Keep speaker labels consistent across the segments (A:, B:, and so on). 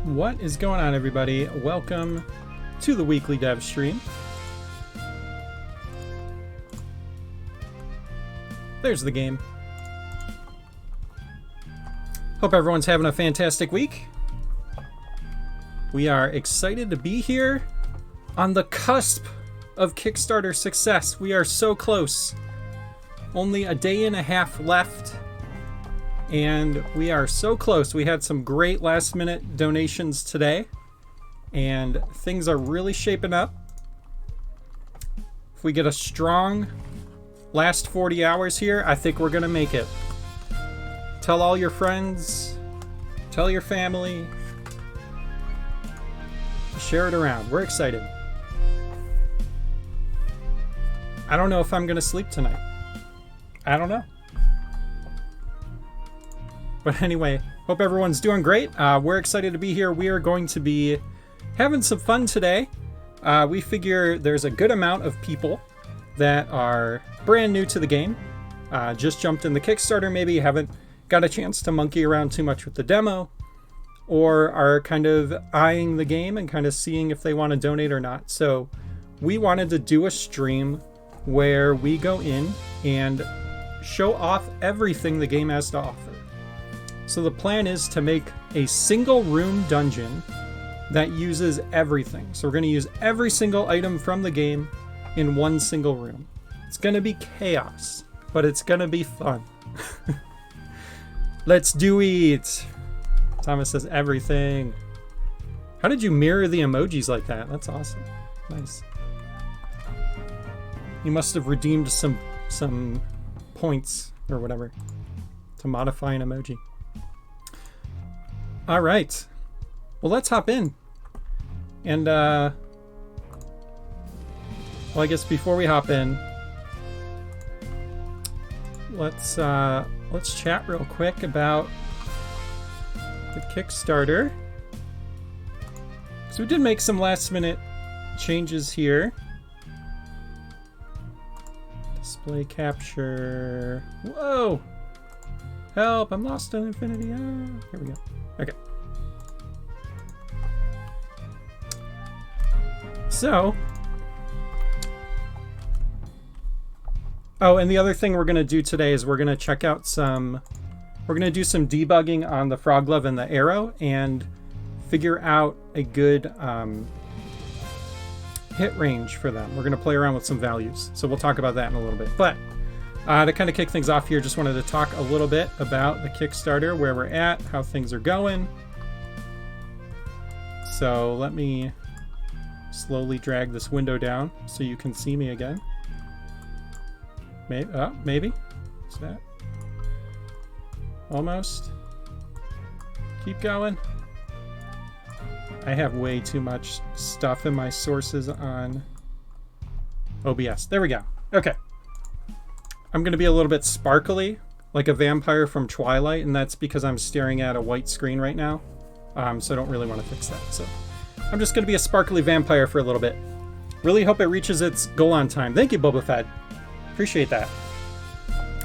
A: What is going on, everybody? Welcome to the weekly dev stream. There's the game. Hope everyone's having a fantastic week. We are excited to be here on the cusp of Kickstarter success. We are so close. Only a day and a half left. And we are so close. We had some great last minute donations today, and things are really shaping up. If we get a strong last 40 hours here, I think we're gonna make it. Tell all your friends, tell your family, share it around. We're excited. I don't know if I'm gonna sleep tonight. I don't know. But anyway, hope everyone's doing great. We're excited to be here. We are going to be having some fun today. We figure there's a good amount of people that are brand new to the game. Just jumped in the Kickstarter, maybe haven't got a chance to monkey around too much with the demo, or are kind of eyeing the game and kind of seeing if they want to donate or not. So we wanted to do a stream where we go in and show off everything the game has to offer. So the plan is to make a single room dungeon that uses everything. So we're going to use every single item from the game in one single room. It's going to be chaos, but it's going to be fun. Let's do it. Thomas says everything. How did you mirror the emojis like that? That's awesome. Nice. You must have redeemed some points or whatever to modify an emoji. All right, well, let's hop in. And well, I guess before we hop in, let's chat real quick about the Kickstarter. So we did make some last minute changes here. Display capture. Whoa! Help! I'm lost in infinity. Ah, here we go. Okay. So, oh, and the other thing we're going to do today is we're going to check out we're going to do some debugging on the frog glove and the arrow and figure out a good hit range for them. We're going to play around with some values. So we'll talk about that in a little bit. But to kind of kick things off here, just wanted to talk a little bit about the Kickstarter, where we're at, how things are going. So let me slowly drag this window down so you can see me again. Maybe. Is that? Almost. Keep going. I have way too much stuff in my sources on OBS. There we go. Okay. I'm going to be a little bit sparkly, like a vampire from Twilight, and that's because I'm staring at a white screen right now. So I don't really want to fix that. So I'm just going to be a sparkly vampire for a little bit. Really hope it reaches its goal on time. Thank you, Boba Fett. Appreciate that.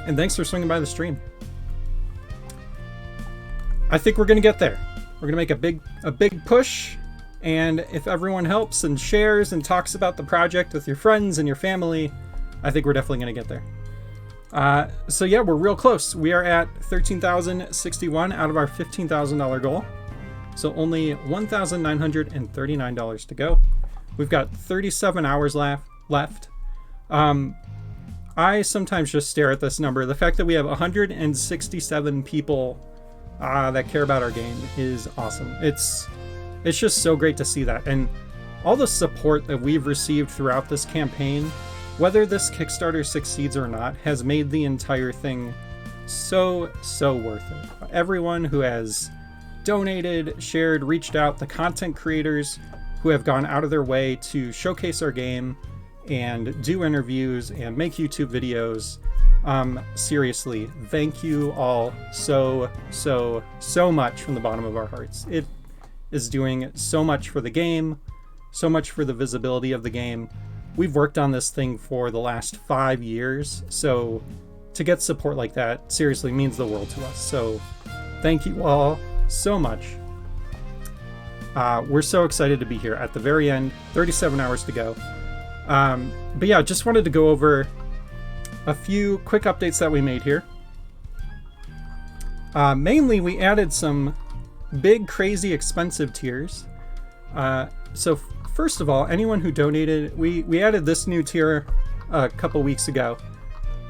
A: And thanks for swinging by the stream. I think we're going to get there. We're going to make a big push. And if everyone helps and shares and talks about the project with your friends and your family, I think we're definitely going to get there. So yeah, we're real close. We are at 13,061 out of our $15,000 goal. So only $1,939 to go. We've got 37 hours left. I sometimes just stare at this number. The fact that we have 167 people that care about our game is awesome. It's just so great to see that. And all the support that we've received throughout this campaign, whether this Kickstarter succeeds or not, has made the entire thing so worth it. Everyone who has donated, shared, reached out, the content creators who have gone out of their way to showcase our game and do interviews and make YouTube videos. Seriously, thank you all so much from the bottom of our hearts. It is doing so much for the game, so much for the visibility of the game. We've worked on this thing for the last 5 years, so to get support like that seriously means the world to us. So thank you all so much. We're so excited to be here at the very end. 37 hours to go. But yeah, just wanted to go over a few quick updates that we made here. Mainly, we added some big, crazy, expensive tiers. So first of all, anyone who donated, we added this new tier a couple weeks ago.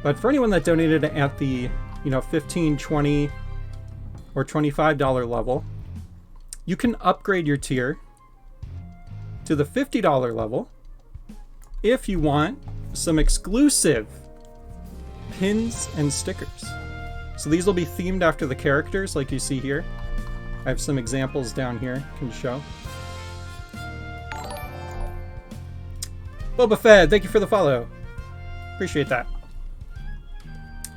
A: But for anyone that donated at the, $15, $20, or $25 level, you can upgrade your tier to the $50 level if you want some exclusive pins and stickers. So these will be themed after the characters, like you see here. I have some examples down here I can show. Boba Fett, thank you for the follow. Appreciate that.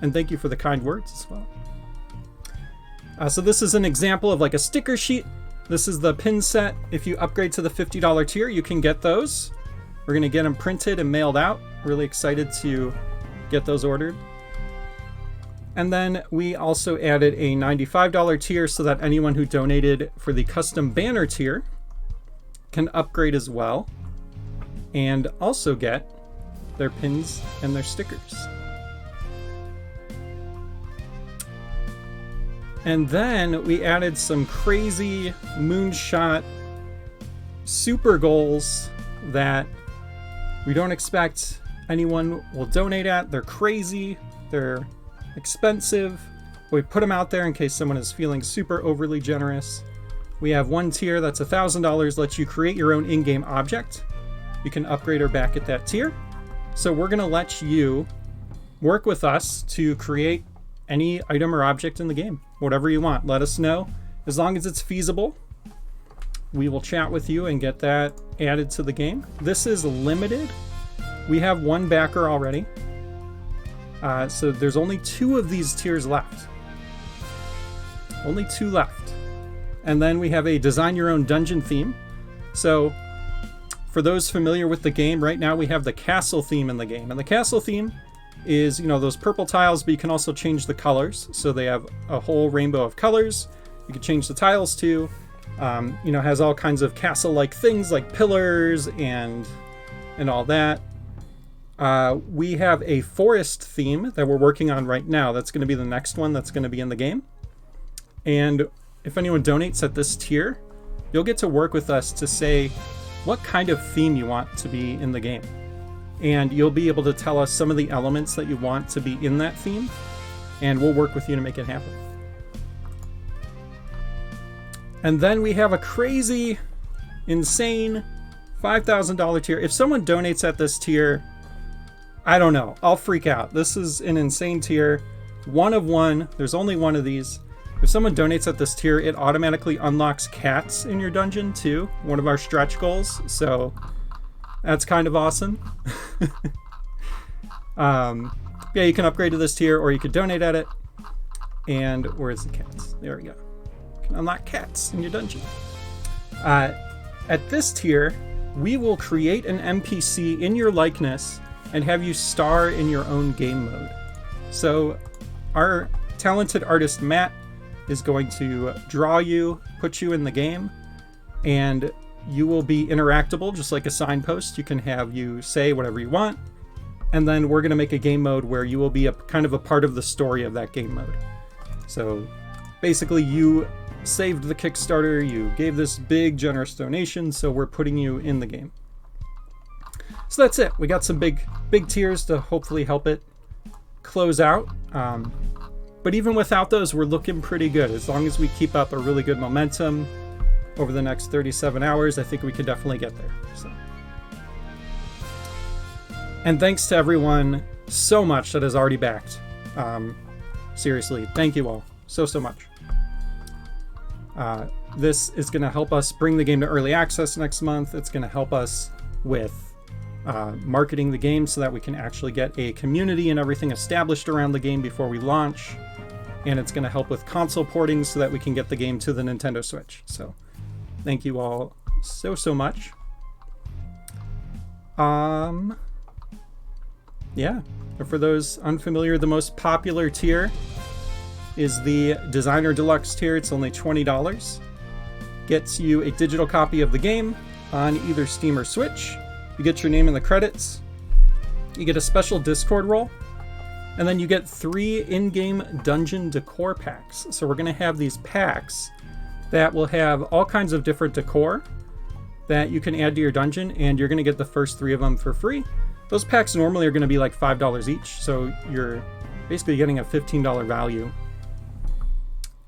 A: And thank you for the kind words as well. So this is an example of like a sticker sheet. This is the pin set. If you upgrade to the $50 tier, you can get those. We're going to get them printed and mailed out. Really excited to get those ordered. And then we also added a $95 tier so that anyone who donated for the custom banner tier can upgrade as well and also get their pins and their stickers. And then we added some crazy moonshot super goals that we don't expect anyone will donate at. They're crazy, they're expensive. We put them out there in case someone is feeling super overly generous. We have one tier that's $1,000, lets you create your own in-game object. You can upgrade or back at that tier. So we're gonna let you work with us to create any item or object in the game. Whatever you want, let us know. As long as it's feasible, we will chat with you and get that added to the game. This is limited. We have one backer already. So there's only 2 of these tiers left. Only 2 left. And then we have a design your own dungeon theme. So for those familiar with the game, right now we have the castle theme in the game. And the castle theme is, those purple tiles, but you can also change the colors. So they have a whole rainbow of colors. You can change the tiles too. Has all kinds of castle-like things like pillars and all that. We have a forest theme that we're working on right now. That's going to be the next one that's going to be in the game. And if anyone donates at this tier, you'll get to work with us to say what kind of theme you want to be in the game. And you'll be able to tell us some of the elements that you want to be in that theme, and we'll work with you to make it happen. And then we have a crazy, insane $5,000 tier. If someone donates at this tier, I don't know, I'll freak out. This is an insane tier. One of one. There's only one of these. If someone donates at this tier, it automatically unlocks cats in your dungeon too. One of our stretch goals. So that's kind of awesome. Yeah, you can upgrade to this tier or you could donate at it. And where's the cats? There we go. You can unlock cats in your dungeon. At this tier, we will create an NPC in your likeness and have you star in your own game mode. So our talented artist Matt is going to draw you, put you in the game, and you will be interactable just like a signpost. You can have you say whatever you want, and then we're going to make a game mode where you will be a kind of a part of the story of that game mode. So basically you saved the Kickstarter, you gave this big generous donation, so we're putting you in the game. So that's it. We got some big tiers to hopefully help it close out. But even without those, we're looking pretty good. As long as we keep up a really good momentum over the next 37 hours, I think we could definitely get there. So. And thanks to everyone so much that has already backed. Seriously, thank you all so much. This is going to help us bring the game to early access next month. It's going to help us with marketing the game so that we can actually get a community and everything established around the game before we launch. And it's going to help with console porting so that we can get the game to the Nintendo Switch. So thank you all so much. Yeah, for those unfamiliar, the most popular tier is the Designer Deluxe tier. It's only $20. Gets you a digital copy of the game on either Steam or Switch. You get your name in the credits. You get a special Discord role. And then you get 3 in-game dungeon decor packs. So we're going to have these packs that will have all kinds of different decor that you can add to your dungeon, and you're going to get the first 3 of them for free. Those packs normally are going to be like $5 each, so you're basically getting a $15 value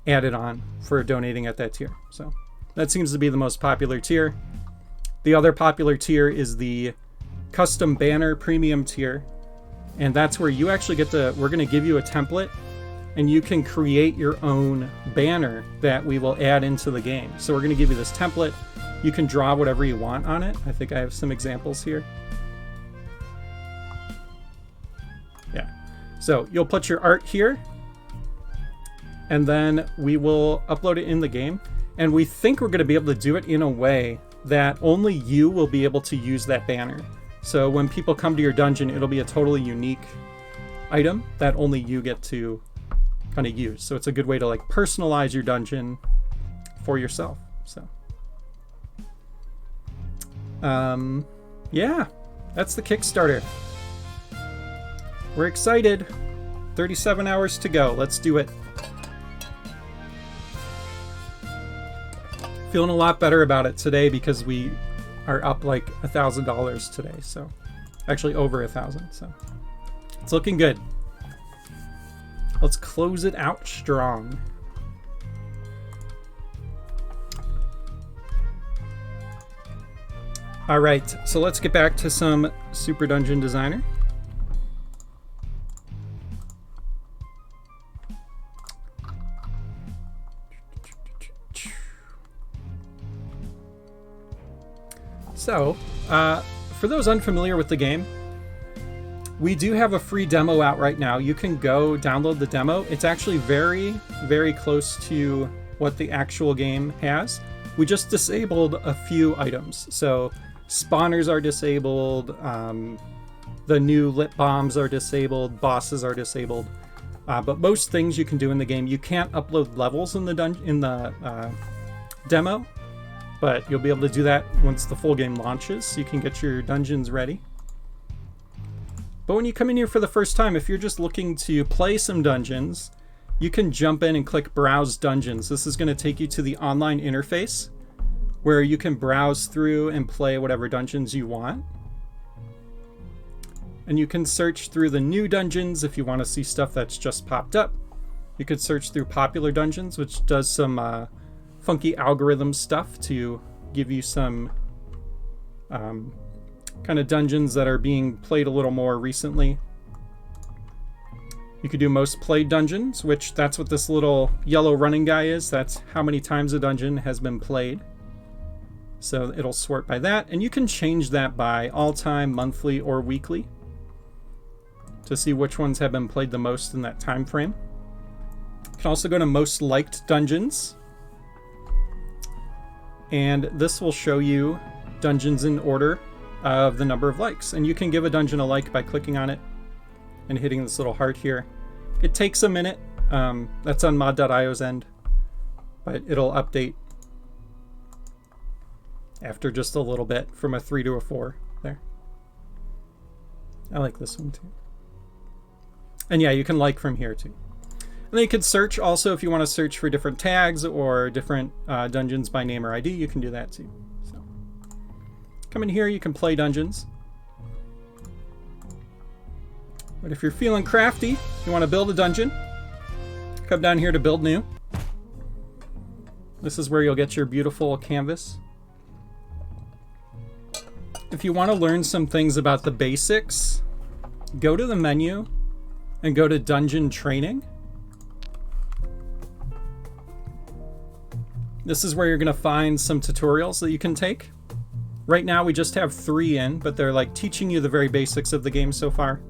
A: added on for donating at that tier. So that seems to be the most popular tier. The other popular tier is the custom banner premium tier. And that's where you actually get to, we're going to give you a template and you can create your own banner that we will add into the game. So we're going to give you this template. You can draw whatever you want on it. I think I have some examples here. Yeah. So you'll put your art here and then we will upload it in the game. And we think we're going to be able to do it in a way that only you will be able to use that banner. So when people come to your dungeon, it'll be a totally unique item that only you get to kind of use. So it's a good way to like personalize your dungeon for yourself. So, yeah, that's the Kickstarter. We're excited. 37 hours to go. Let's do it. Feeling a lot better about it today because we are up like $1,000 today, so actually over 1,000, so it's looking good. Let's close it out strong. All right, so let's get back to some Super Dungeon Designer. So, for those unfamiliar with the game, we do have a free demo out right now. You can go download the demo. It's actually very, very close to what the actual game has. We just disabled a few items. So, spawners are disabled, the new lit bombs are disabled, bosses are disabled. But most things you can do in the game. You can't upload levels in the demo. But you'll be able to do that once the full game launches, so you can get your dungeons ready. But when you come in here for the first time, if you're just looking to play some dungeons, you can jump in and click Browse Dungeons. This is going to take you to the online interface, where you can browse through and play whatever dungeons you want. And you can search through the new dungeons if you want to see stuff that's just popped up. You could search through popular dungeons, which does some funky algorithm stuff to give you some kind of dungeons that are being played a little more recently. You could do most played dungeons, which that's what this little yellow running guy is. That's how many times a dungeon has been played. So it'll sort by that, and you can change that by all time, monthly, or weekly to see which ones have been played the most in that time frame. You can also go to most liked dungeons. And this will show you dungeons in order of the number of likes. And you can give a dungeon a like by clicking on it and hitting this little heart here. It takes a minute. That's on mod.io's end. But it'll update after just a little bit from a 3 to a 4 there. I like this one too. And yeah, you can like from here too. And then you can search also if you want to search for different tags or different dungeons by name or ID, you can do that too. So come in here, you can play dungeons. But if you're feeling crafty, you want to build a dungeon, come down here to build new. This is where you'll get your beautiful canvas. If you want to learn some things about the basics, go to the menu and go to Dungeon Training. This is where you're going to find some tutorials that you can take. Right now we just have 3 in, but they're like teaching you the very basics of the game so far.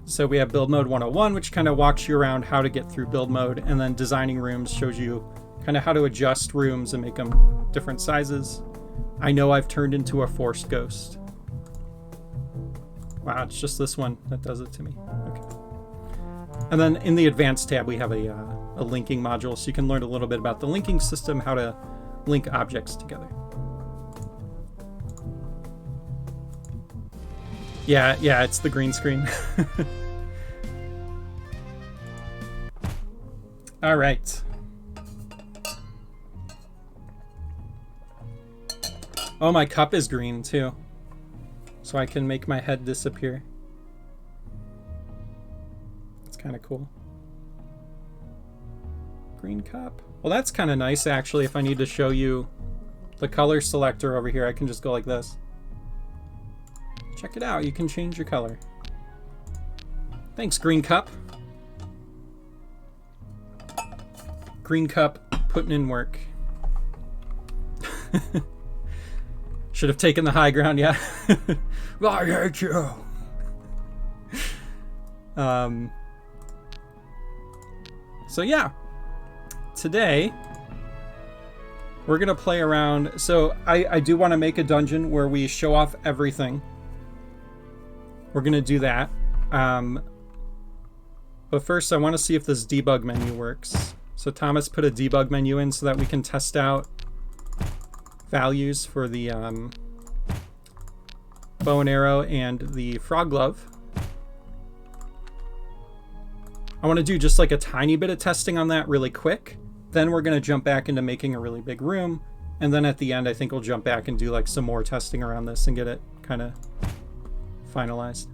A: So we have Build Mode 101, which kind of walks you around how to get through build mode, and then Designing Rooms shows you kind of how to adjust rooms and make them different sizes. I know I've turned into a forced ghost. Wow, it's just this one that does it to me. Okay. And then in the Advanced tab, we have a linking module, so you can learn a little bit about the linking system, how to link objects together. Yeah, it's the green screen. All right. Oh, my cup is green too. So I can make my head disappear. It's kind of cool. Green cup. Well, that's kind of nice actually. If I need to show you the color selector over here, I can just go like this. Check it out, you can change your color. Thanks, Green Cup. Green Cup putting in work. Should have taken the high ground, yeah. I hate you. So yeah, today we're gonna play around. So I do want to make a dungeon where we show off everything. We're gonna do that. But first I want to see if this debug menu works. So Thomas put a debug menu in so that we can test out values for the bow and arrow and the frog glove. I want to do just like a tiny bit of testing on that really quick. Then we're going to jump back into making a really big room. And then at the end, I think we'll jump back and do like some more testing around this and get it kind of finalized.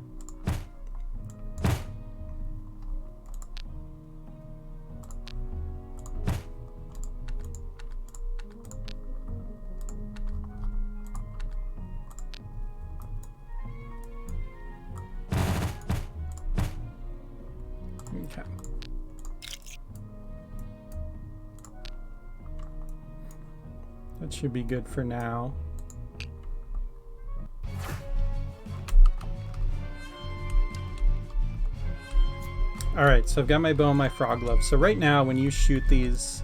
A: Okay. That should be good for now. All right, so I've got my bow and my frog glove. So right now, when you shoot these,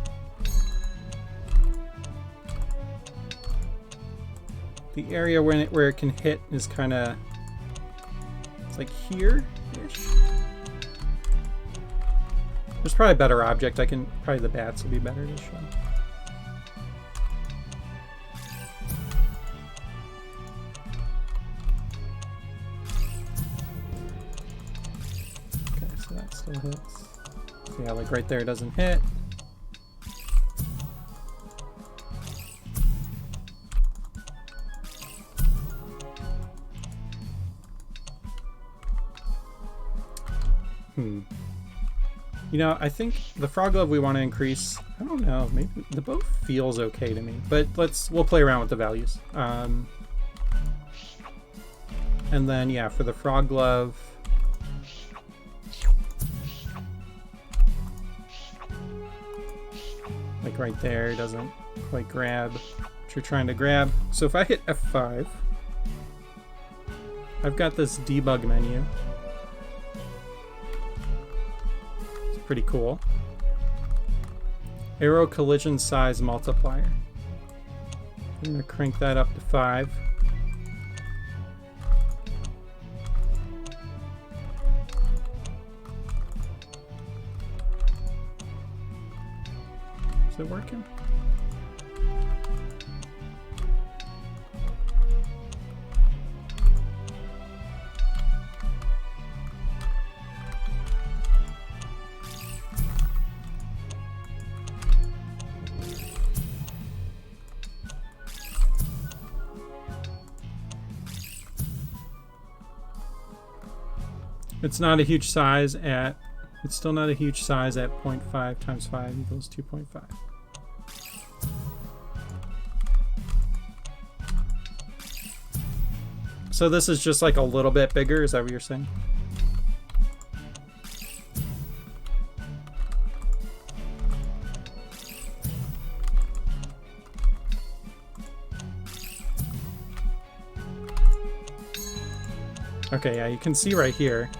A: the area where it can hit is kind of, it's like here-ish. There's probably a better object. Probably the bats will be better to show. Okay, so that still hits. So yeah, like right there it doesn't hit. You know, I think the frog glove we want to increase. I don't know, maybe the bow feels okay to me, but we'll play around with the values. And then yeah, for the frog glove, like right there, it doesn't quite grab what you're trying to grab. So if I hit F5, I've got this debug menu. Pretty cool. Arrow collision size multiplier. I'm gonna crank that up to 5. Is it working? It's not a huge size at, it's still not a huge size at 0.5 times 5 equals 2.5. So this is just like a little bit bigger, is that what you're saying? Okay, yeah, you can see right here.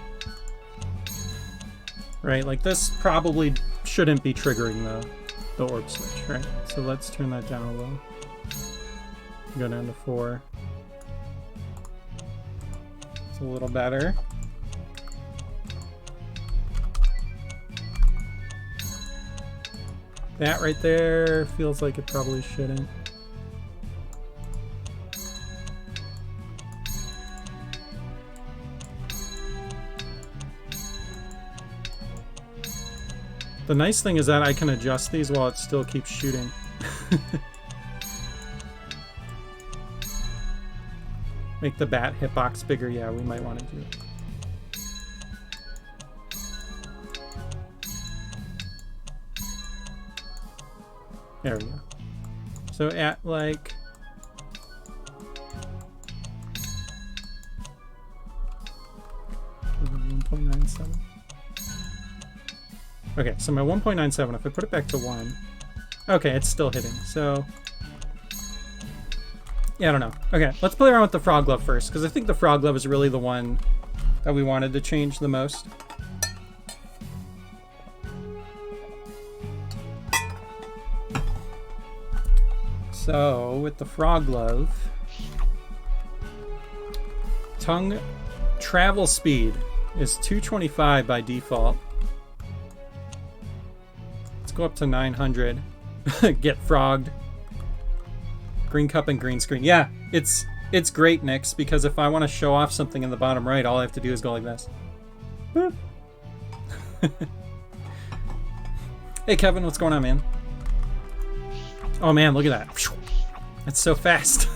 A: Right, like this probably shouldn't be triggering the orb switch, right? So let's turn that down a little. Go down to 4. It's a little better. That right there feels like it probably shouldn't. The nice thing is that I can adjust these while it still keeps shooting. Make the bat hitbox bigger. Yeah, we might want to do it. There we go. So at like... .97. Okay, so my 1.97, if I put it back to 1... Okay, it's still hitting, so... Yeah, I don't know. Okay, let's play around with the frog glove first, because I think the frog glove is really the one that we wanted to change the most. So, with the frog glove... Tongue travel speed is 225 by default. Go up to 900. Get frogged. Green cup and green screen. Yeah, it's great, Nix, because if I want to show off something in the bottom right, all I have to do is go like this. Boop. Hey, Kevin, what's going on, man? Oh, man, look at that. That's so fast.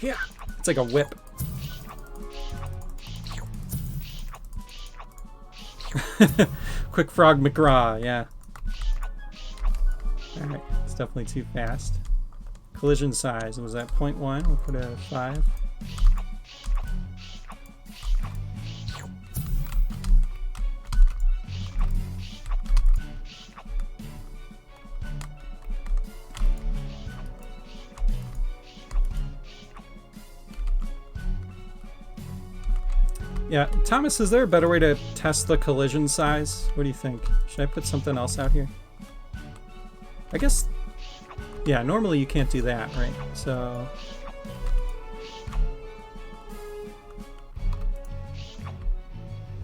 A: Yeah, it's like a whip. Quick Frog McGraw, yeah. Alright, it's definitely too fast. Collision size, was that 0.1? We'll put it at 5. Yeah, Thomas, is there a better way to test the collision size? What do you think? Should I put something else out here? I guess, yeah, normally you can't do that, right? So...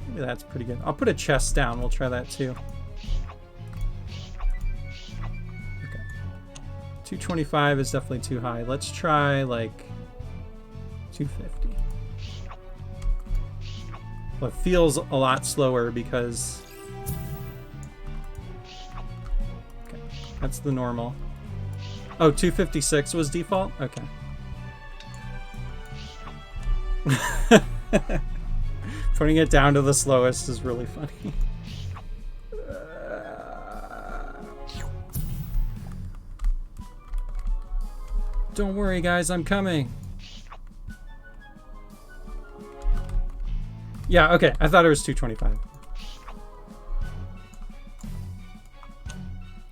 A: maybe that's pretty good. I'll put a chest down, we'll try that too. Okay. 225 is definitely too high. Let's try, like, 250. Well, it feels a lot slower because... okay, that's the normal. Oh, 256 was default? Okay. Putting it down to the slowest is really funny. Don't worry, guys, I'm coming. Yeah, okay. I thought it was 225.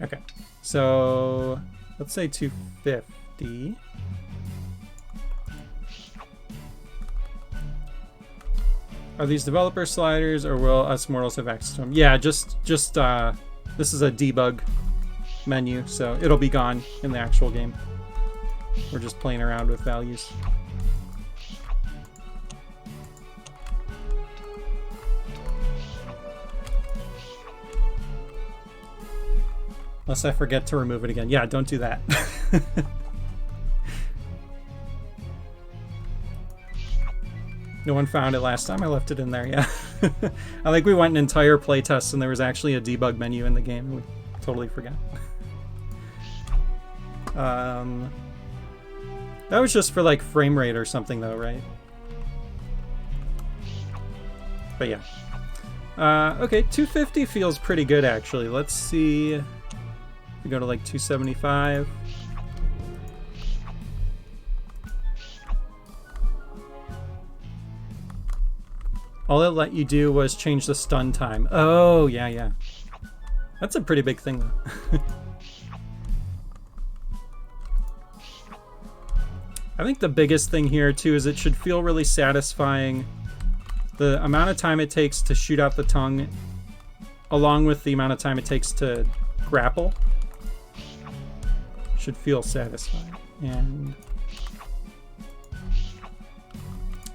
A: Okay. So, let's say 250. Are these developer sliders, or will us mortals have access to them? Yeah, just this is a debug menu, so it'll be gone in the actual game. We're just playing around with values. Unless I forget to remove it again. Yeah, don't do that. No one found it last time I left it in there, yeah. I think we went an entire playtest and there was actually a debug menu in the game. We totally forgot. That was just for like frame rate or something though, right? But yeah. Okay, 250 feels pretty good actually. Let's see if we go to like 275. All it let you do was change the stun time. Oh, yeah, yeah. That's a pretty big thing, though. I think the biggest thing here, too, is it should feel really satisfying. The amount of time it takes to shoot out the tongue, along with the amount of time it takes to grapple, should feel satisfying. And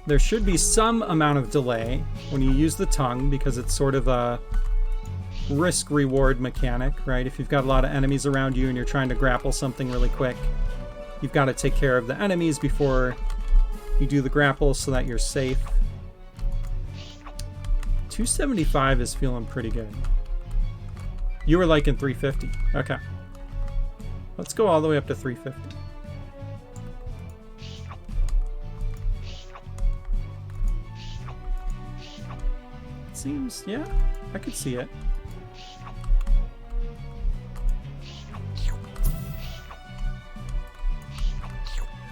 A: there should be some amount of delay when you use the tongue, because it's sort of a risk-reward mechanic, right? If you've got a lot of enemies around you and you're trying to grapple something really quick, you've got to take care of the enemies before you do the grapple so that you're safe. 275 is feeling pretty good. You were liking 350. Okay. Let's go all the way up to 350. Seems, yeah, I could see it.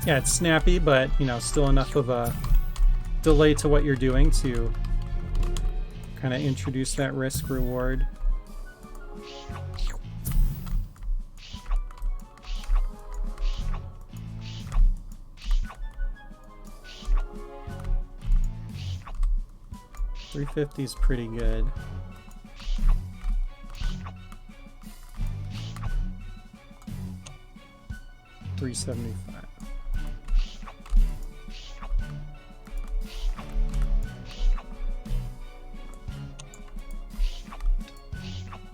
A: Yeah, it's snappy, but, you know, still enough of a delay to what you're doing to kind of introduce that risk reward. $350 is pretty good. $375.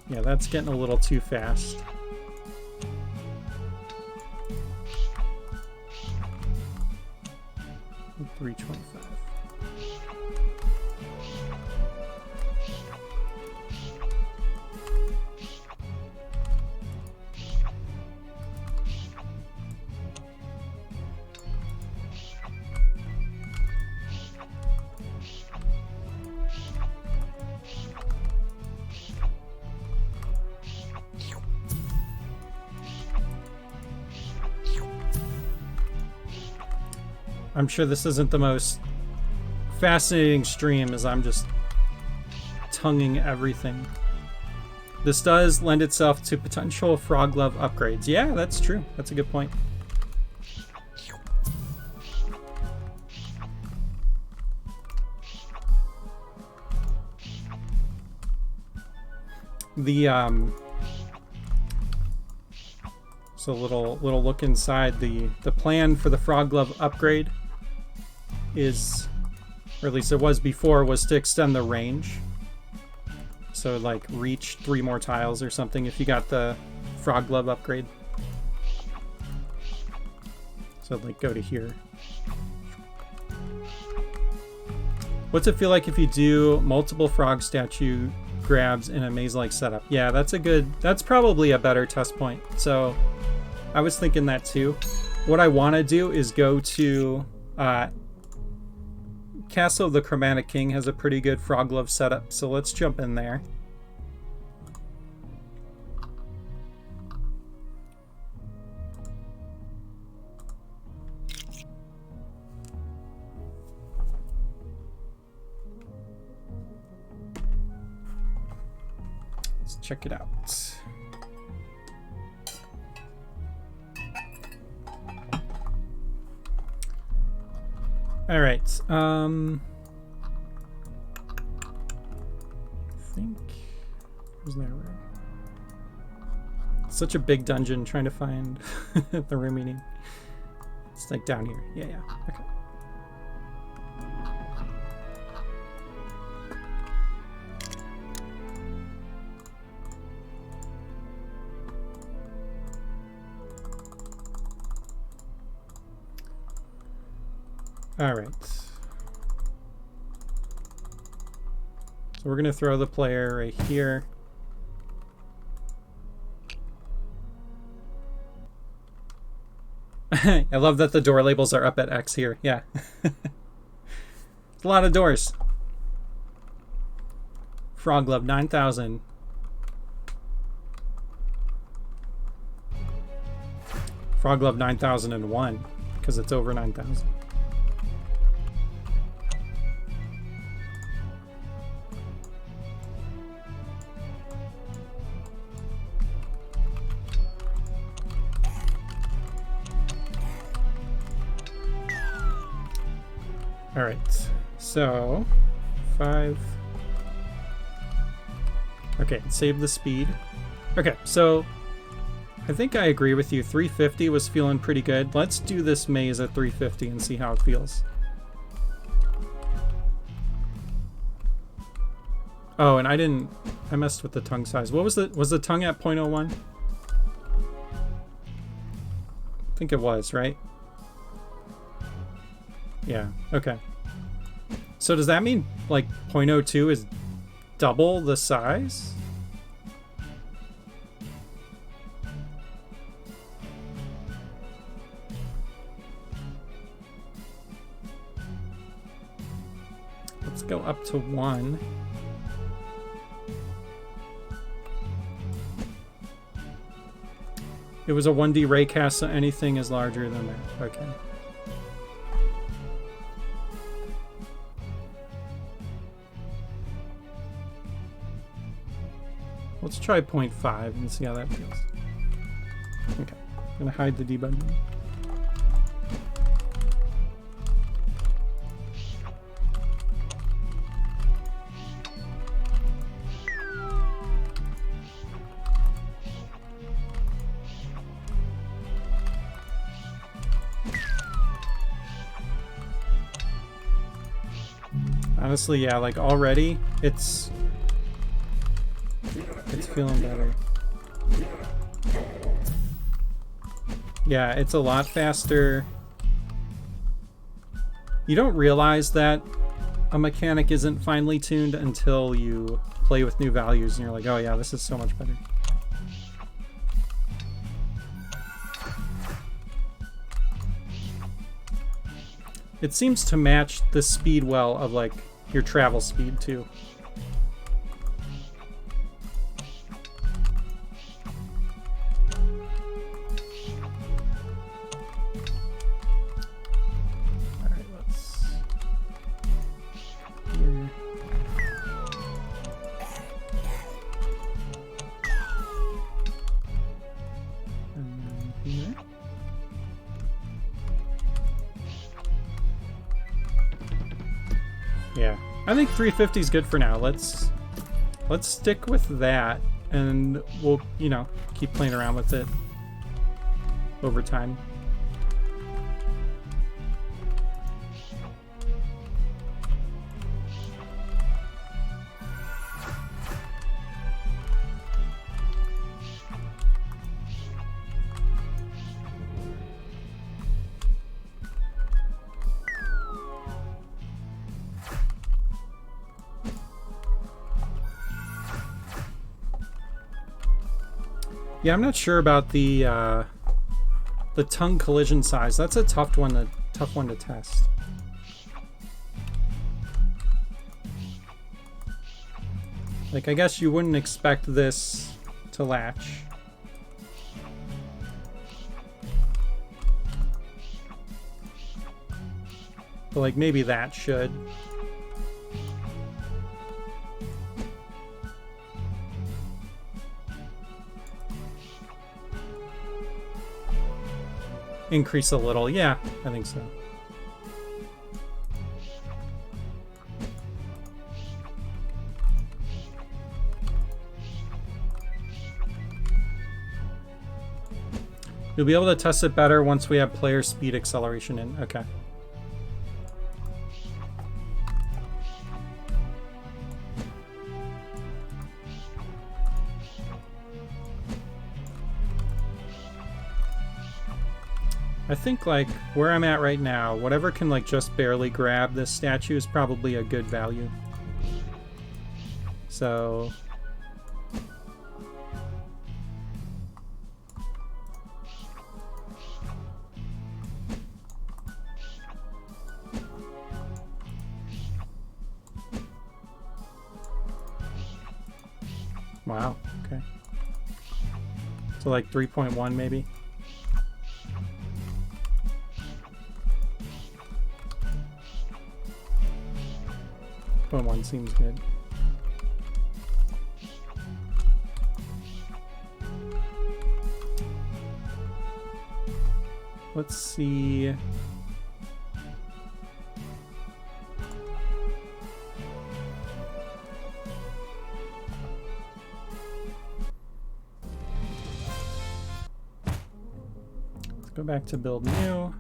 A: Yeah, that's getting a little too fast. $325. I'm sure this isn't the most fascinating stream as I'm just tonguing everything. This does lend itself to potential frog glove upgrades. Yeah, that's true. That's a good point. The so little look inside. The plan for the frog glove upgrade is, or at least it was before, was to extend the range. So like reach 3 more tiles or something if you got the frog glove upgrade. So like go to here. What's it feel like if you do multiple frog statue grabs in a maze-like setup? Yeah, that's probably a better test point. So I was thinking that too. What I want to do is go to Castle of the Chromatic King has a pretty good frog glove setup, so let's jump in there. Let's check it out. All right. I think was there. Such a big dungeon trying to find the room meeting. It's like down here. Yeah, yeah. Okay. All right. So we're going to throw the player right here. I love that the door labels are up at X here. Yeah. It's a lot of doors. Frog Glove 9,000. Frog Glove 9,001 because it's over 9,000. All right, so 5. Okay, save the speed. Okay, so I think I agree with you. 350 was feeling pretty good. Let's do this maze at 350 and see how it feels. Oh, and I messed with the tongue size. What was the tongue at 0.01? I think it was, right? Yeah, okay. So does that mean like 0.02 is double the size? Let's go up to 1. It was a 1D raycast, so anything is larger than that. Okay. Let's try 0.5 and see how that feels. Okay, I'm gonna hide the debug. Honestly, yeah, like already it's feeling better. Yeah, it's a lot faster. You don't realize that a mechanic isn't finely tuned until you play with new values and you're like, oh yeah, this is so much better. It seems to match the speed well of like your travel speed too. I think 350 is good for now. Let's stick with that, and we'll, you know, keep playing around with it over time. Yeah, I'm not sure about the tongue collision size. That's a tough one to test. Like, I guess you wouldn't expect this to latch. But like maybe that should. Increase a little. Yeah, I think so. You'll be able to test it better once we have player speed acceleration in. Okay. I think like where I'm at right now, whatever can like just barely grab this statue is probably a good value. So wow, okay. So like 3.1 maybe. 0.1 seems good. Let's see. Go back to build new.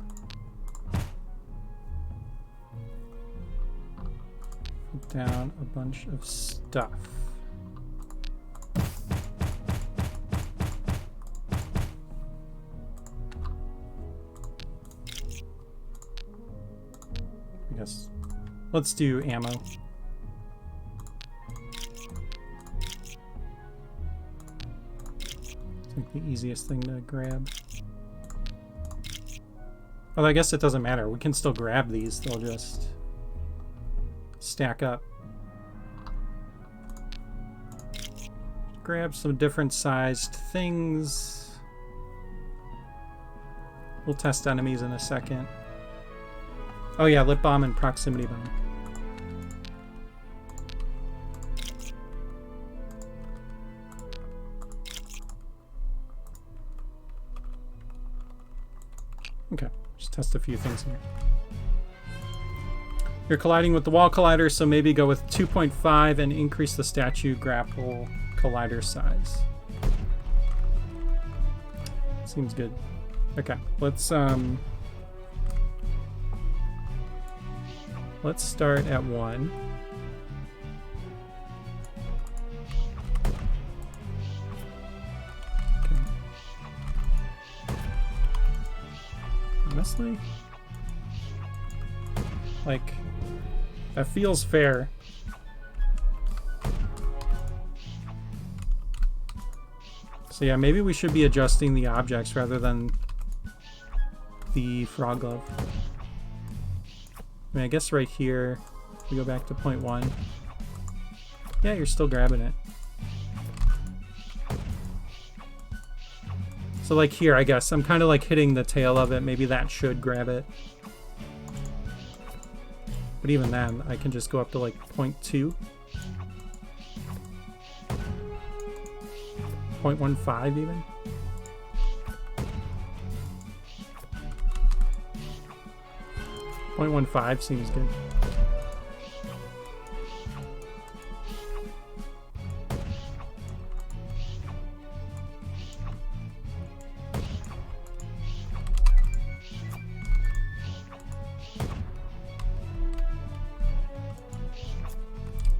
A: Put down a bunch of stuff. I guess let's do ammo. It's like the easiest thing to grab. Although I guess it doesn't matter. We can still grab these. They'll just stack up. Grab some different sized things. We'll test enemies in a second. Oh yeah, lip balm and proximity bomb. Okay, just test a few things here. You're colliding with the wall collider, so maybe go with 2.5 and increase the statue grapple collider size. Seems good. Okay, let's start at 1. Okay. Honestly, like, that feels fair. So yeah, maybe we should be adjusting the objects rather than the frog glove. I mean, I guess right here, we go back to 0.1. Yeah, you're still grabbing it. So like here, I guess, I'm kind of like hitting the tail of it. Maybe that should grab it. But even then, I can just go up to like 0.2. 0.15 even. .15 seems good.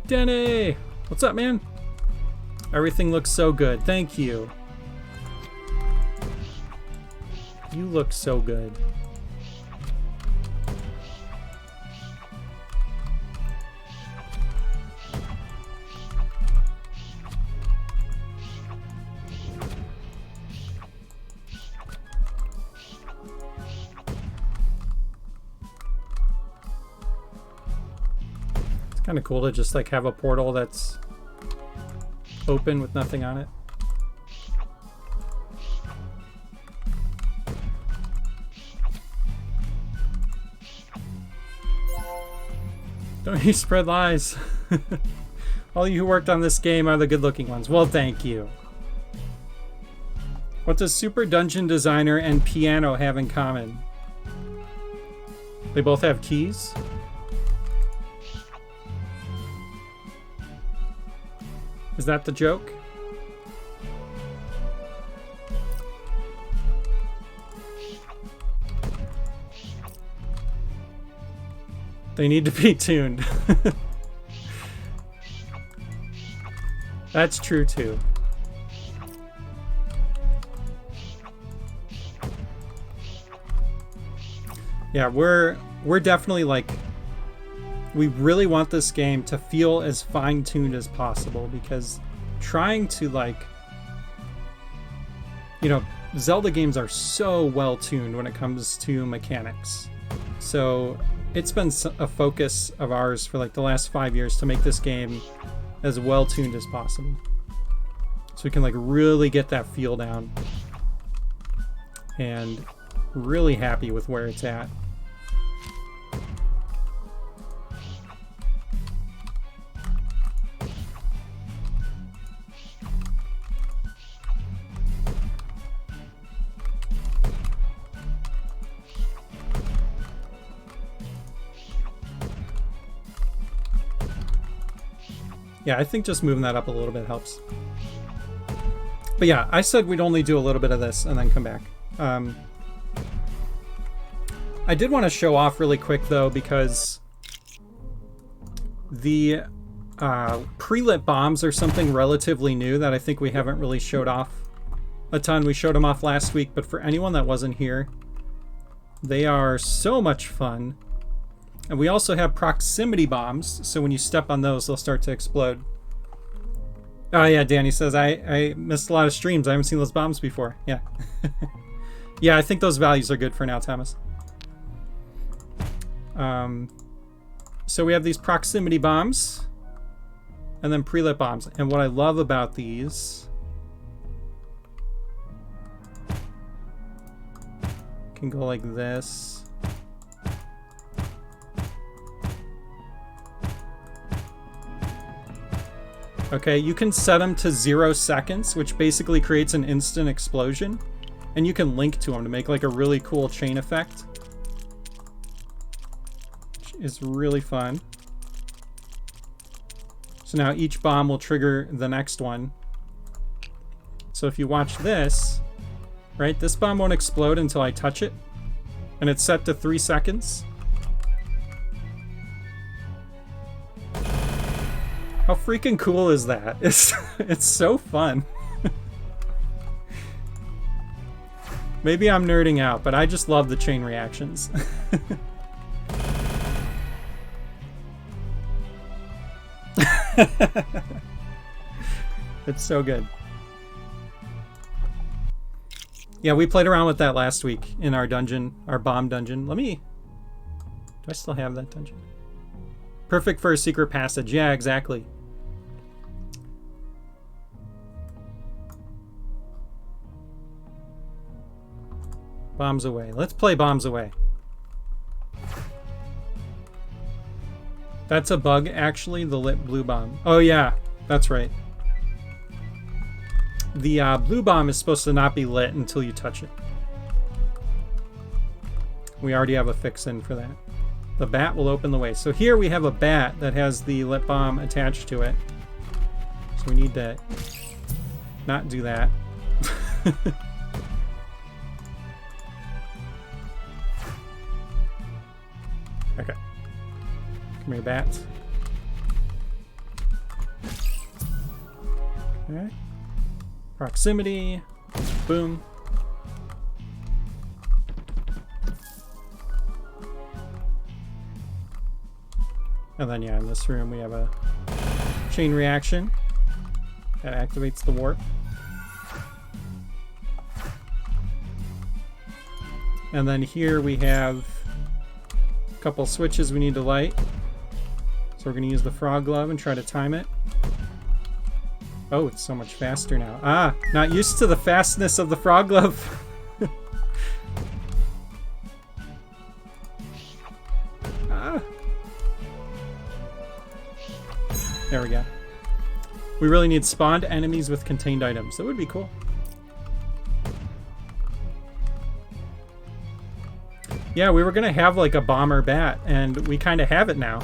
A: Denny! What's up, man? Everything looks so good. Thank you. You look so good. Kind of cool to just like have a portal that's open with nothing on it. Don't you spread lies. All you who worked on this game are the good looking ones. Well, thank you. What does Super Dungeon Designer and Piano have in common? They both have keys? Is that the joke? They need to be tuned. That's true too. Yeah, we're definitely like, we really want this game to feel as fine-tuned as possible, because trying to like, you know, Zelda games are so well-tuned when it comes to mechanics. So it's been a focus of ours for like the last 5 years to make this game as well-tuned as possible, so we can like really get that feel down, and really happy with where it's at. Yeah, I think just moving that up a little bit helps. But yeah, I said we'd only do a little bit of this and then come back. I did want to show off really quick though, because the pre-lit bombs are something relatively new that I think we haven't really showed off a ton. We showed them off last week, but for anyone that wasn't here, they are so much fun. And we also have proximity bombs, so when you step on those, they'll start to explode. Oh yeah, Danny says, I missed a lot of streams. I haven't seen those bombs before. Yeah. Yeah, I think those values are good for now, Thomas. So we have these proximity bombs and then pre-lit bombs. And what I love about these, can go like this. Okay, you can set them to 0 seconds, which basically creates an instant explosion. And you can link to them to make like a really cool chain effect. Is really fun. So now each bomb will trigger the next one. So if you watch this, right, this bomb won't explode until I touch it, and it's set to 3 seconds. How freaking cool is that? It's so fun. Maybe I'm nerding out, but I just love the chain reactions. It's so good. Yeah, we played around with that last week in our dungeon, our bomb dungeon. Do I still have that dungeon? Perfect for a secret passage. Yeah, exactly. Bombs away. Let's play bombs away. That's a bug, actually, the lit blue bomb. Oh, yeah, that's right. The blue bomb is supposed to not be lit until you touch it. We already have a fix in for that. The bat will open the way. So here we have a bat that has the lit bomb attached to it. So we need to not do that. Okay. Come here, bats. Okay. Proximity. Boom. And then, yeah, in this room we have a chain reaction that activates the warp. And then here we have a couple switches we need to light. So we're going to use the frog glove and try to time it. Oh, it's so much faster now. Ah, not used to the fastness of the frog glove. Ah. There we go. We really need spawned enemies with contained items. That would be cool. Yeah, we were going to have like a bomber bat, and we kind of have it now.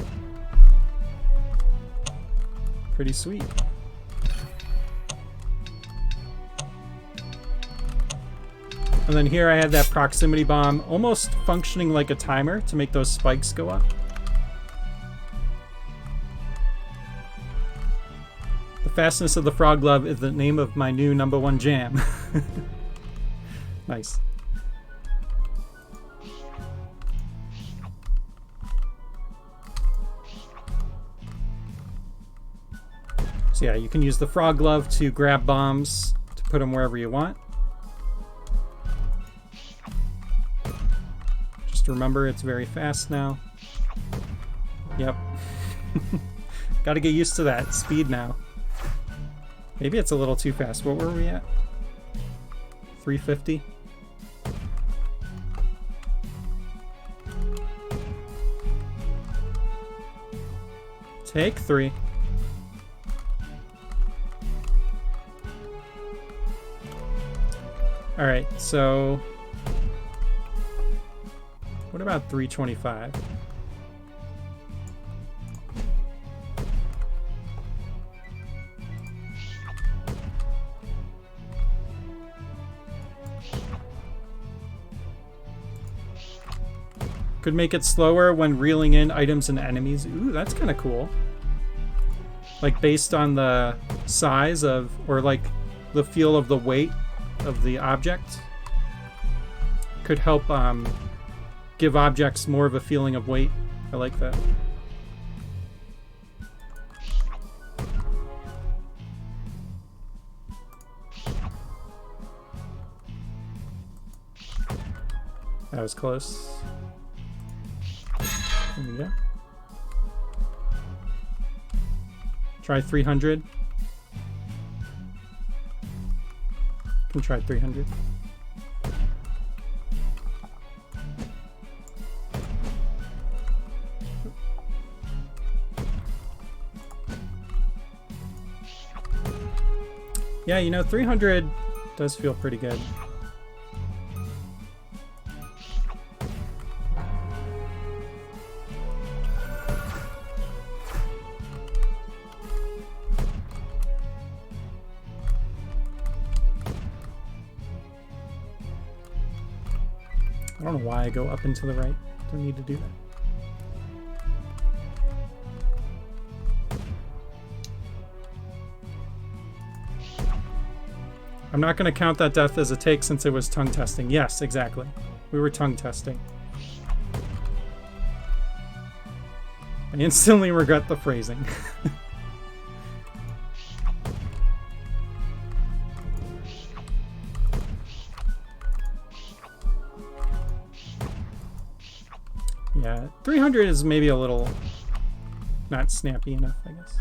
A: Pretty sweet. And then here I had that proximity bomb almost functioning like a timer to make those spikes go up. The fastness of the frog glove is the name of my new #1 jam. Nice. So yeah, you can use the frog glove to grab bombs to put them wherever you want. Just remember, it's very fast now. Yep. Gotta get used to that speed now. Maybe it's a little too fast. What were we at? 350? Take 3. Alright, so what about 325? Could make it slower when reeling in items and enemies. Ooh, that's kind of cool. Like based on the size of, or like the feel of the weight of the object. Could help give objects more of a feeling of weight. I like that. That was close. There we go. Try 300. Can try 300. Yeah, you know, 300 does feel pretty good. I don't know why I go up and to the right. Don't need to do that. I'm not going to count that death as a take since it was tongue testing. Yes, exactly. We were tongue testing. I instantly regret the phrasing. Yeah, 300 is maybe a little not snappy enough, I guess.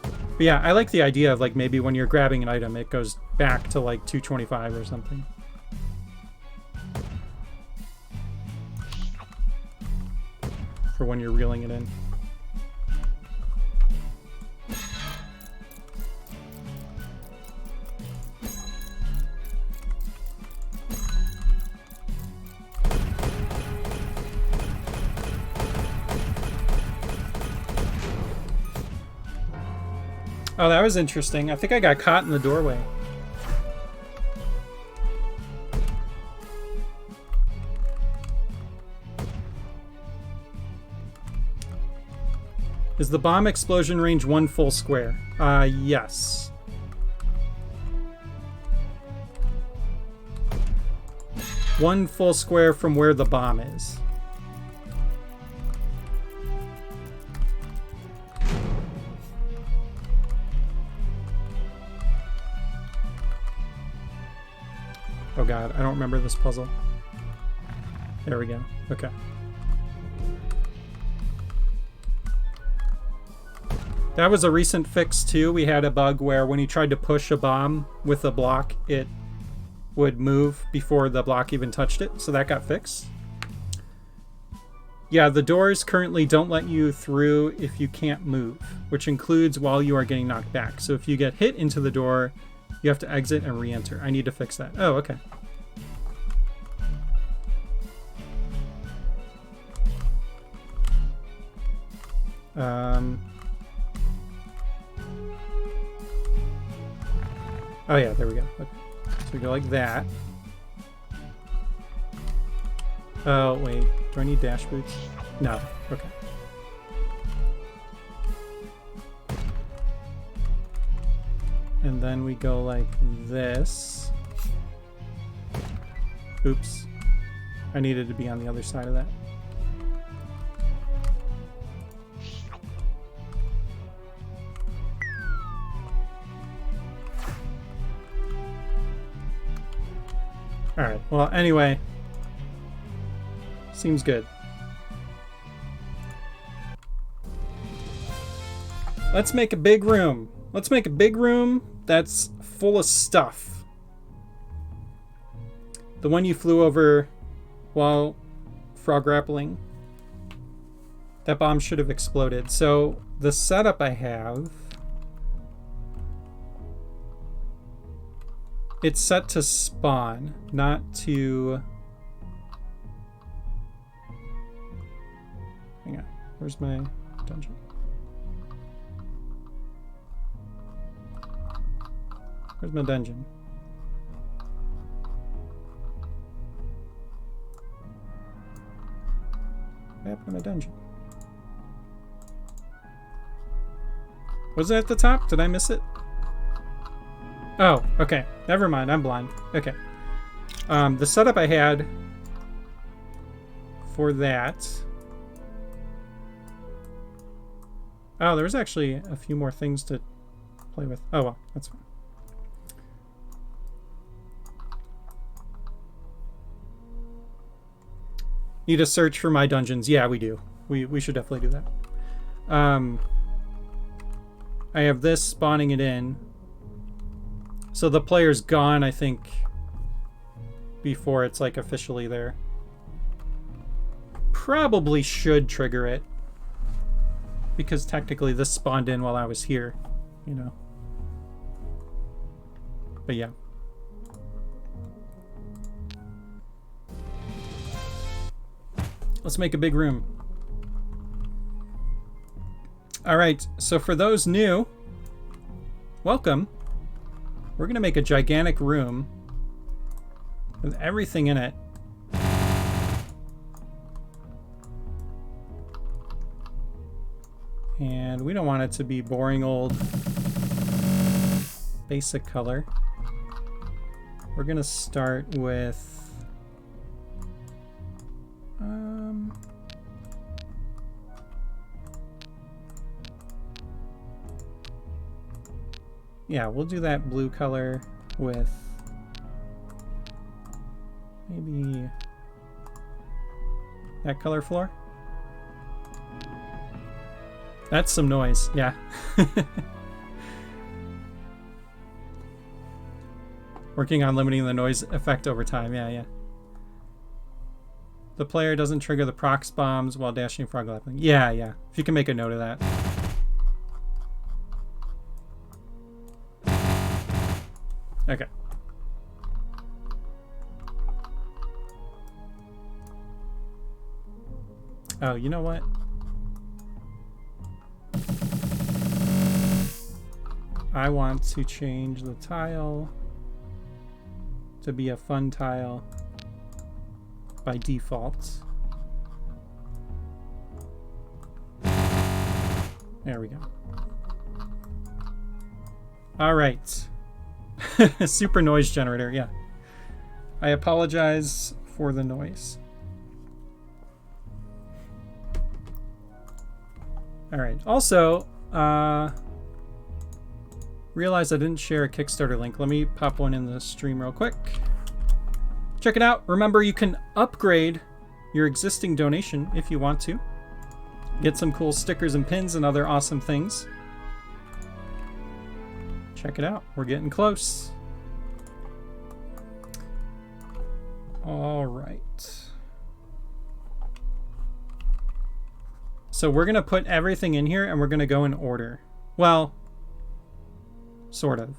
A: But yeah, I like the idea of like maybe when you're grabbing an item, it goes back to like 225 or something. For when you're reeling it in. Oh, that was interesting. I think I got caught in the doorway. Is the bomb explosion range 1 full square? Yes. One full square from where the bomb is. Oh god, I don't remember this puzzle. There we go. Okay. That was a recent fix too. We had a bug where when you tried to push a bomb with a block, it would move before the block even touched it. So that got fixed. Yeah, the doors currently don't let you through if you can't move, which includes while you are getting knocked back. So if you get hit into the door, you have to exit and re-enter. I need to fix that. Oh, okay. Oh yeah, there we go. Okay. So we go like that. Oh, wait. Do I need dash boots? No. Okay. And then we go like this. Oops. I needed to be on the other side of that. Alright, well, anyway. Seems good. Let's make a big room. Let's make a big room that's full of stuff. The one you flew over while frog grappling. That bomb should have exploded. So the setup I have... It's set to spawn, not to... Hang on, where's my dungeon? Where's my dungeon? What happened to my dungeon? Was it at the top? Did I miss it? Oh, okay. Never mind. I'm blind. Okay. The setup I had for that... Oh, there's actually a few more things to play with. Oh, well. That's fine. Need to search for my dungeons. Yeah, we do. We should definitely do that. I have this spawning it in. So the player's gone, I think, before it's like officially there. Probably should trigger it. Because technically this spawned in while I was here, you know. But yeah. Let's make a big room. All right, so for those new, welcome. We're gonna make a gigantic room with everything in it. And we don't want it to be boring old basic color. We're gonna start with yeah, we'll do that blue color with maybe that color floor. That's some noise, yeah. Working on limiting the noise effect over time, yeah. The player doesn't trigger the prox bombs while dashing frog leaping. Yeah. If you can make a note of that. Okay. Oh, you know what? I want to change the tile to be a fun tile by default. There we go. All right. Super noise generator, yeah. I apologize for the noise. All right. Also, realized I didn't share a Kickstarter link. Let me pop one in the stream real quick. Check it out. Remember, you can upgrade your existing donation if you want to. Get some cool stickers and pins and other awesome things. Check it out. We're getting close. All right. So we're going to put everything in here and we're going to go in order. Well, sort of.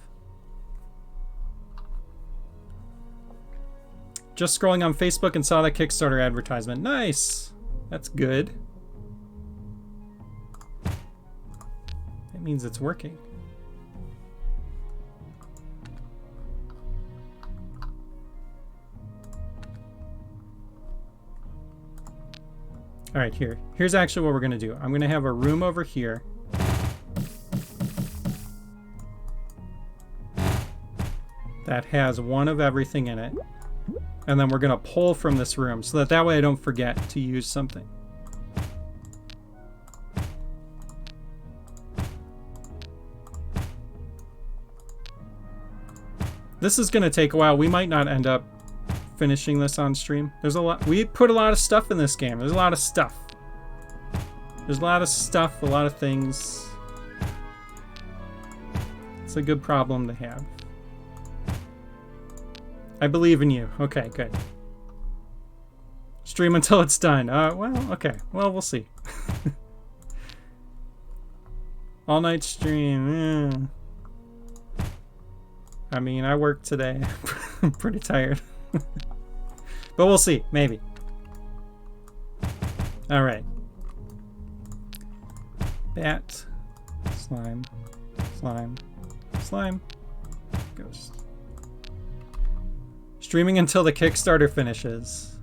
A: Just scrolling on Facebook and saw that Kickstarter advertisement. Nice. That's good. That means it's working. All right, here's actually what we're gonna do. I'm gonna have a room over here. That has one of everything in it. And then we're gonna pull from this room so that way I don't forget to use something. This is gonna take a while. We might not end up finishing this on stream. There's a lot. We put a lot of stuff in this game. There's a lot of stuff. There's a lot of stuff, a lot of things. It's a good problem to have. I believe in you. Okay, good. Stream until it's done. Well, okay. Well, we'll see. All night stream. I mean, I worked today. I'm pretty tired. But we'll see. Maybe. All right. Bat. Slime. Slime. Slime. Ghost. Streaming until the Kickstarter finishes.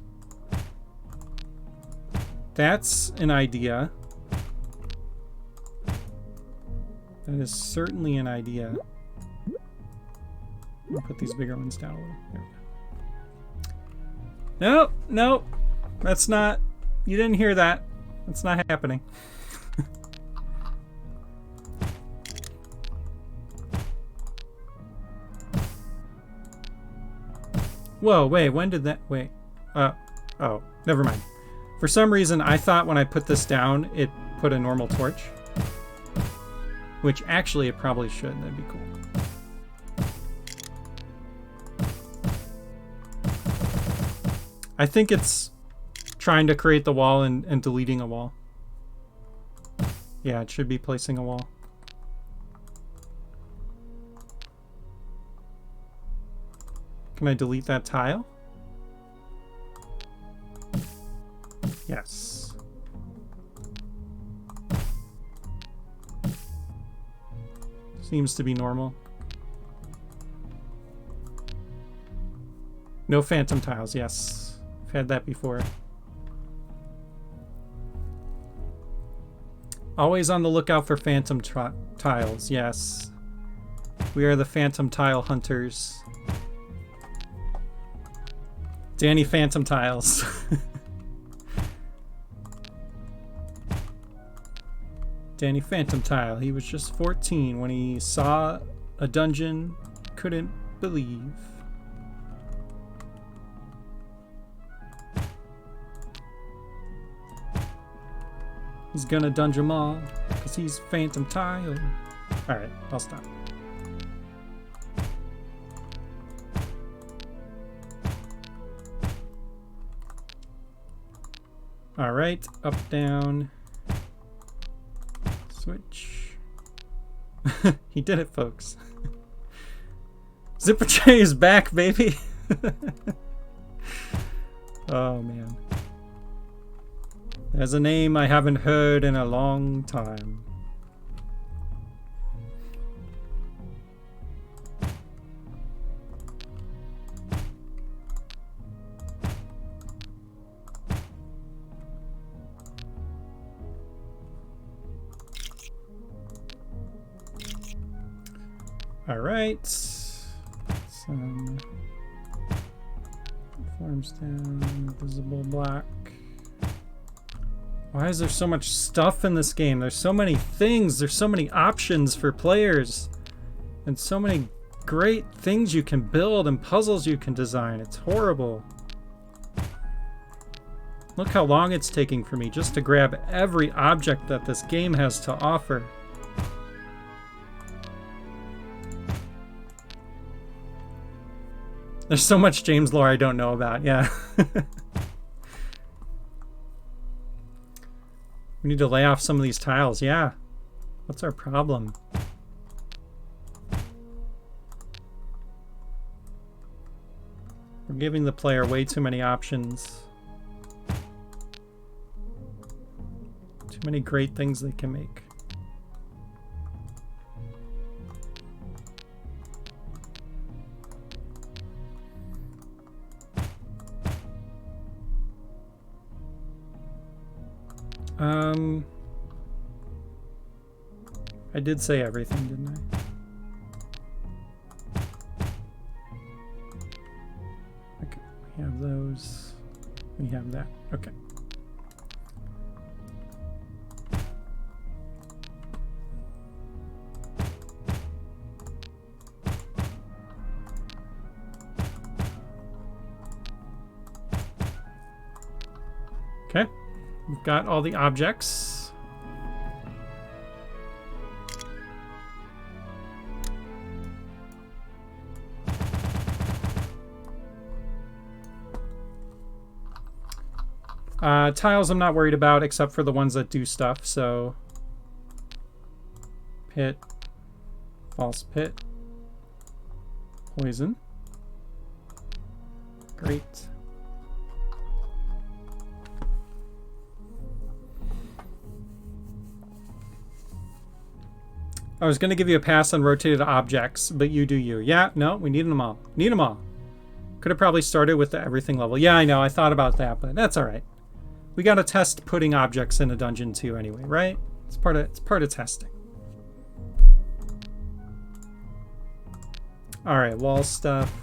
A: That's an idea. That is certainly an idea. I'll put these bigger ones down a little. There we go. Nope, nope. That's not... You didn't hear that. That's not happening. Whoa, wait, when did that... Wait. Oh, never mind. For some reason, I thought when I put this down, it put a normal torch. Which actually it probably should. That'd be cool. I think it's trying to create the wall and deleting a wall. Yeah, it should be placing a wall. Can I delete that tile? Yes. Seems to be normal. No phantom tiles, yes. I've had that before. Always on the lookout for phantom tiles, yes. We are the phantom tile hunters. Danny Phantom Tiles. Danny Phantom Tile. He was just 14 when he saw a dungeon couldn't believe. He's gonna dungeon them all because he's Phantom Tile. Alright, I'll stop. Alright, up, down. Switch. He did it, folks. Zipper Tray is back, baby. Oh, man. There's a name I haven't heard in a long time. All right. Some forms down, visible block. Why is there so much stuff in this game? There's so many things. There's so many options for players. And so many great things you can build and puzzles you can design. It's horrible. Look how long it's taking for me just to grab every object that this game has to offer. There's so much James lore I don't know about, yeah. We need to lay off some of these tiles, yeah. What's our problem? We're giving the player way too many options. Too many great things they can make. I did say everything, didn't I? Okay, we have those. We have that. Okay. Okay. We've got all the objects. Tiles I'm not worried about except for the ones that do stuff, so pit, false pit, poison. Great. I was going to give you a pass on rotated objects, but you do you. Yeah, no, we need them all. Need them all. Could have probably started with the everything level. Yeah, I know, I thought about that, but that's all right. We gotta test putting objects in a dungeon too anyway, right? It's part of testing. Alright, wall stuff.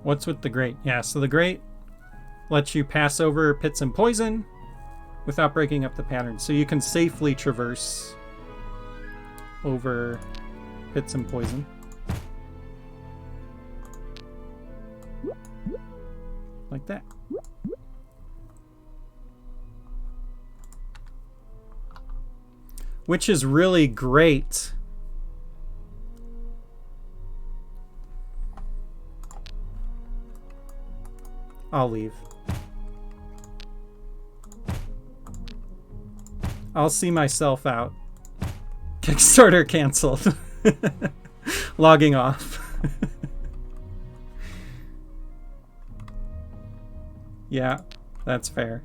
A: What's with the grate? Yeah, so the grate lets you pass over pits and poison without breaking up the pattern. So you can safely traverse over pits and poison. Like that. Which is really great. I'll leave. I'll see myself out. Kickstarter canceled. Logging off. Yeah, that's fair.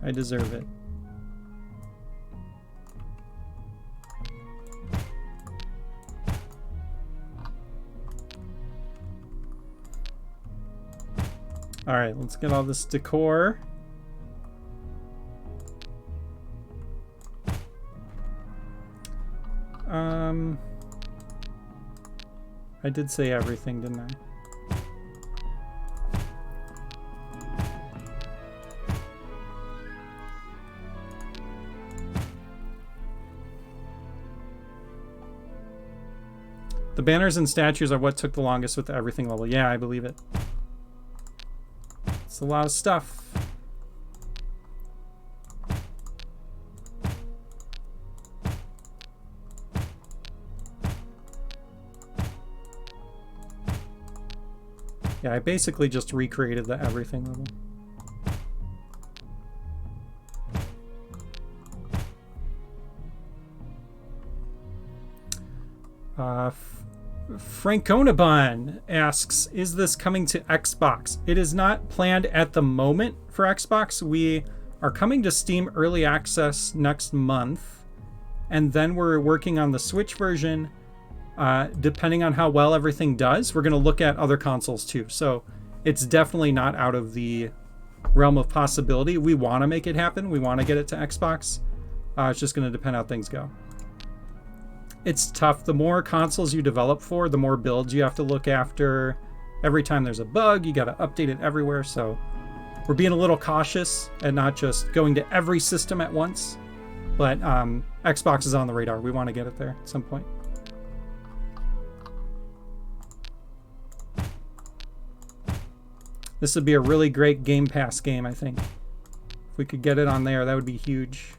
A: I deserve it. All right, let's get all this decor. I did say everything, didn't I? The banners and statues are what took the longest with the everything level. Yeah, I believe it. It's a lot of stuff. Yeah, I basically just recreated the everything level. Frankonabun asks, is this coming to Xbox? It is not planned at the moment for Xbox. We are coming to Steam Early Access next month, and then we're working on the Switch version. Depending on how well everything does, we're going to look at other consoles too. So it's definitely not out of the realm of possibility. We want to make it happen. We want to get it to Xbox. It's just going to depend how things go. It's tough. The more consoles you develop for, the more builds you have to look after. Every time there's a bug, you got to update it everywhere. So we're being a little cautious and not just going to every system at once. But Xbox is on the radar. We want to get it there at some point. This would be a really great Game Pass game, I think. If we could get it on there, that would be huge.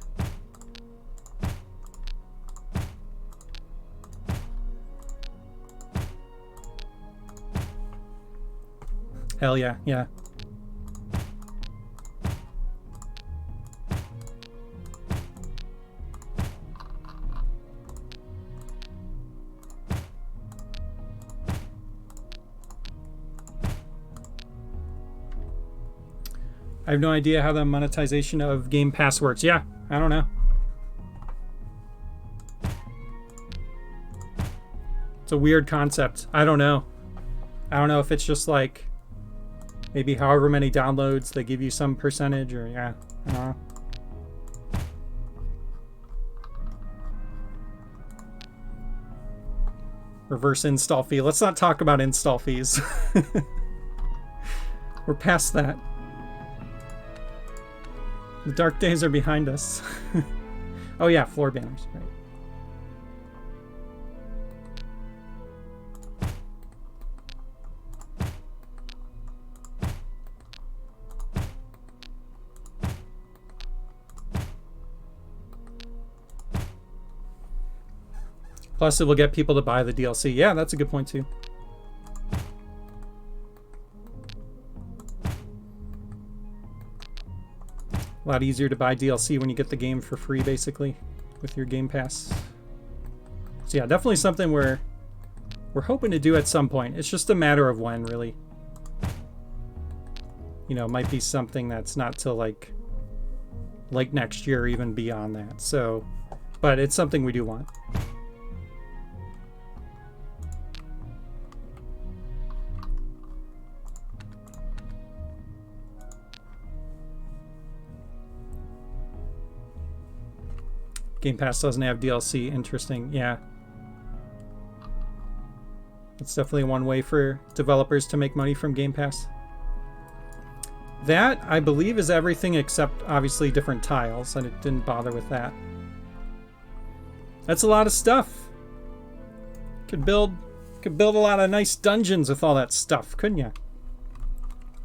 A: Hell yeah, yeah. I have no idea how the monetization of Game Pass works. Yeah, I don't know. It's a weird concept. I don't know. I don't know if it's just like maybe however many downloads they give you some percentage, or yeah, I don't know. Reverse install fee. Let's not talk about install fees. We're past that. The dark days are behind us. Oh yeah, floor banners, right. Plus it will get people to buy the DLC. Yeah, that's a good point too. A lot easier to buy DLC when you get the game for free, basically, with your Game Pass. So yeah, definitely something we're we're hoping to do at some point. It's just a matter of when, really. You know, it might be something that's not till like next year or even beyond that. So, but it's something we do want. Game Pass doesn't have DLC. Interesting. Yeah. It's definitely one way for developers to make money from Game Pass. That, I believe, is everything except, obviously, different tiles, and it didn't bother with that. That's a lot of stuff. Could build a lot of nice dungeons with all that stuff, couldn't you?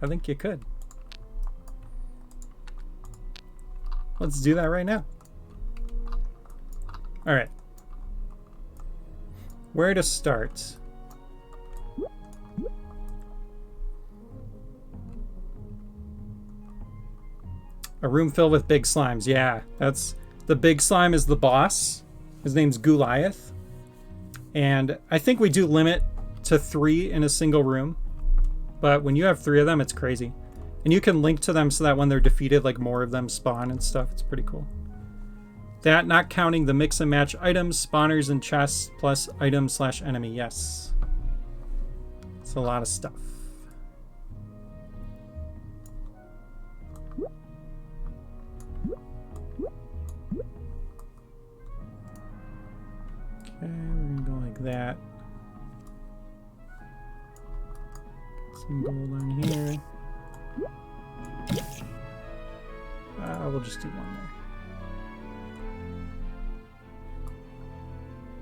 A: I think you could. Let's do that right now. All right. Where to start? A room filled with big slimes. Yeah, that's the big slime is the boss. His name's Goliath. And I think we do limit to 3 in a single room. But when you have 3 of them, it's crazy. And you can link to them so that when they're defeated, like more of them spawn and stuff. It's pretty cool. That, not counting the mix and match items, spawners, and chests, plus item/enemy. Yes. It's a lot of stuff. Okay, we're gonna go like that. Some gold on here. We'll just do one there.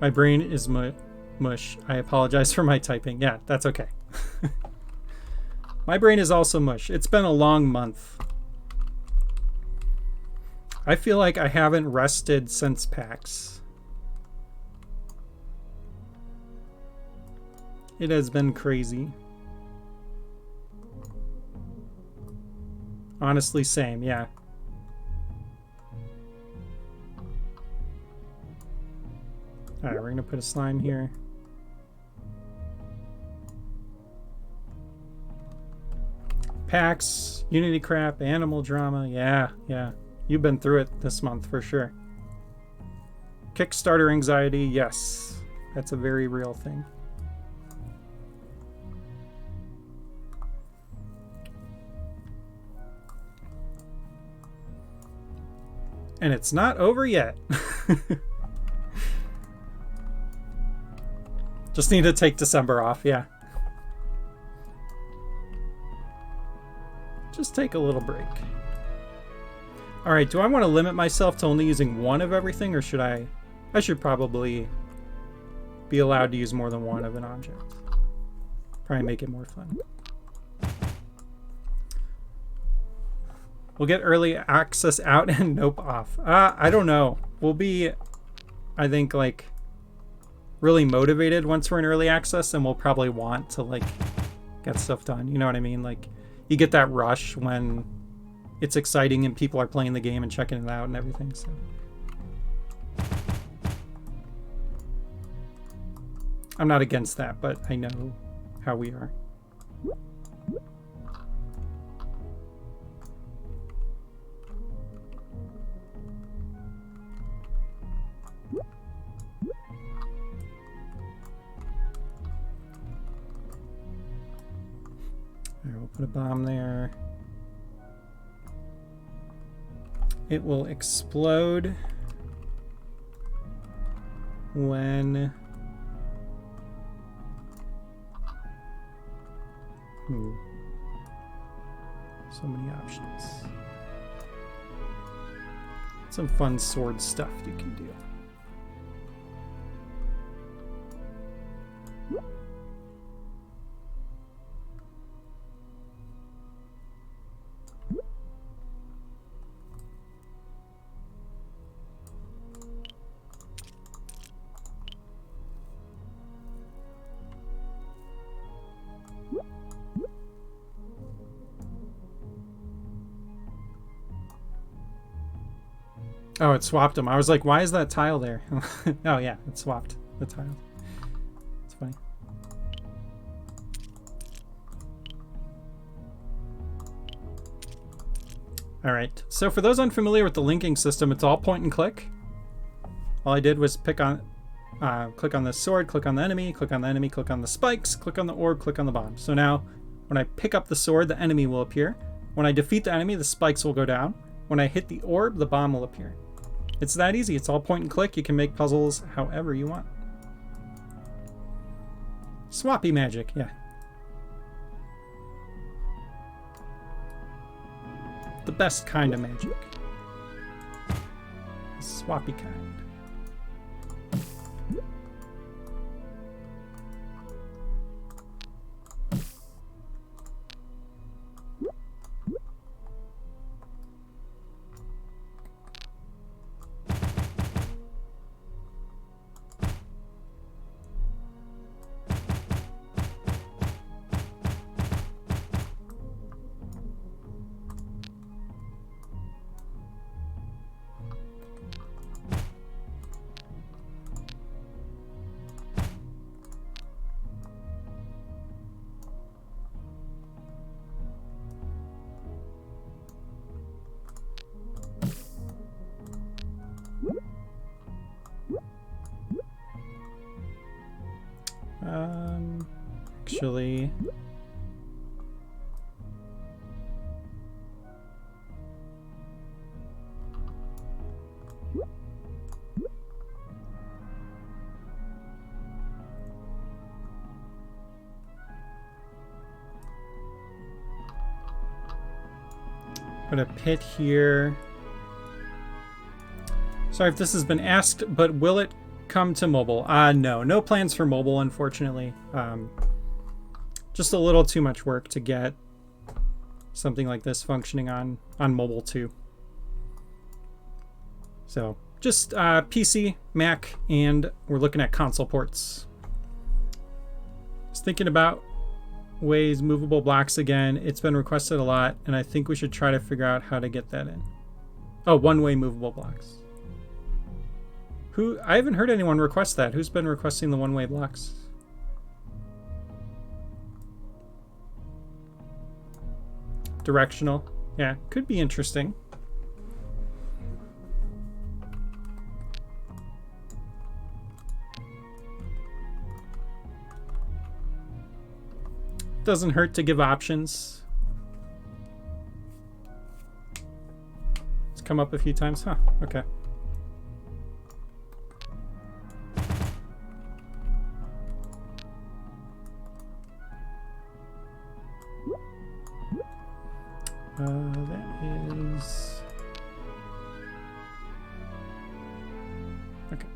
A: My brain is mush. I apologize for my typing. Yeah, that's okay. My brain is also mush. It's been a long month. I feel like I haven't rested since PAX. It has been crazy. Honestly, same, yeah. Alright, we're gonna put a slime here. PAX, Unity crap, animal drama. Yeah. You've been through it this month for sure. Kickstarter anxiety, yes. That's a very real thing. And it's not over yet. Just need to take December off, yeah. Just take a little break. Alright, do I want to limit myself to only using one of everything, or should I should probably be allowed to use more than one of an object. Probably make it more fun. We'll get early access out and nope off. I don't know. We'll be, I think, like, really motivated once we're in early access, and we'll probably want to like get stuff done. You know what I mean? Like, you get that rush when it's exciting and people are playing the game and checking it out and everything. So I'm not against that, but I know how we are. There, we'll put a bomb there. It will explode when so many options. Some fun sword stuff you can do. Oh, it swapped them. I was like, why is that tile there? Oh, yeah, it swapped the tile. It's funny. All right, so for those unfamiliar with the linking system, it's all point and click. All I did was click on the sword, click on the enemy, click on the enemy, click on the spikes, click on the orb, click on the bomb. So now when I pick up the sword, the enemy will appear. When I defeat the enemy, the spikes will go down. When I hit the orb, the bomb will appear. It's that easy. It's all point and click. You can make puzzles however you want. Swappy magic, yeah. The best kind of magic. The swappy kind. Actually, put a pit here. Sorry if this has been asked, but will it come to mobile? No plans for mobile, unfortunately. Just a little too much work to get something like this functioning on mobile too. So just PC, Mac, and we're looking at console ports. Just thinking about ways movable blocks again. It's been requested a lot, and I think we should try to figure out how to get that in. Oh, one-way movable blocks. I haven't heard anyone request that. Who's been requesting the one-way blocks? Directional. Yeah, could be interesting. Doesn't hurt to give options. It's come up a few times. Huh, okay. That is... Okay.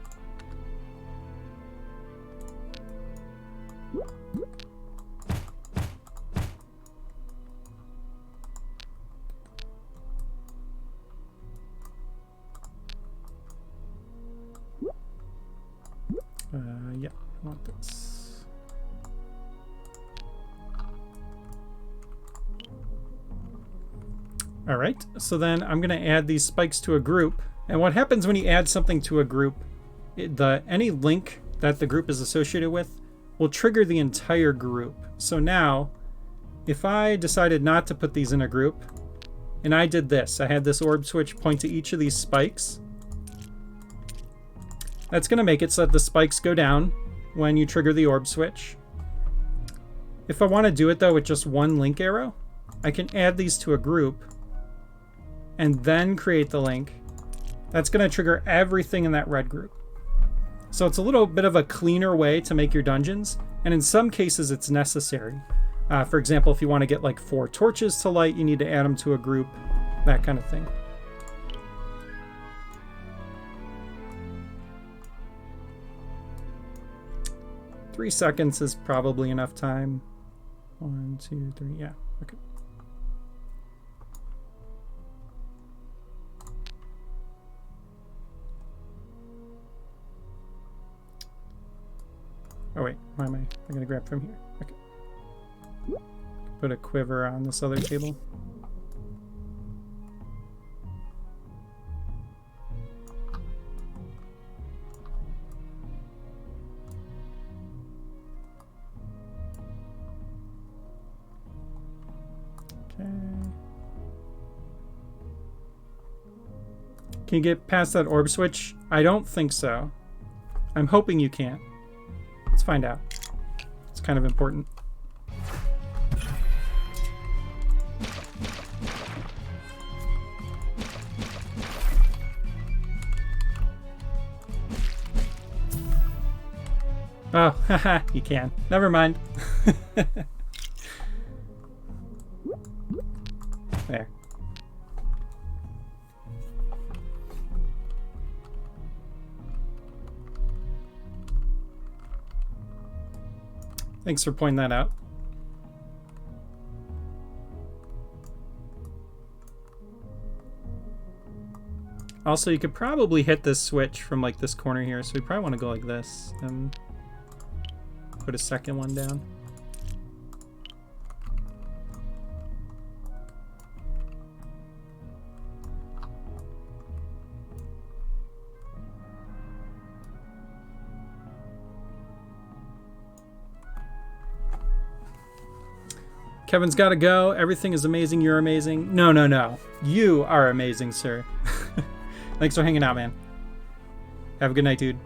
A: Yeah, I want this. All right, so then I'm going to add these spikes to a group. And what happens when you add something to a group, any link that the group is associated with will trigger the entire group. So now, if I decided not to put these in a group, and I did this, I had this orb switch point to each of these spikes, that's going to make it so that the spikes go down when you trigger the orb switch. If I want to do it, though, with just one link arrow, I can add these to a group and then create the link. That's going to trigger everything in that red group. So it's a little bit of a cleaner way to make your dungeons, and in some cases it's necessary. For example, if you want to get like 4 torches to light, you need to add them to a group, that kind of thing. Three seconds is probably enough time. 1, 2, 3, yeah, okay. Oh wait, why am I'm gonna grab from here. Okay. Put a quiver on this other table. Okay. Can you get past that orb switch? I don't think so. I'm hoping you can. Let's find out. It's kind of important. Oh, haha, you can. Never mind. There. Thanks for pointing that out. Also, you could probably hit this switch from like this corner here, so we probably want to go like this and put a second one down. Kevin's got to go. Everything is amazing. You're amazing. No, no, no. You are amazing, sir. Thanks for hanging out, man. Have a good night, dude.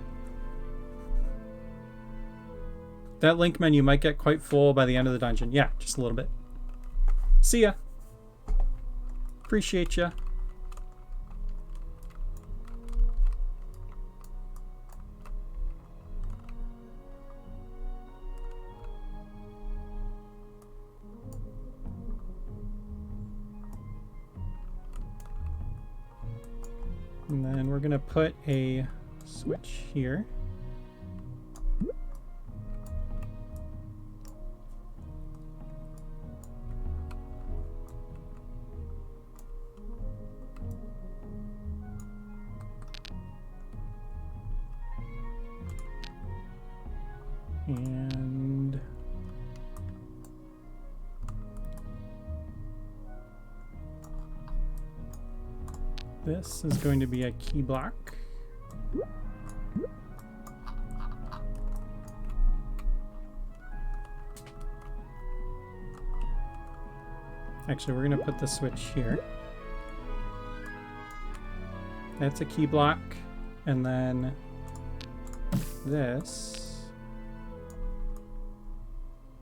A: That link menu might get quite full by the end of the dungeon. Yeah, just a little bit. See ya. Appreciate ya. And then we're going to put a switch here. And this is going to be a key block. Actually, we're going to put the switch here. That's a key block. And then this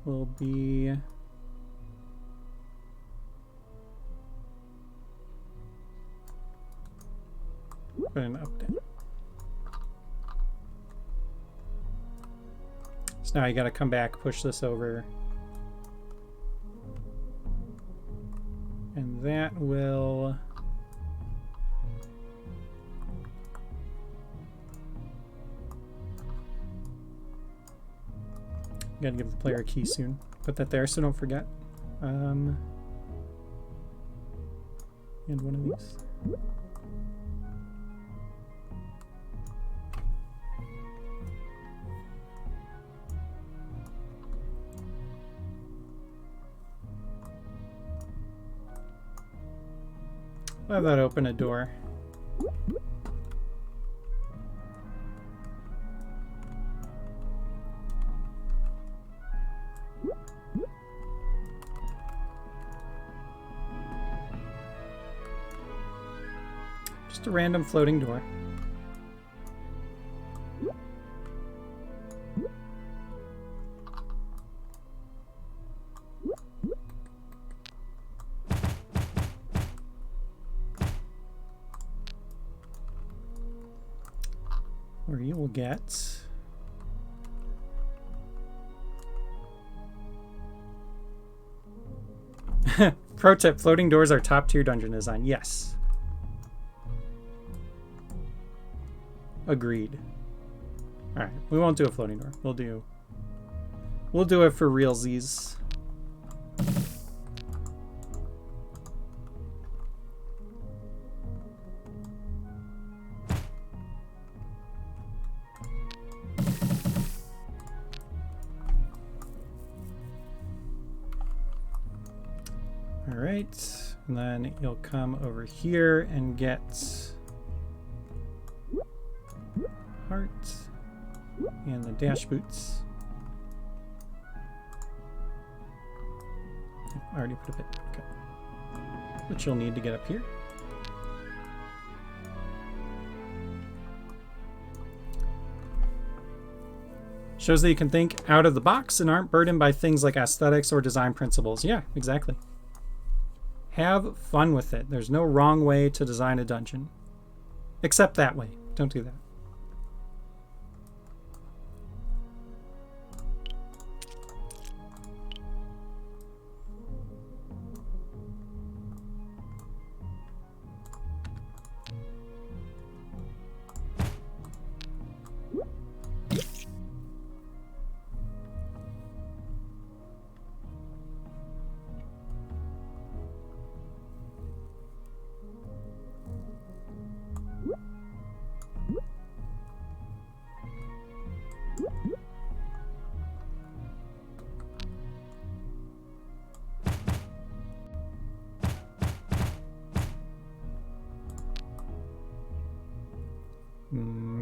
A: will be put an update. So now you got to come back, push this over, and that will gotta give the player a key soon. Put that there so don't forget. And one of these. I'll have that open a door. Just a random floating door. Where you will get pro tip, floating doors are top tier dungeon design. Yes. Agreed. Alright, we won't do a floating door. We'll do it for realsies. Alright, and then you'll come over here and get heart and the dash boots. I already put a bit. Okay. Which you'll need to get up here. Shows that you can think out of the box and aren't burdened by things like aesthetics or design principles. Yeah, exactly. Have fun with it. There's no wrong way to design a dungeon. Except that way. Don't do that.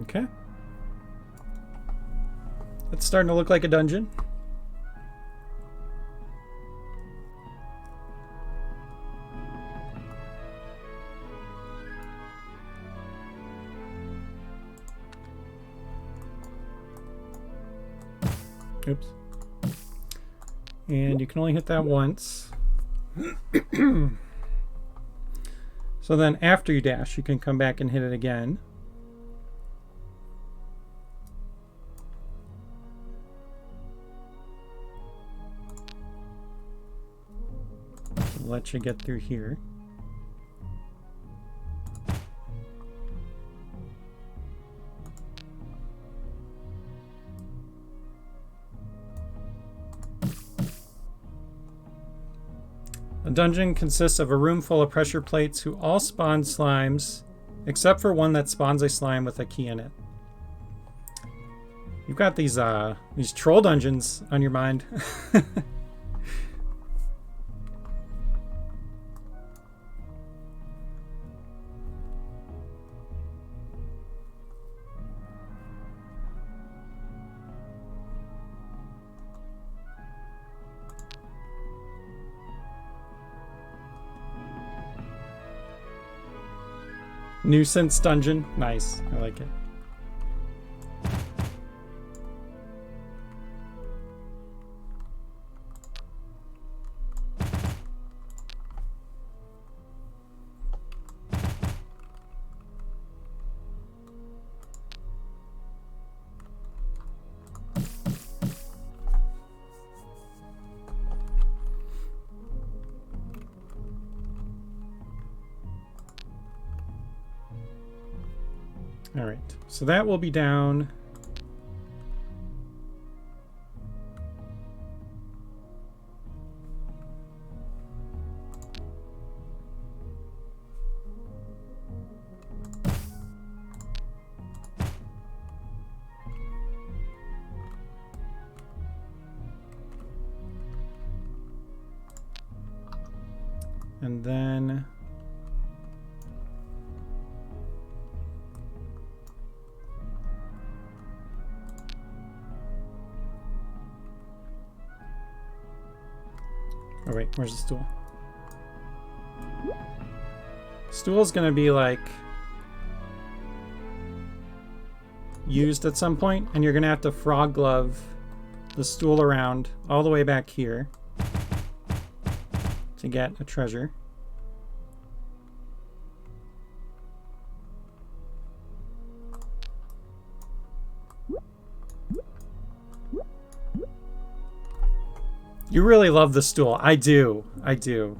A: Okay. It's starting to look like a dungeon. Oops. And you can only hit that once. So then after you dash, you can come back and hit it again. Let you get through here. A dungeon consists of a room full of pressure plates who all spawn slimes, except for one that spawns a slime with a key in it. You've got these troll dungeons on your mind. Nuisance dungeon. Nice. I like it. All right, so that will be down. And then oh wait, where's the stool? Stool's gonna be like used at some point, and you're gonna have to frog glove the stool around all the way back here to get a treasure. You really love the stool. I do. I do.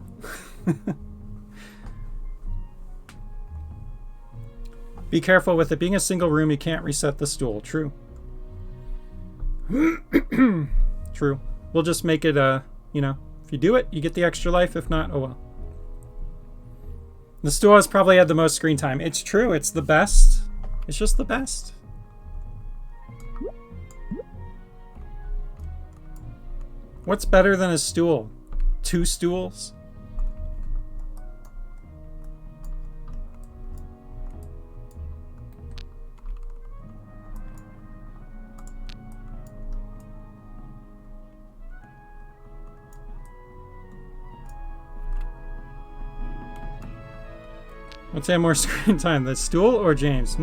A: Be careful with it being a single room. You can't reset the stool. True. True. We'll just make it you know, if you do it, you get the extra life. If not, oh well. The stool has probably had the most screen time. It's true. It's the best. It's just the best. What's better than a stool? 2 stools? What's had more screen time, the stool or James?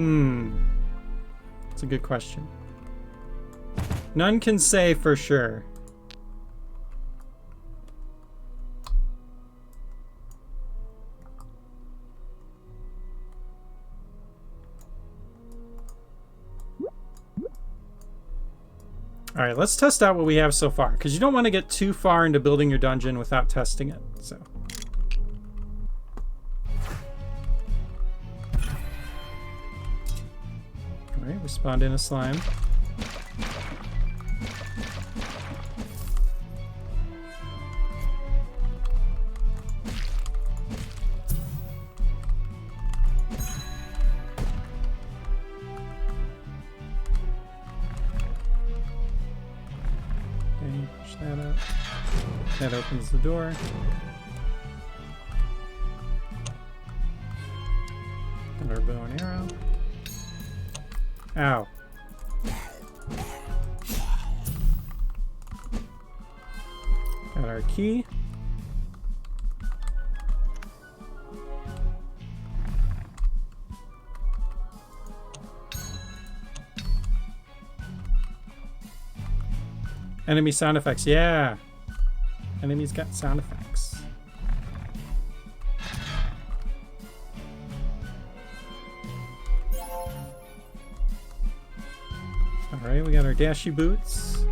A: That's a good question. None can say for sure. All right, let's test out what we have so far, because you don't want to get too far into building your dungeon without testing it. So. All right, we spawned in a slime. Push that up. That opens the door. And our bow and arrow. Ow. Got our key. Enemy sound effects, yeah. Enemies got sound effects. Alright, we got our dashy boots.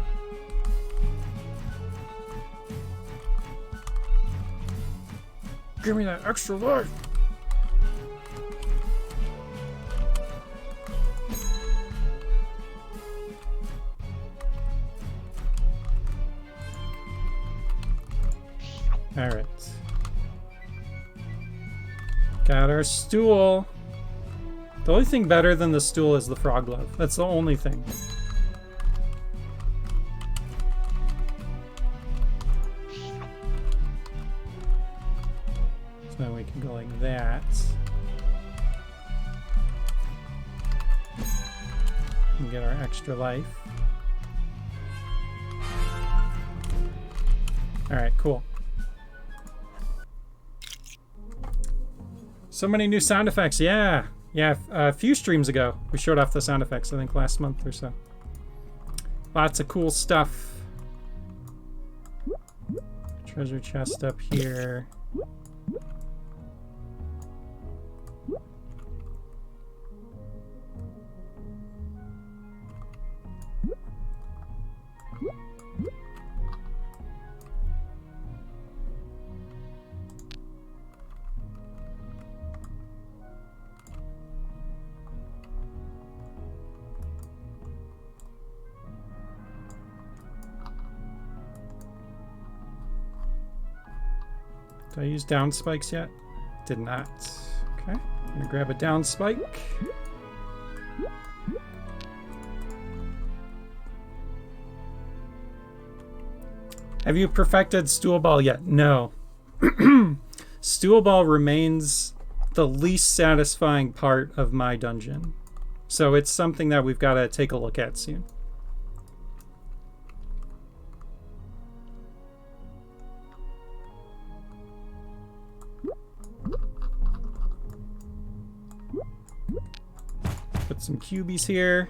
A: Give me that extra life! Alright. Got our stool. The only thing better than the stool is the frog glove. That's the only thing. So then we can go like that. And get our extra life. Alright, cool. So many new sound effects, yeah. Yeah, a few streams ago, we showed off the sound effects, I think last month or so. Lots of cool stuff. Treasure chest up here. Did I use down spikes yet? Did not. Okay, I'm gonna grab a down spike. Have you perfected stool ball yet? No. Stool ball remains the least satisfying part of my dungeon. So it's something that we've got to take a look at soon. Put some cubies here.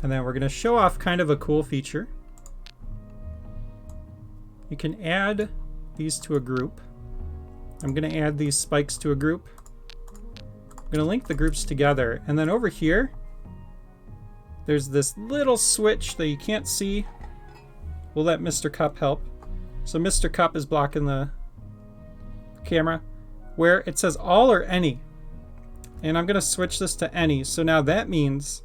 A: And then we're going to show off kind of a cool feature. You can add these to a group. I'm going to add these spikes to a group. I'm going to link the groups together. And then over here, there's this little switch that you can't see. We'll let Mr. Cup help. So Mr. Cup is blocking the camera, where it says all or any. And I'm going to switch this to any. So now that means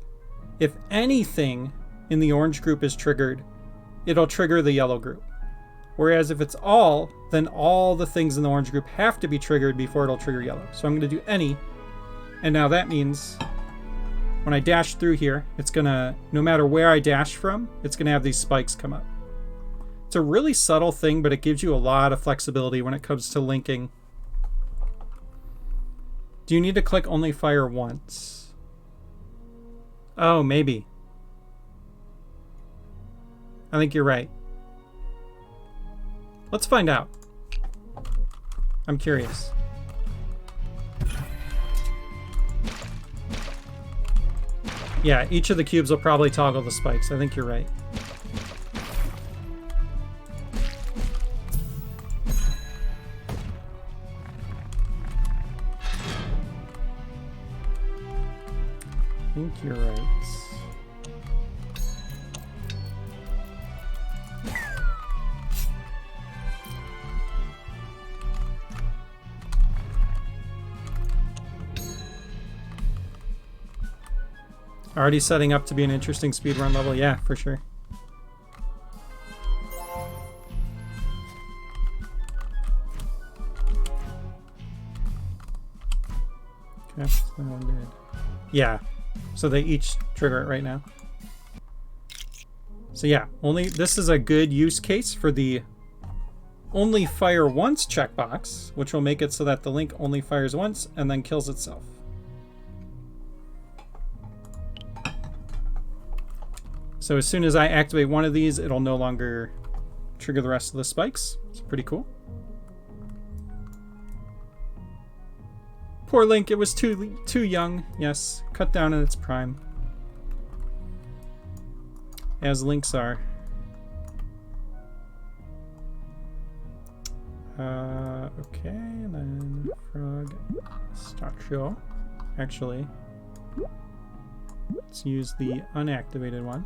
A: if anything in the orange group is triggered, it'll trigger the yellow group. Whereas if it's all, then all the things in the orange group have to be triggered before it'll trigger yellow. So I'm going to do any. And now that means when I dash through here, it's going to, no matter where I dash from, it's going to have these spikes come up. It's a really subtle thing, but it gives you a lot of flexibility when it comes to linking. Do you need to click only fire once? Oh, maybe. I think you're right. Let's find out. I'm curious. Yeah, each of the cubes will probably toggle the spikes. I think you're right. I think you're right. Already setting up to be an interesting speedrun level. Yeah, for sure. Okay, so that one did. Yeah, so they each trigger it right now. So yeah, this is a good use case for the only fire once checkbox, which will make it so that the link only fires once and then kills itself. So as soon as I activate one of these, it'll no longer trigger the rest of the spikes. It's pretty cool. Poor Link, it was too young. Yes, cut down in its prime. As Links are. Okay, and then Frog Statue. Actually, let's use the unactivated one.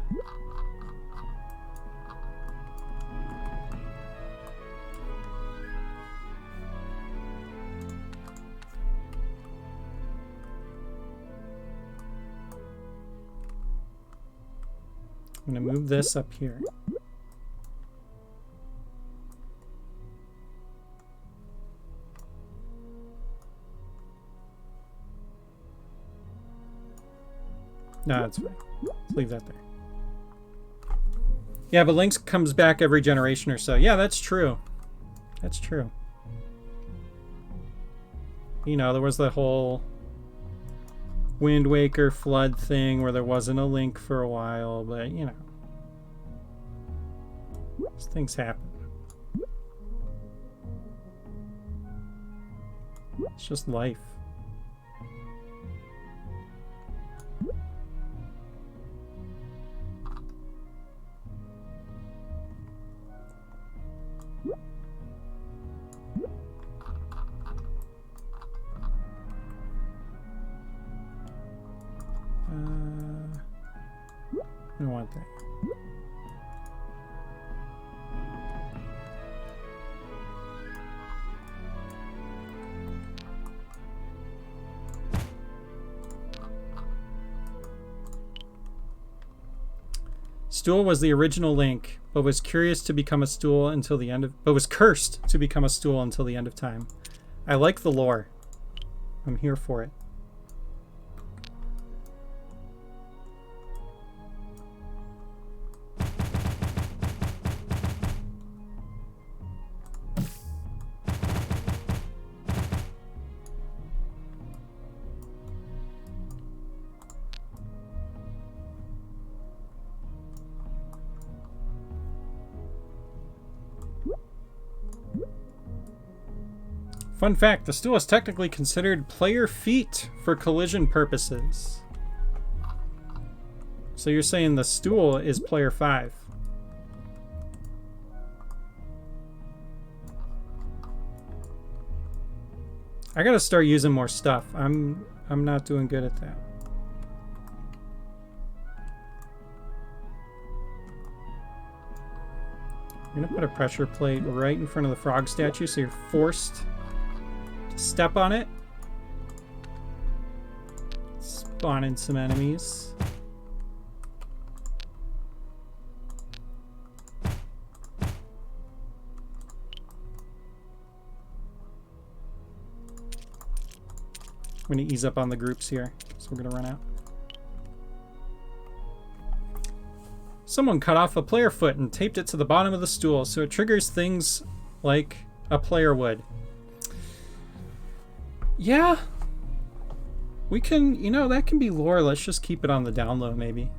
A: I'm going to move this up here. No, that's fine. Let's leave that there. Yeah, but Lynx comes back every generation or so. Yeah, that's true. That's true. You know, there was the whole Wind Waker flood thing where there wasn't a Link for a while, but you know, these things happen. It's just life. I don't want that. Stool was the original Link, but was curious to become a stool until the end of but was cursed to become a stool until the end of time. I like the lore. I'm here for it. Fun fact, the stool is technically considered player feet for collision purposes. So you're saying the stool is player 5. I gotta start using more stuff. I'm not doing good at that. I'm gonna put a pressure plate right in front of the frog statue so you're forced step on it. Spawn in some enemies. I'm going to ease up on the groups here, so we're going to run out. Someone cut off a player foot and taped it to the bottom of the stool so it triggers things like a player would. Yeah, we can, you know, that can be lore. Let's just keep it on the down low, maybe.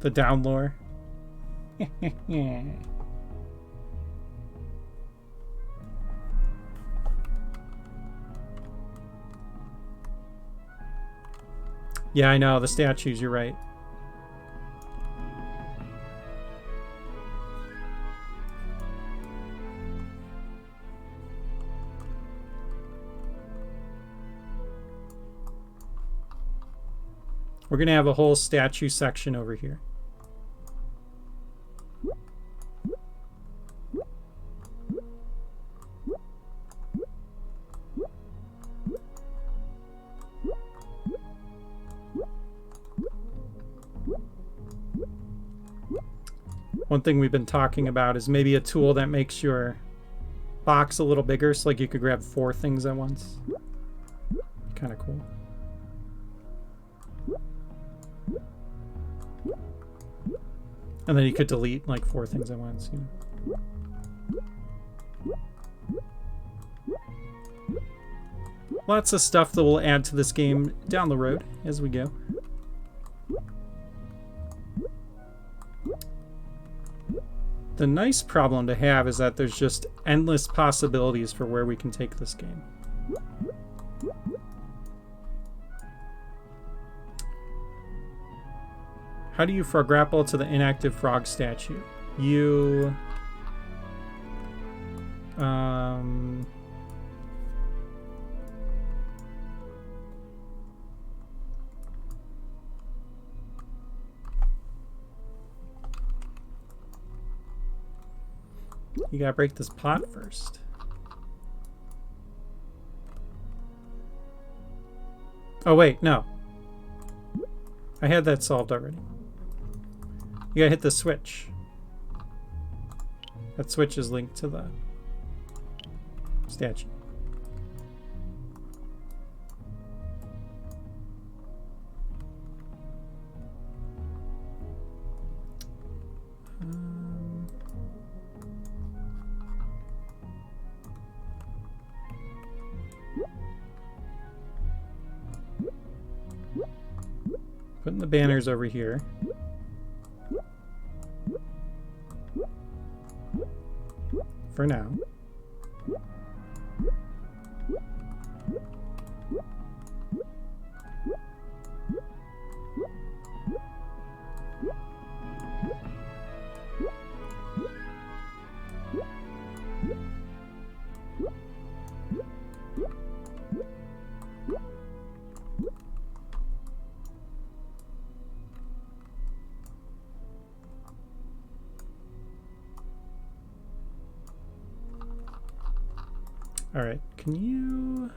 A: The down lore. Yeah, I know, the statues, you're right. We're gonna have a whole statue section over here. One thing we've been talking about is maybe a tool that makes your box a little bigger, so like you could grab 4 things at once. Kind of cool. And then you could delete like 4 things at once, you know. Lots of stuff that we'll add to this game down the road as we go. The nice problem to have is that there's just endless possibilities for where we can take this game. How do you frog grapple to the inactive frog statue? You... You gotta break this pot first. Oh wait, no. I had that solved already. You gotta hit the switch. That switch is linked to the statue. Putting the banners over here. For now. All right, can you...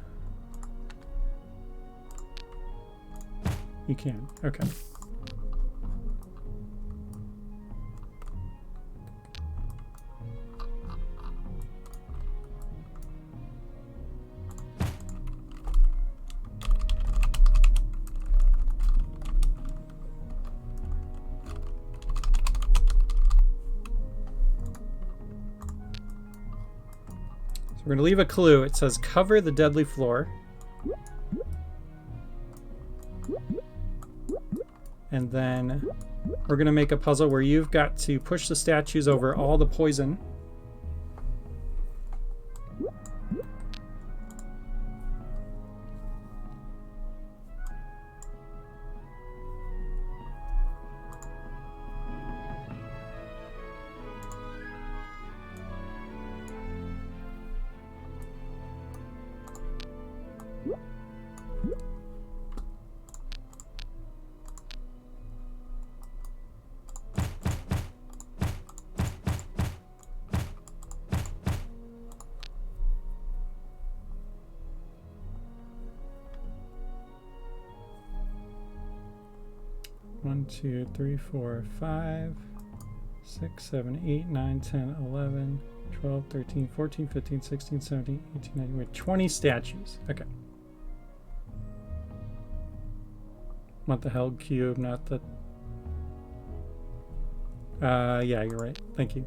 A: You can, okay. We're going to leave a clue. It says cover the deadly floor. And then we're going to make a puzzle where you've got to push the statues over all the poison. One, 2, 3, 4, 5, 6, 7, 8, 9, 10, 11, 12, 13, 14, 15, 16, 17, 18, 19, wait, 20 statues. Okay. Want the held cube, not the... yeah, you're right. Thank you.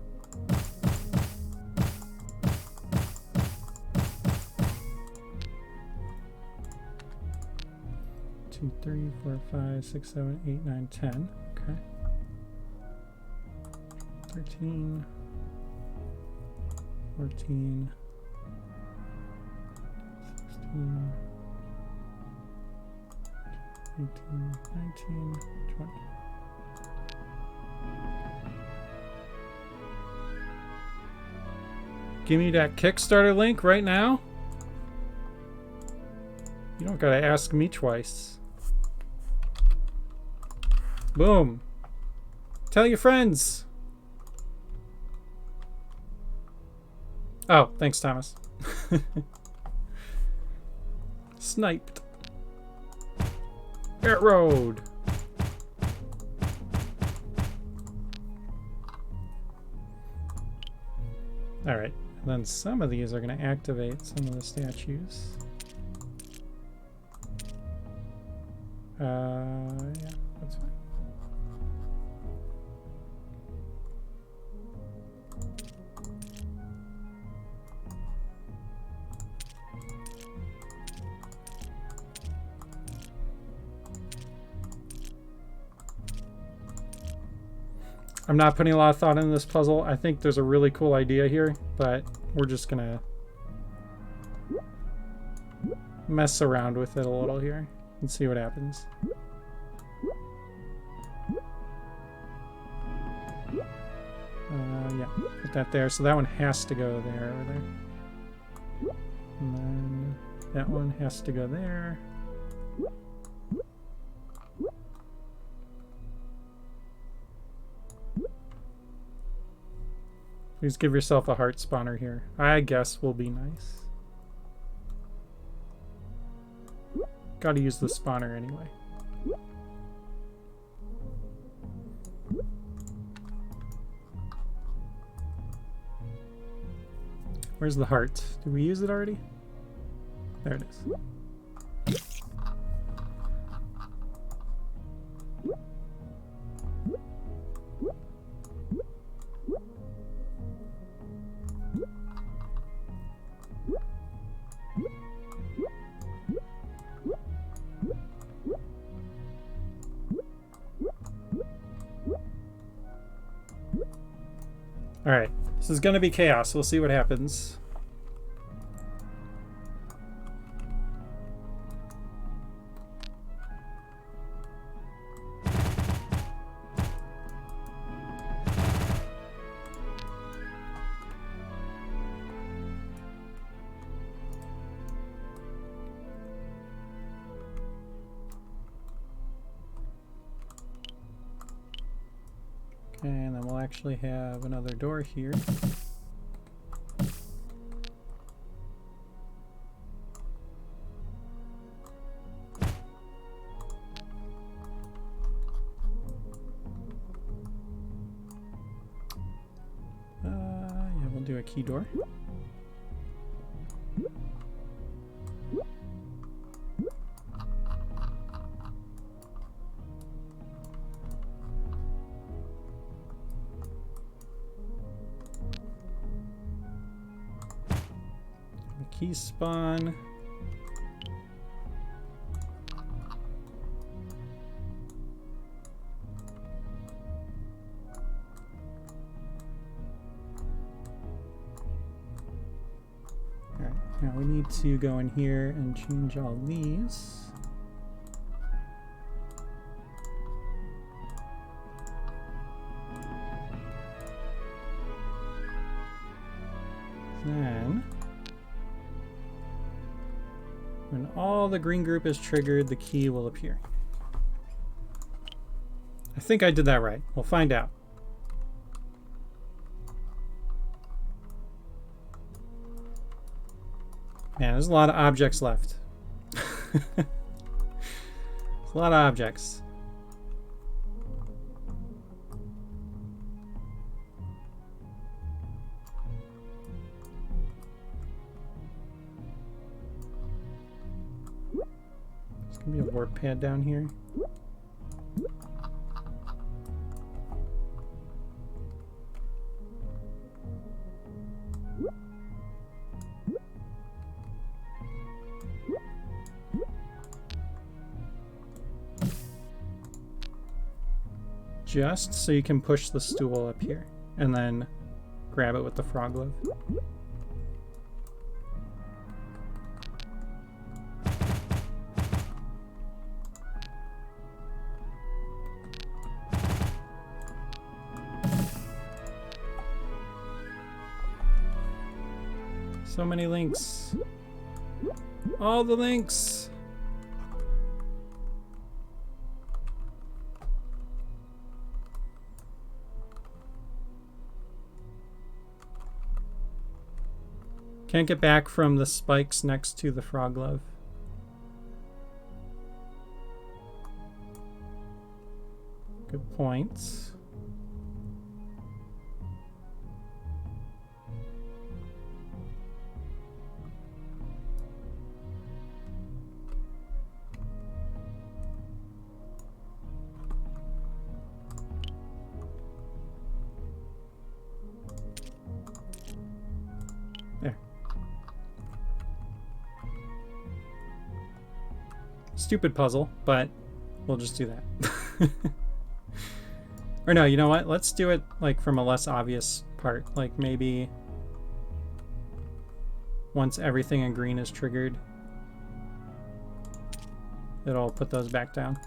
A: Two, 3, 4, 5, 6, 7, 8, 9, 10. Okay. 13, 14, 16, 18, 19, 20. Give me that Kickstarter link right now. You don't gotta ask me twice. Boom. Tell your friends. Oh, thanks, Thomas. Sniped. Arrowed. All right. And then some of these are going to activate some of the statues. Yeah, that's fine. I'm not putting a lot of thought into this puzzle. I think there's a really cool idea here, but we're just gonna mess around with it a little here and see what happens. Yeah, put that there. So that one has to go there over there. And then that one has to go there. Please give yourself a heart spawner here. I guess will be nice. Gotta use the spawner anyway. Where's the heart? Did we use it already? There it is. Alright, this is gonna be chaos. We'll see what happens. And then we'll actually have another door here. Yeah, we'll do a key door. Key spawn. Alright, now we need to go in here and change all these. Then when all the green group is triggered, the key will appear. I think I did that right. We'll find out. Man, there's a lot of objects left. There's a lot of objects. Be a warp pad down here. Just so you can push the stool up here. and then grab it with the frog glove. So many links. All the links. Can't get back from the spikes next to the frog glove. Good points. There. Stupid puzzle, but we'll just do that. Or no, you know what? Let's do it like from a less obvious part. Like maybe once everything in green is triggered, it'll put those back down.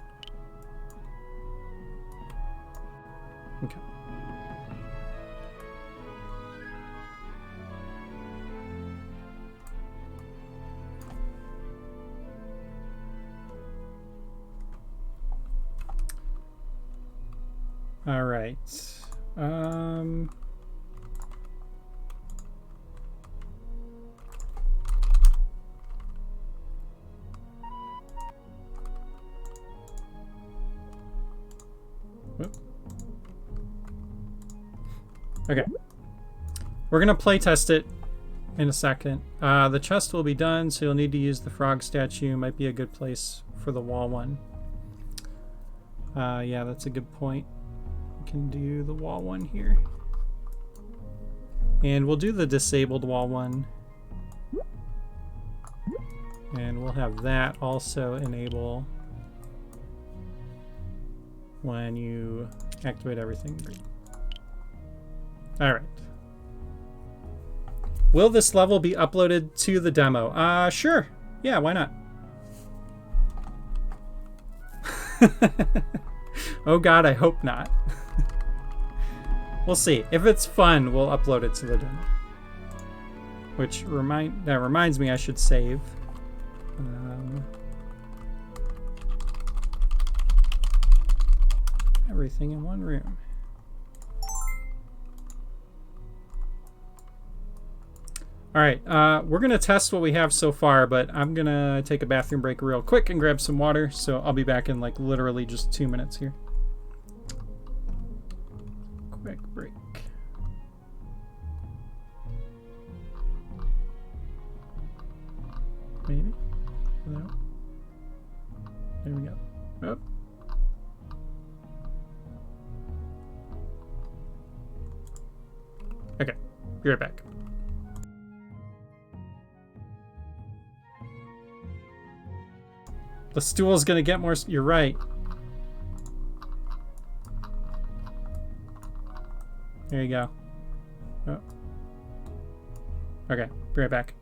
A: Okay. All right. Whoop. Okay. We're gonna play test it in a second. The chest will be done, so you'll need to use the frog statue. Might be a good place for the wall one. Yeah, that's a good point. Can do the wall one here, and we'll do the disabled wall one, and we'll have that also enable when you activate everything in green. All right, will this level be uploaded to the demo? Sure, yeah, why not? Oh god, I hope not. We'll see. If it's fun, we'll upload it to the demo. Which reminds me I should save. Everything in one room. All right, we're gonna test what we have so far, but I'm gonna take a bathroom break real quick and grab some water, so I'll be back in like literally just 2 minutes here. Quick break. Maybe? No? There we go. Oh. Okay, be right back. The stool's gonna get more. You're right. There you go. Oh. Okay, be right back.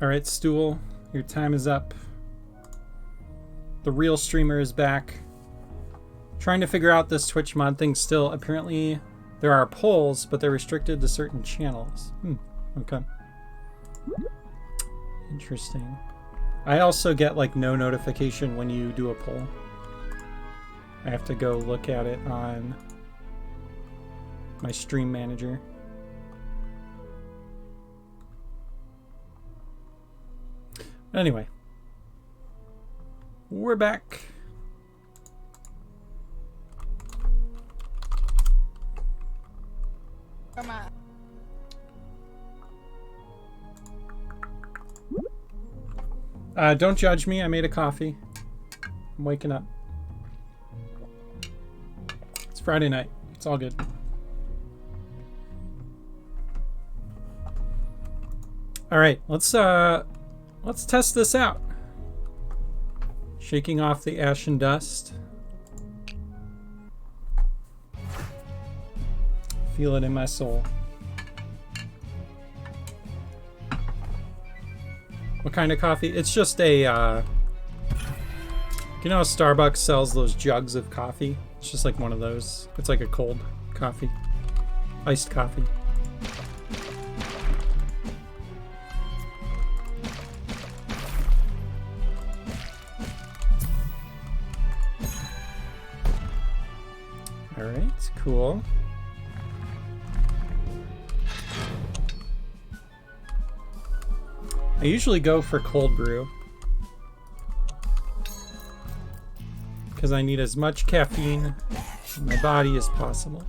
A: All right, Stool, your time is up. The real streamer is back. Trying to figure out this Twitch mod thing still. Apparently there are polls, but they're restricted to certain channels. Okay. Interesting. I also get like no notification when you do a poll. I have to go look at it on my stream manager. Anyway, we're back.
B: Come on.
A: Don't judge me. I made a coffee. I'm waking up. It's Friday night. It's all good. All right, let's test this out. Shaking off the ash and dust. Feel it in my soul. What kind of coffee? It's just a, you know how Starbucks sells those jugs of coffee? It's just like one of those. It's like a cold coffee. Iced coffee. All right, cool. I usually go for cold brew because I need as much caffeine in my body as possible.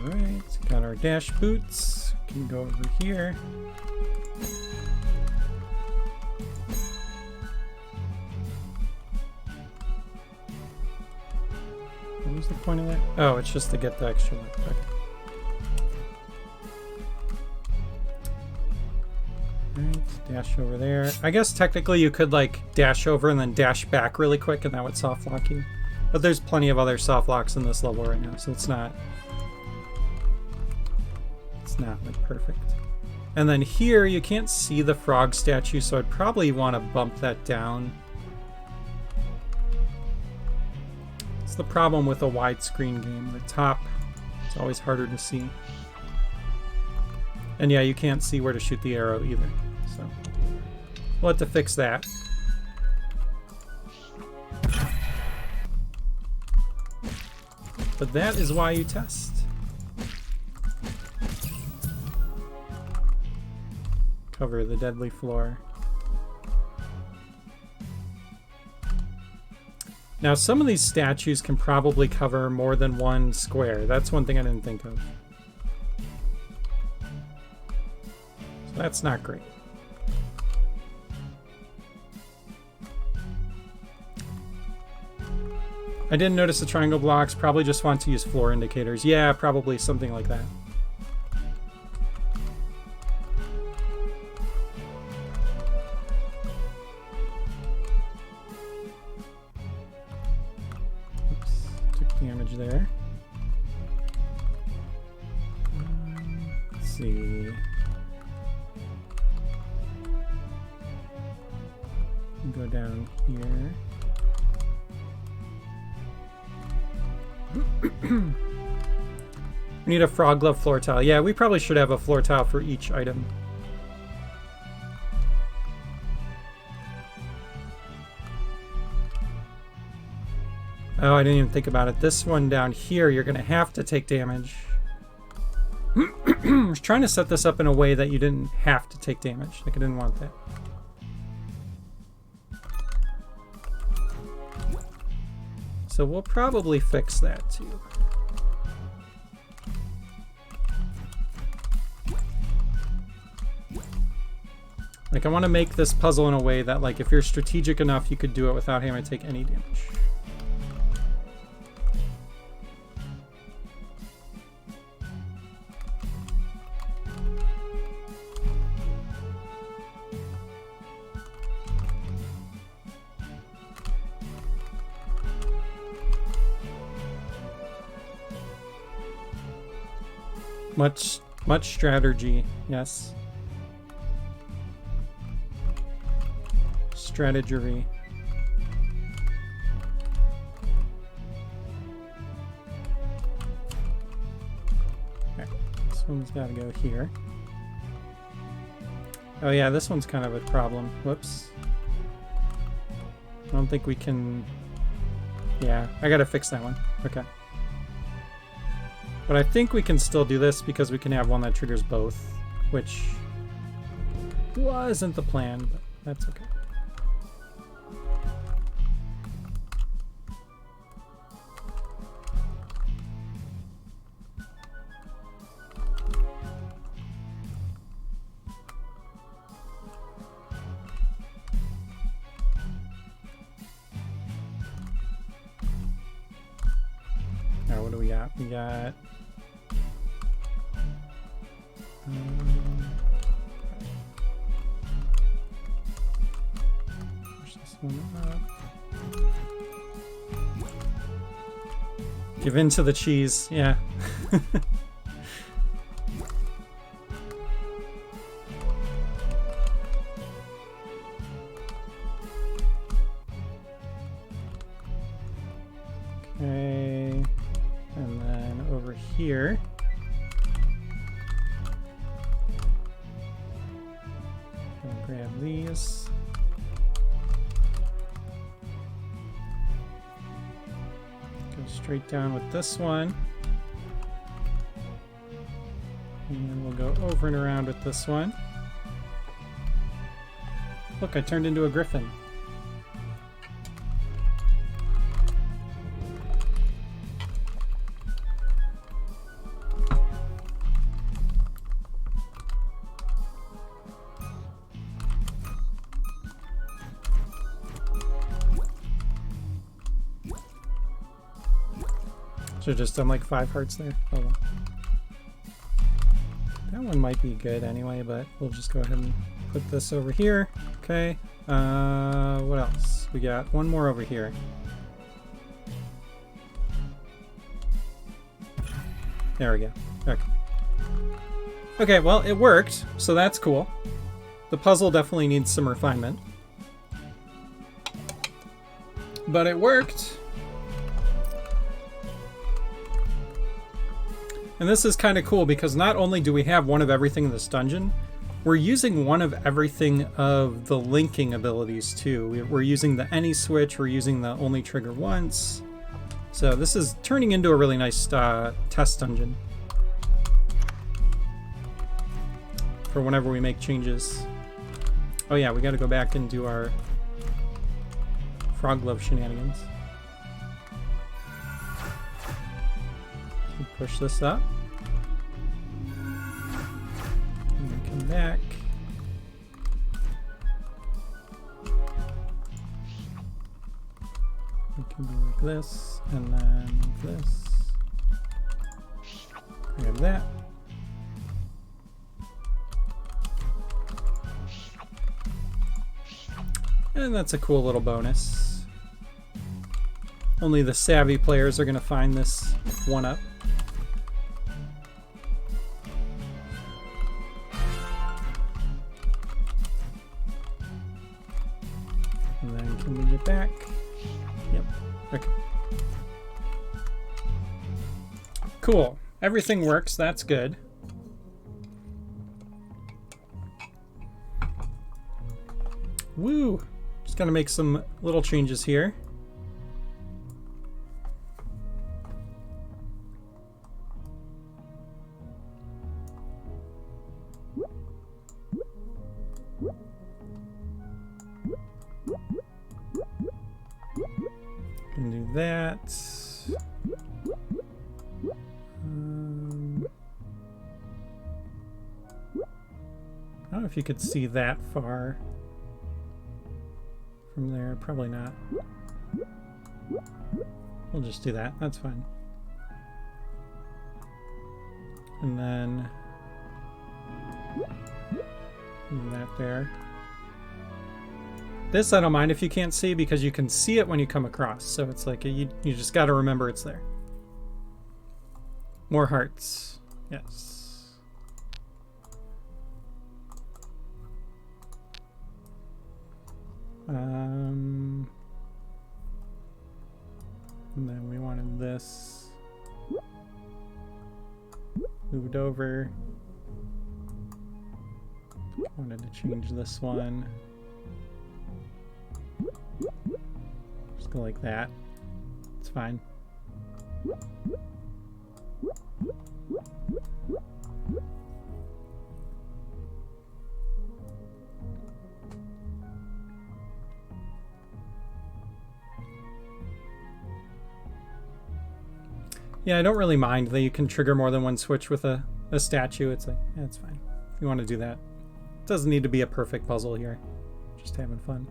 A: Alright, got our dash boots. Can go over here. What was the point of that? Oh, it's just to get the extra life. Okay. Alright, dash over there. I guess technically you could like dash over and then dash back really quick and that would soft lock you. But there's plenty of other soft locks in this level right now, so it's not like perfect. And then here you can't see the frog statue, so I'd probably want to bump that down. It's the problem with a widescreen game. The top is always harder to see. And yeah, you can't see where to shoot the arrow either. So we'll have to fix that. But that is why you test. Cover the deadly floor. Now some of these statues can probably cover more than one square. That's one thing I didn't think of. So that's not great. I didn't notice the triangle blocks. Probably just want to use floor indicators. Yeah, probably something like that. Damage there. Let's see. Go down here. We need a frog glove floor tile. Yeah, we probably should have a floor tile for each item. Oh, I didn't even think about it. This one down here, you're going to have to take damage. I was trying to set this up in a way that you didn't have to take damage. Like, I didn't want that. So we'll probably fix that too. Like, I want to make this puzzle in a way that, like, if you're strategic enough, you could do it without having to take any damage. Much strategy, yes. Strategery. Okay, this one's got to go here. Oh yeah, this one's kind of a problem. Whoops. I don't think we can... Yeah, I gotta fix that one. Okay. But I think we can still do this because we can have one that triggers both, which wasn't the plan, but that's okay. Now, what do we got? We got... push this one up. Give in to the cheese, yeah. Okay, and then over here. Grab these. Go straight down with this one. And then we'll go over and around with this one. Look, I turned into a griffin. Should've just done like 5 hearts there. Oh well. That one might be good anyway, but we'll just go ahead and put this over here. Okay. What else? We got one more over here. There we go. Okay. Okay, well, it worked, so that's cool. The puzzle definitely needs some refinement. But it worked. And this is kind of cool because not only do we have one of everything in this dungeon, we're using one of everything of the linking abilities too. We're using the any switch, we're using the only trigger once. So this is turning into a really nice test dungeon for whenever we make changes. Oh yeah, we got to go back and do our frog glove shenanigans. Push this up. And then come back. We can do like this, and then this. Grab that. And that's a cool little bonus. Only the savvy players are going to find this one up. And then can we get back? Yep. Okay. Cool. Everything works. That's good. Woo! Just gotta make some little changes here. Can do that. I don't know if you could see that far from there. Probably not. We'll just do that. That's fine. And then that there. This I don't mind if you can't see because you can see it when you come across. So it's like you just got to remember it's there. More hearts. Yes. this moved over. Wanted to change this one. Just go like that. It's fine. Yeah, I don't really mind that you can trigger more than one switch with a statue. It's like, yeah, it's fine. If you want to do that. It doesn't need to be a perfect puzzle here. Just having fun.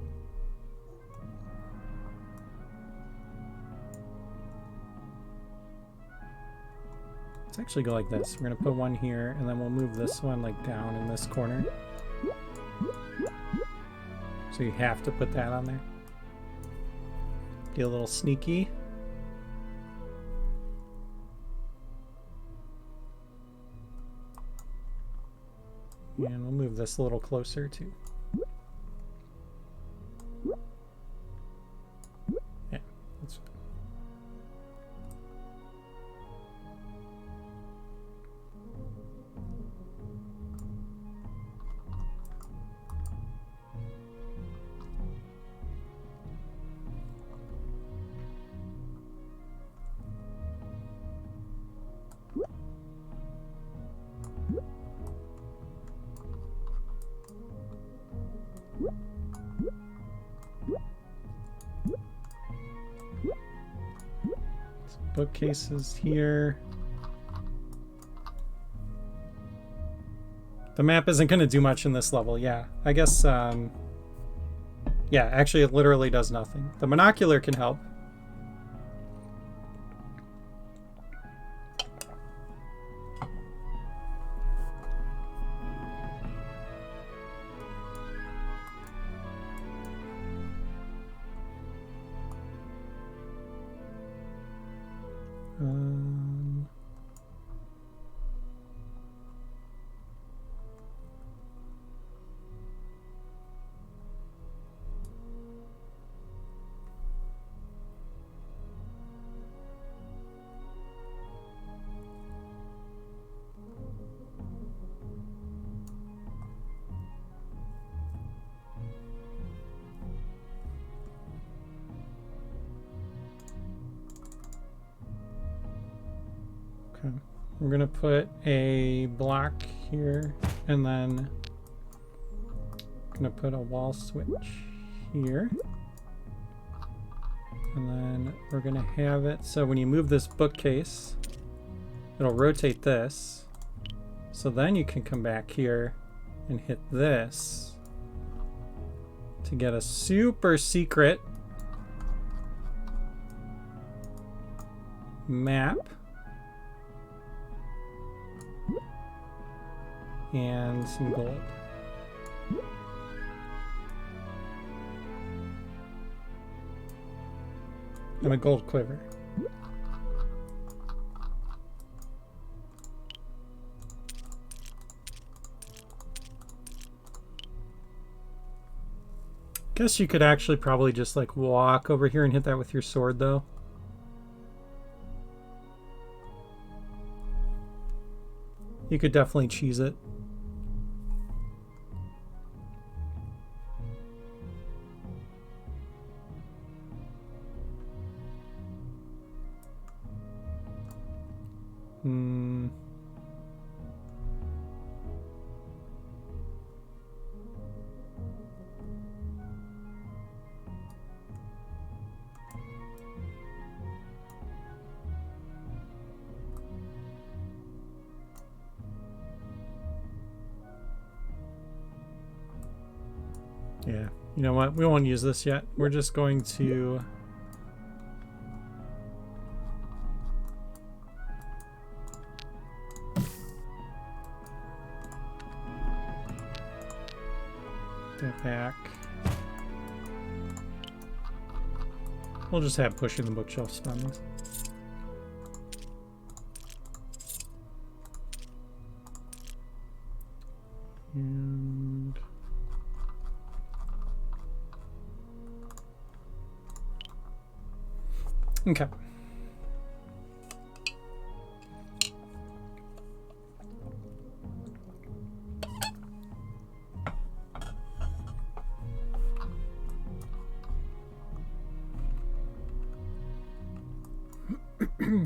A: Let's actually go like this. We're going to put one here, and then we'll move this one like down in this corner. So you have to put that on there. Be a little sneaky. And we'll move this a little closer too. Yeah, that's fine. Bookcases here. The map isn't going to do much in this level. Yeah, I guess, yeah, actually it literally does nothing. The monocular can help. We're gonna put a block here, and then gonna put a wall switch here, and then we're gonna have it so when you move this bookcase, it'll rotate this, so then you can come back here and hit this to get a super secret map. And some gold. And a gold quiver. Guess you could actually probably just like walk over here and hit that with your sword though. You could definitely cheese it. Yeah, you know what? We won't use this yet. We're just going to step back. We'll just have pushing the bookshelf on these. And okay. Okay,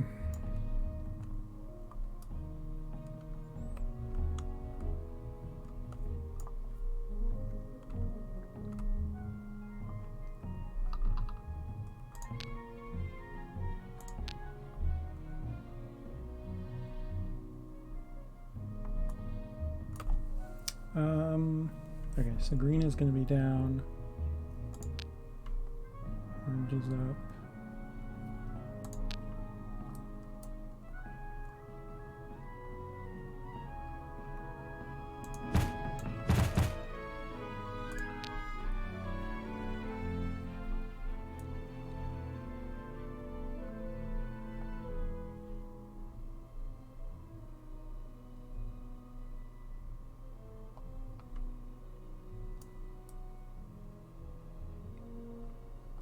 A: so green is going to be down. Orange is up.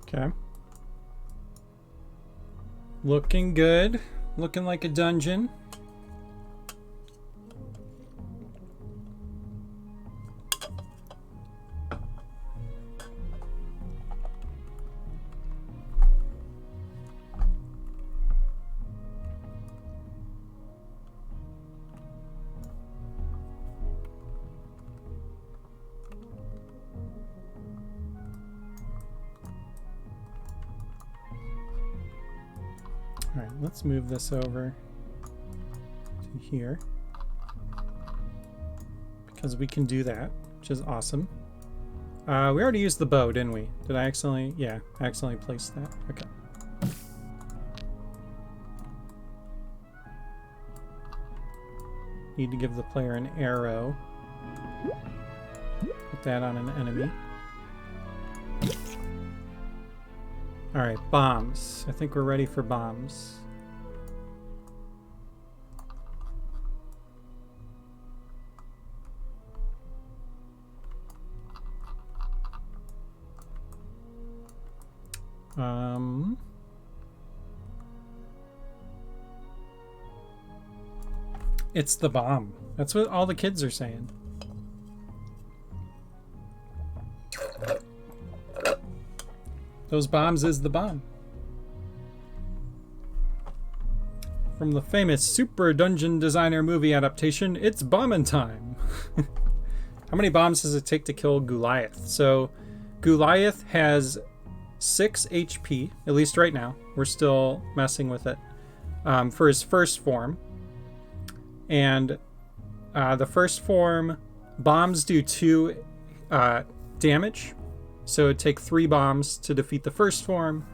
A: Okay. Looking good. Looking like a dungeon. All right, let's move this over to here because we can do that, which is awesome. We already used the bow, didn't we? Did I accidentally? Yeah, I accidentally placed that. Okay. Need to give the player an arrow. Put that on an enemy. All right, bombs. I think we're ready for bombs. It's the bomb. That's what all the kids are saying. Those bombs is the bomb. From the famous Super Dungeon Designer movie adaptation, it's bombing time. How many bombs does it take to kill Goliath? So Goliath has 6 HP, at least right now. We're still messing with it. For his first form. And the first form, bombs do 2 damage. So it'd take 3 bombs to defeat the first form,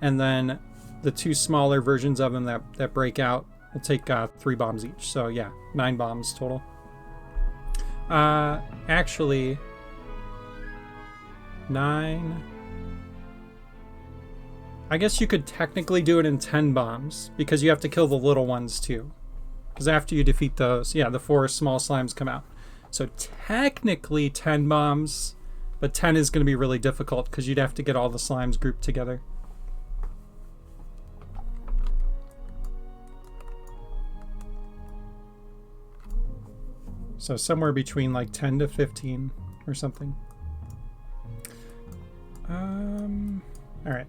A: and then the 2 smaller versions of them that break out will take 3 bombs each. So yeah, 9 bombs total. Actually, 9. I guess you could technically do it in 10 bombs because you have to kill the little ones too. Because after you defeat those, yeah, the 4 small slimes come out. So technically 10 bombs. But 10 is going to be really difficult because you'd have to get all the slimes grouped together. So somewhere between like 10 to 15 or something. All right.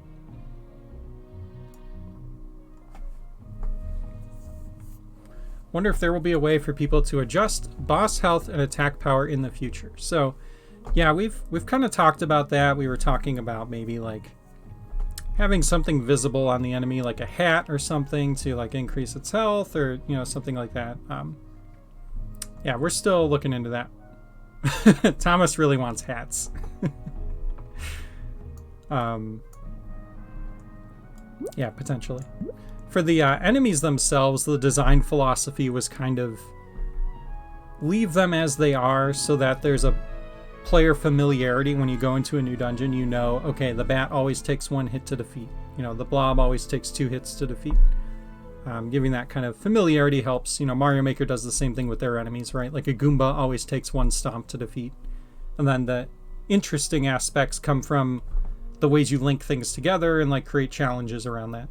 A: Wonder if there will be a way for people to adjust boss health and attack power in the future. So yeah, we've kind of talked about that. We were talking about maybe like having something visible on the enemy, like a hat or something to like increase its health, or something like that. Yeah, we're still looking into that. Thomas really wants hats. Yeah, potentially. For the enemies themselves, the design philosophy was kind of leave them as they are so that there's a player familiarity. When you go into a new dungeon, okay, the bat always takes 1 hit to defeat. The blob always takes 2 hits to defeat. Giving that kind of familiarity helps. Mario Maker does the same thing with their enemies, right? Like a Goomba always takes 1 stomp to defeat. And then the interesting aspects come from the ways you link things together and like create challenges around that.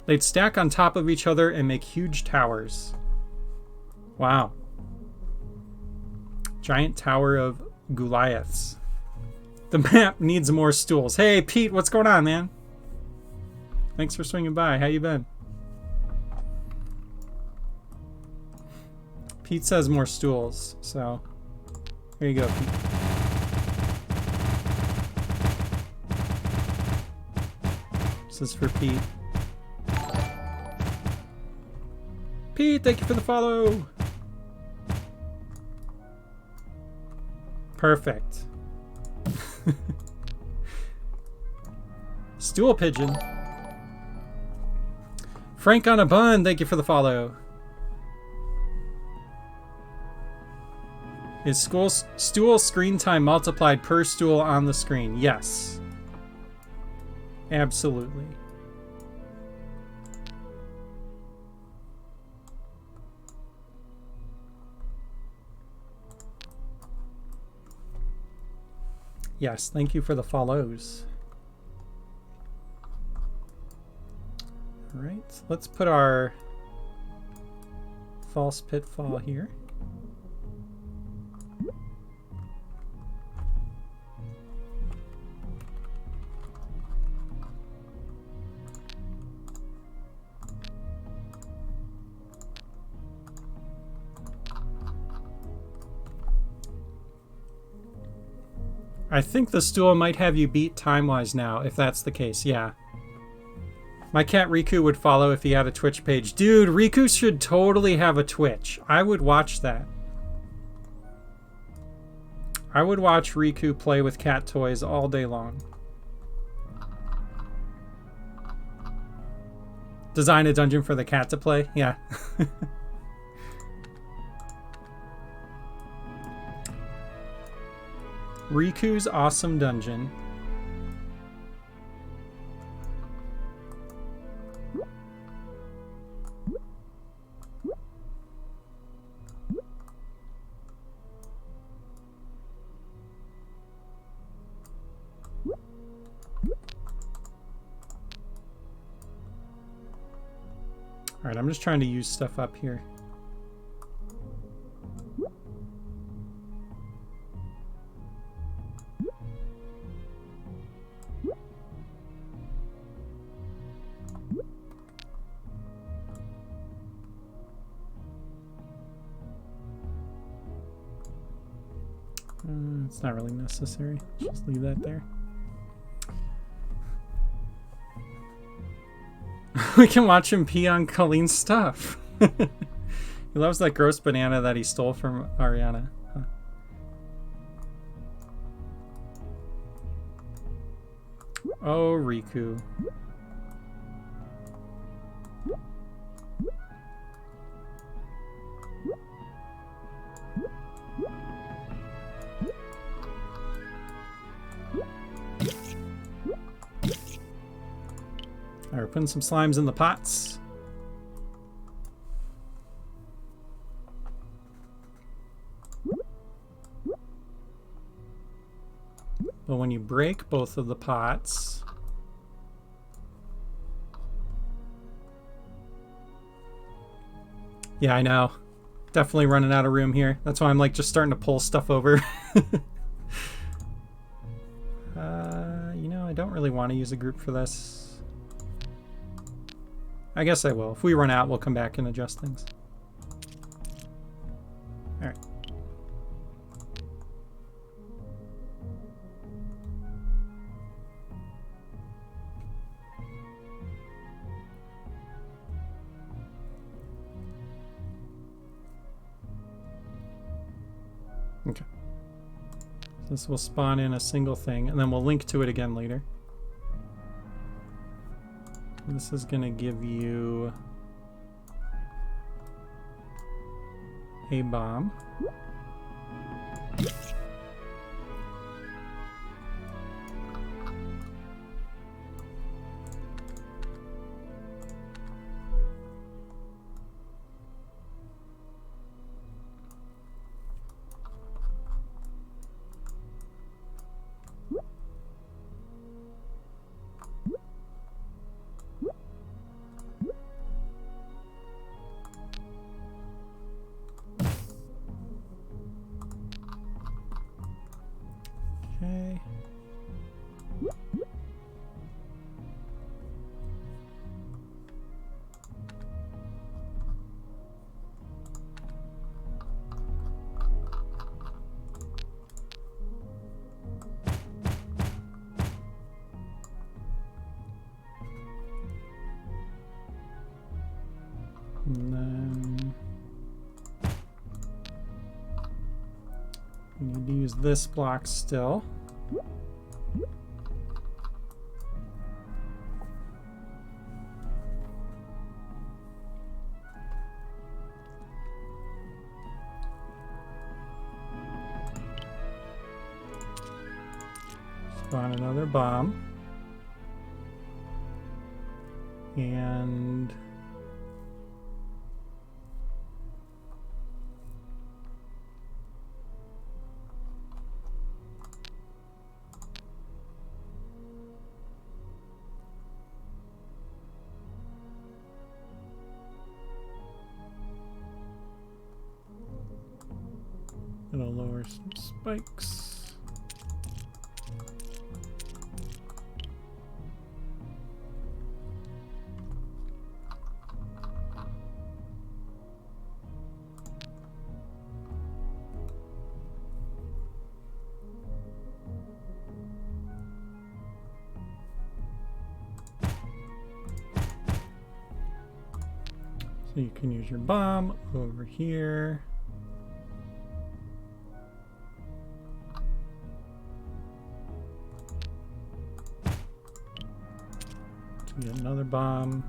A: They'd stack on top of each other and make huge towers. Wow. Giant tower of Goliaths. The map needs more stools. Hey, Pete, what's going on, man? Thanks for swinging by. How you been? Pete says more stools, so here you go, Pete. This is for Pete. Pete, thank you for the follow. Perfect. Stool pigeon. Frank on a bun, thank you for the follow. Is stool screen time multiplied per stool on the screen? Yes. Absolutely. Yes, thank you for the follows. All right, let's put our false pitfall here. I think the stool might have you beat time-wise now, if that's the case, yeah. My cat Riku would follow if he had a Twitch page. Dude, Riku should totally have a Twitch. I would watch that. I would watch Riku play with cat toys all day long. Design a dungeon for the cat to play? Yeah. Riku's Awesome Dungeon. All right, I'm just trying to use stuff up here. It's not really necessary. Just leave that there. We can watch him pee on Colleen's stuff. He loves that gross banana that he stole from Ariana. Huh. Oh, Riku. Alright, we're putting some slimes in the pots. But when you break both of the pots, yeah, I know. Definitely running out of room here. That's why I'm like just starting to pull stuff over. You know, I don't really want to use a group for this. I guess I will. If we run out, we'll come back and adjust things. All right. Okay. This will spawn in a single thing, and then we'll link to it again later. This is going to give you a bomb. We need to use this block still. Spawn another bomb. And it'll lower some spikes. So you can use your bomb over here. To get another bomb.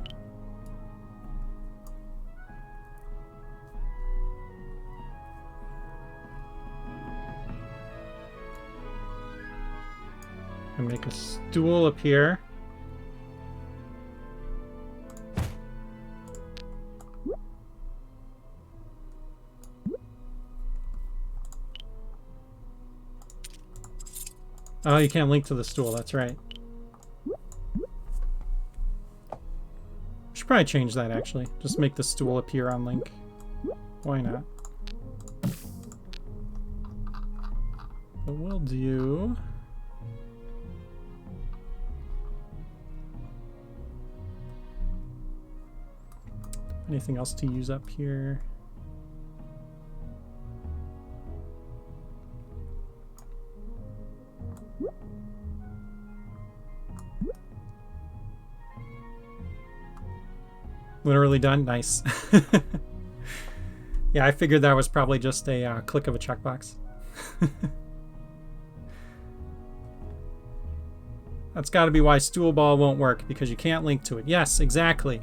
A: And make a stool appear. Oh, you can't link to the stool, that's right. Should probably change that actually. Just make the stool appear on link. Why not? But we'll do... Anything else to use up here? Literally done? Nice. Yeah, I figured that was probably just a click of a checkbox. That's got to be why stool ball won't work, because you can't link to it. Yes, exactly.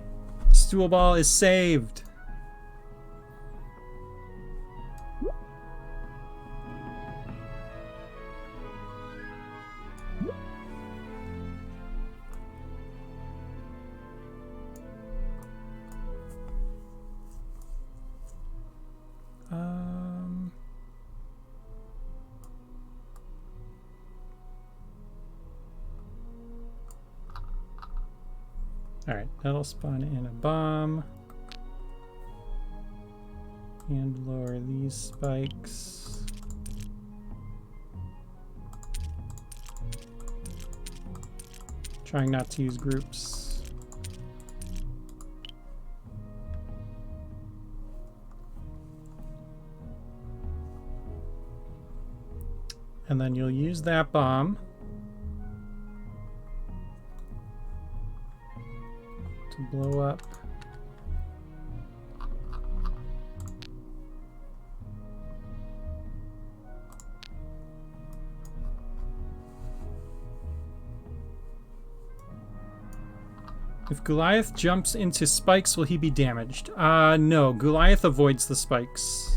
A: Stool ball is saved. Alright, that'll spawn in a bomb. And lower these spikes. Trying not to use groups. And then you'll use that bomb to blow up if Goliath jumps into spikes, will he be damaged? No, Goliath avoids the spikes.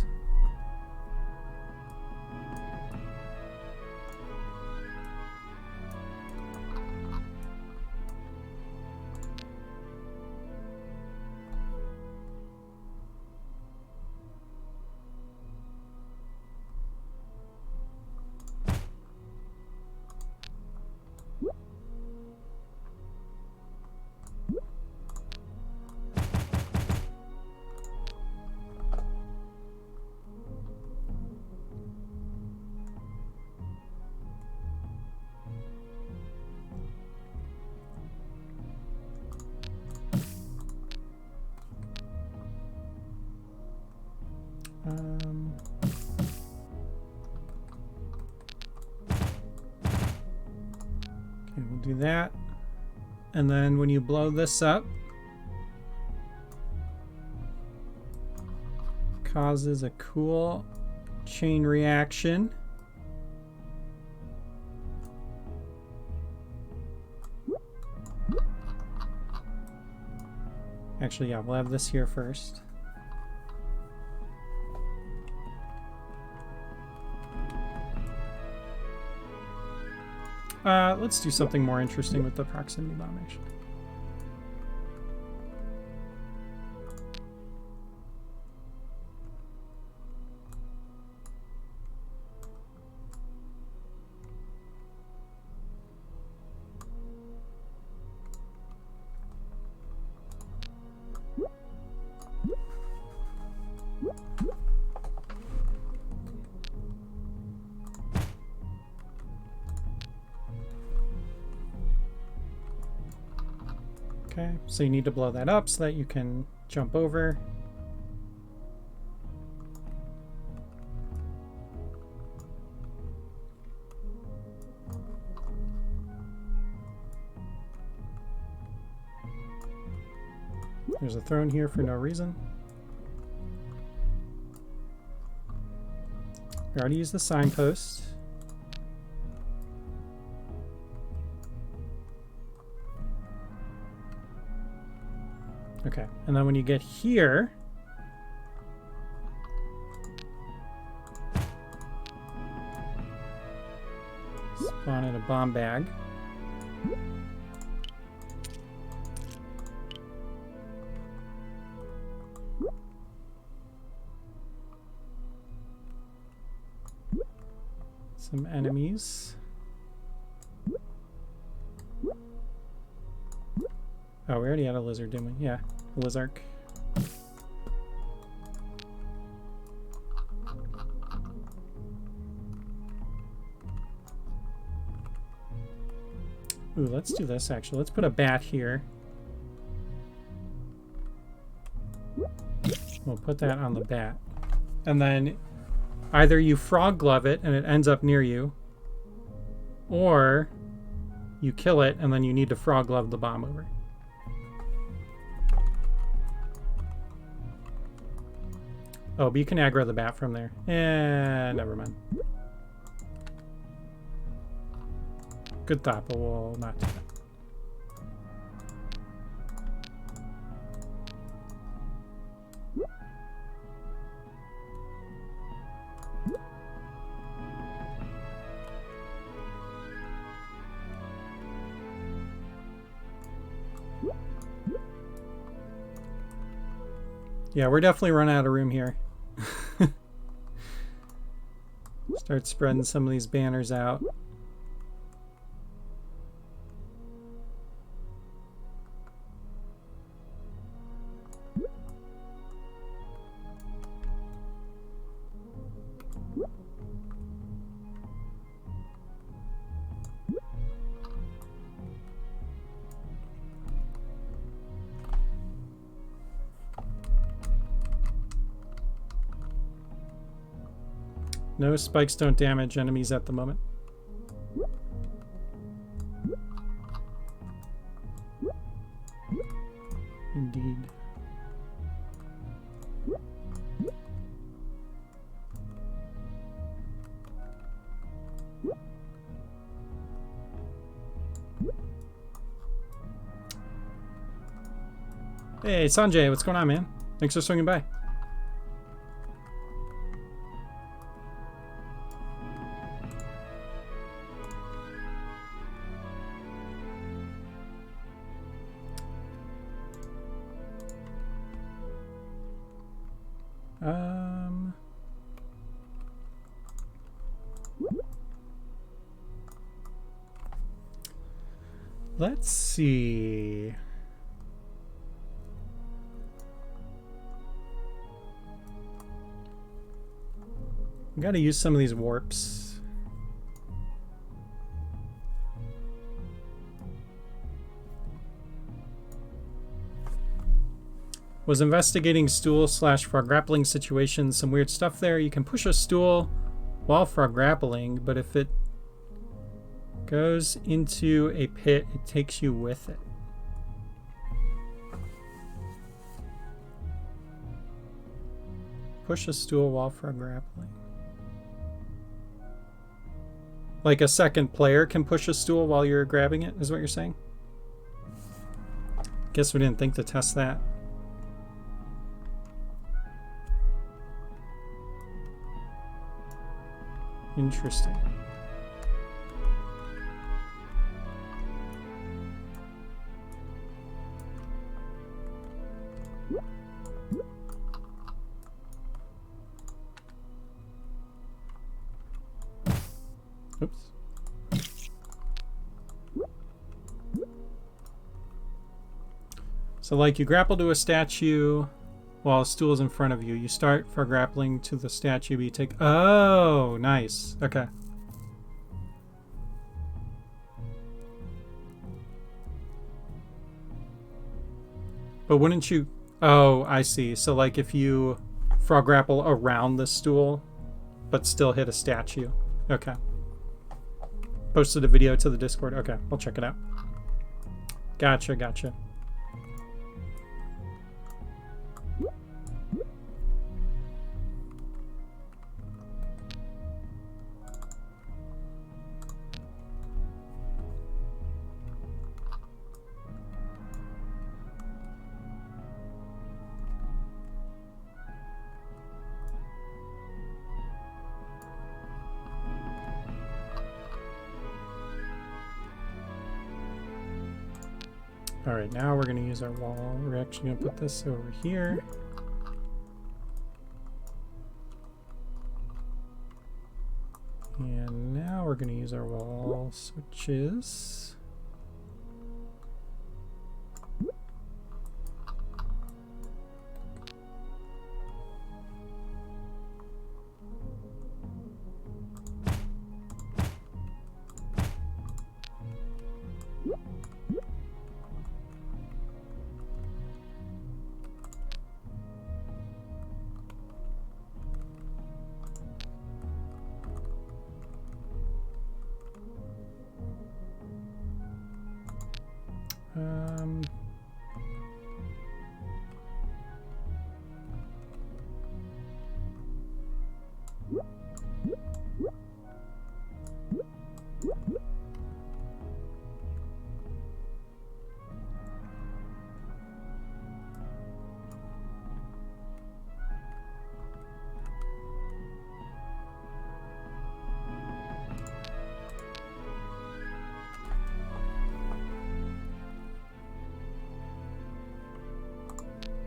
A: Okay, we'll do that. And then when you blow this up, causes a cool chain reaction. Actually, yeah, we'll have this here first. Let's do something more interesting with the proximity bomb, actually. Okay, so you need to blow that up so that you can jump over. There's a throne here for no reason. We already used the signpost. Okay, and then when you get here, spawn in a bomb bag. Some enemies. Oh, we already had a lizard, didn't we? Yeah, a lizard. Ooh, let's do this actually. Let's put a bat here. We'll put that on the bat. And then either you frog glove it and it ends up near you, or you kill it and then you need to frog glove the bomb over. Oh, but you can aggro the bat from there. Never mind. Good thought, but we'll not do that. Yeah, we're definitely running out of room here. Start spreading some of these banners out. No, spikes don't damage enemies at the moment. Indeed. Hey, Sanjay, what's going on, man? Thanks for swinging by. Let's see. We gotta use some of these warps. Was investigating stool / frog grappling situations. Some weird stuff there. You can push a stool while frog grappling, but if it goes into a pit, it takes you with it. Push a stool while frog grappling. Like a second player can push a stool while you're grabbing it, is what you're saying? Guess we didn't think to test that. Interesting. Oops. So like you grapple to a statue while a stool is in front of you. You start for grappling to the statue, but you take... Oh, nice. Okay. But wouldn't you... Oh, I see. So like if you frog grapple around the stool, but still hit a statue. Okay. Posted a video to the Discord. Okay, I'll check it out. Gotcha, gotcha. All right, now we're going to use our wall. We're actually going to put this over here. And now we're going to use our wall switches.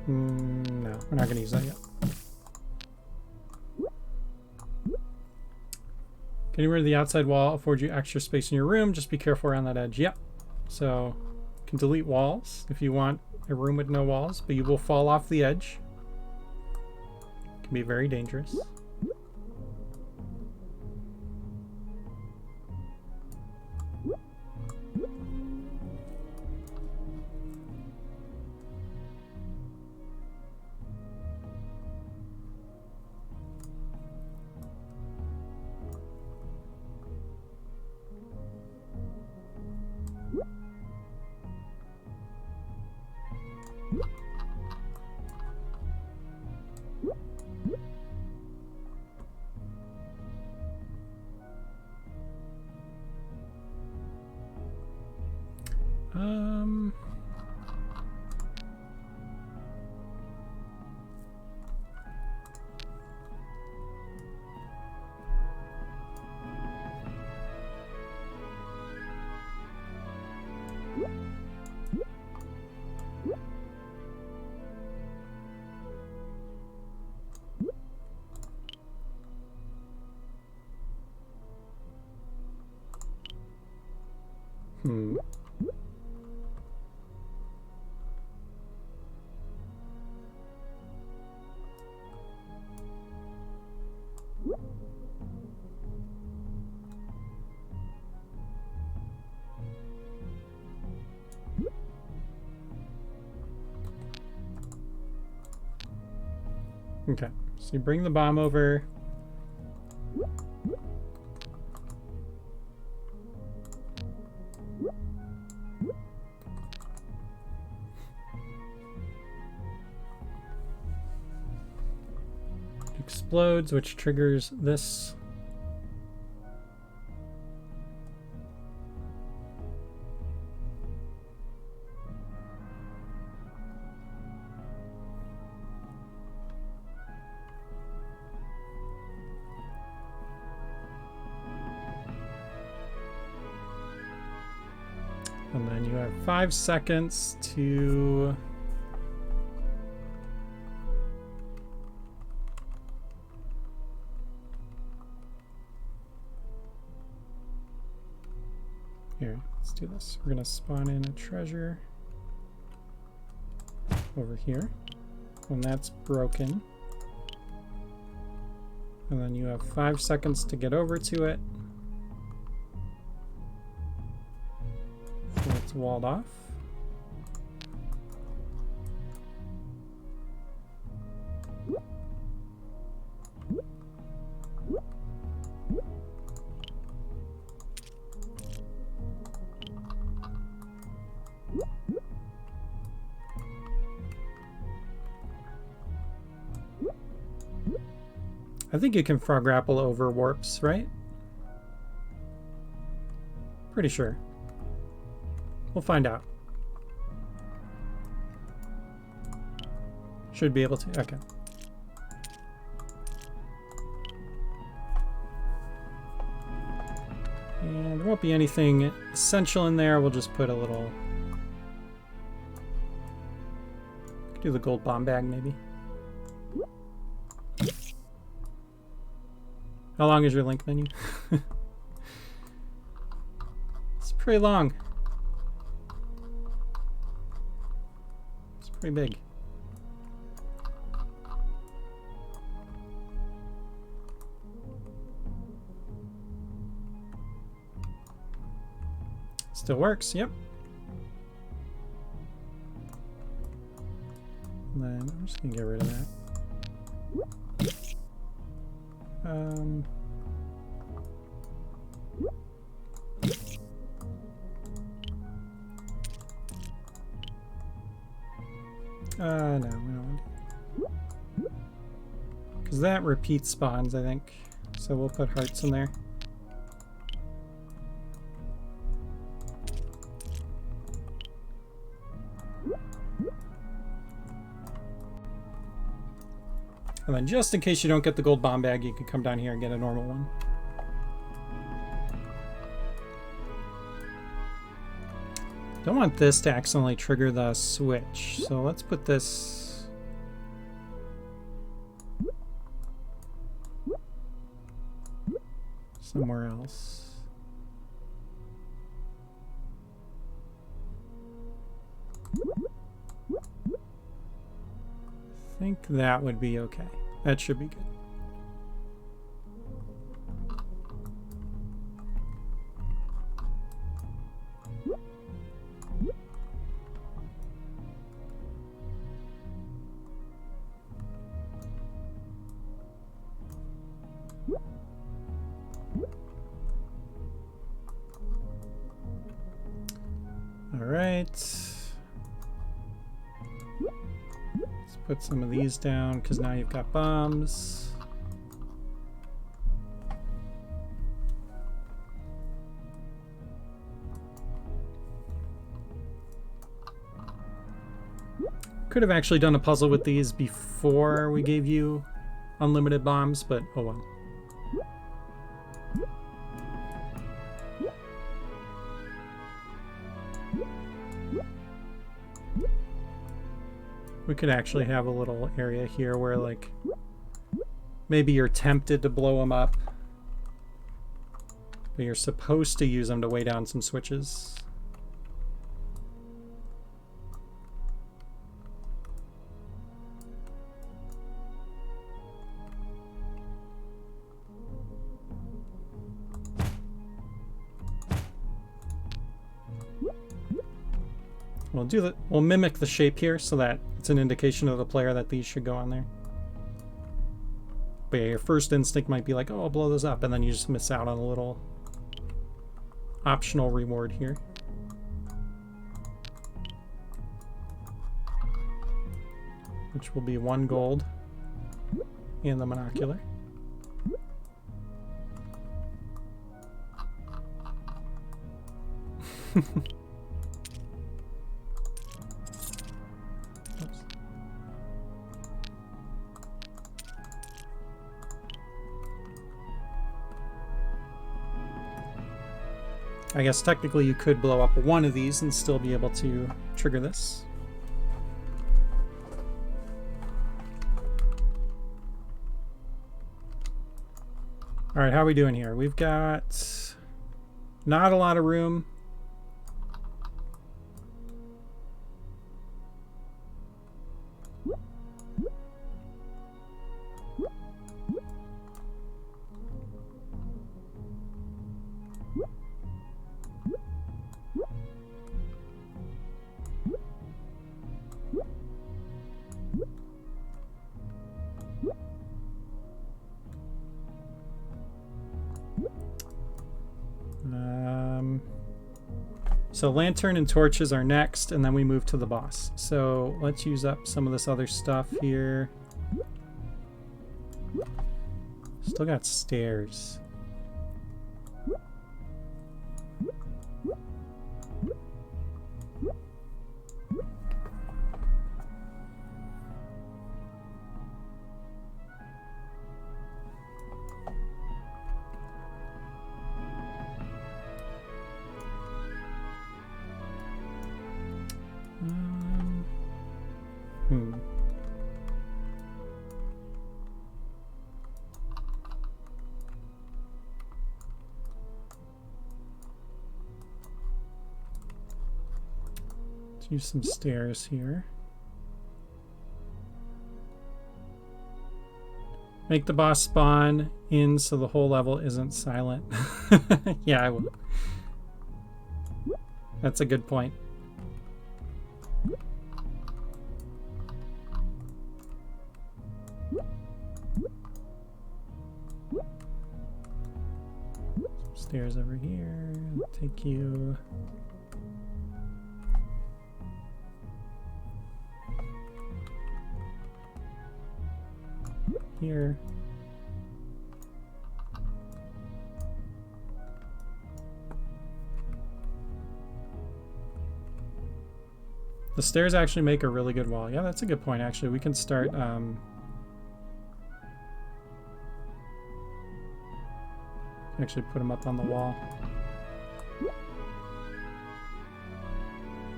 A: No, we're not going to use that yet. Getting rid of the outside wall affords you extra space in your room. Just be careful around that edge. Yep. So you can delete walls if you want a room with no walls, but you will fall off the edge. It can be very dangerous. Okay, so you bring the bomb over. It explodes, which triggers this. And then you have 5 seconds to... Here, let's do this. We're gonna spawn in a treasure over here. When that's broken. And then you have 5 seconds to get over to it. So it's walled off. I think you can frog grapple over warps, right? Pretty sure. We'll find out. Should be able to. Okay. And there won't be anything essential in there. We'll just put a little... Do the gold bomb bag, maybe. How long is your link menu? It's pretty long. It's pretty big. Still works, yep. And then I'm just gonna get rid of that. No, we don't want to. Because that repeats spawns, I think. So we'll put hearts in there. And then just in case you don't get the gold bomb bag, you can come down here and get a normal one. Don't want this to accidentally trigger the switch, so let's put this... somewhere else. I think that would be okay. That should be good. All right. Let's put some of these down because now you've got bombs. Could have actually done a puzzle with these before we gave you unlimited bombs, but oh well. We could actually have a little area here where, like, maybe you're tempted to blow them up, but you're supposed to use them to weigh down some switches. We'll mimic the shape here so that it's an indication to the player that these should go on there. But yeah, your first instinct might be like, oh, I'll blow those up, and then you just miss out on a little optional reward here. Which will be 1 gold and the monocular. I guess technically you could blow up one of these and still be able to trigger this. All right, how are we doing here? We've got not a lot of room. So lantern and torches are next, and then we move to the boss. So let's use up some of this other stuff here. Still got stairs. Use some stairs here. Make the boss spawn in so the whole level isn't silent. Yeah, I will. That's a good point. Some stairs over here. I'll take you. Here. The stairs actually make a really good wall. Yeah, that's a good point, actually. We can start... actually put them up on the wall.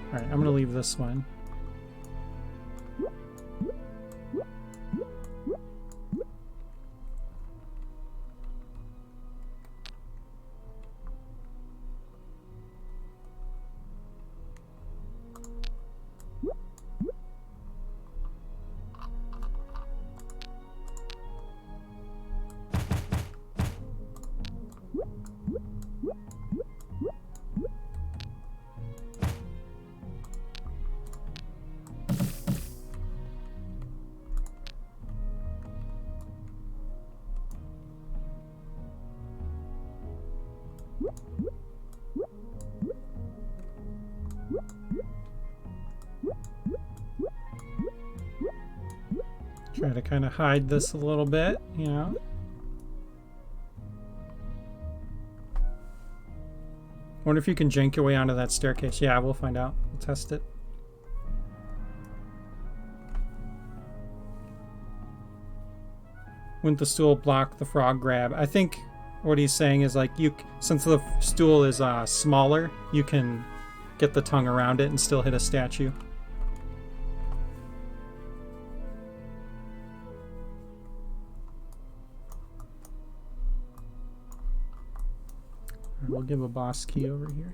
A: Alright, I'm going to leave this one. Try to kind of hide this a little bit, you know. Wonder if you can jank your way onto that staircase. Yeah, we'll find out. We'll test it. Wouldn't the stool block the frog grab? I think what he's saying is like since the stool is smaller, you can get the tongue around it and still hit a statue. We'll give a boss key over here.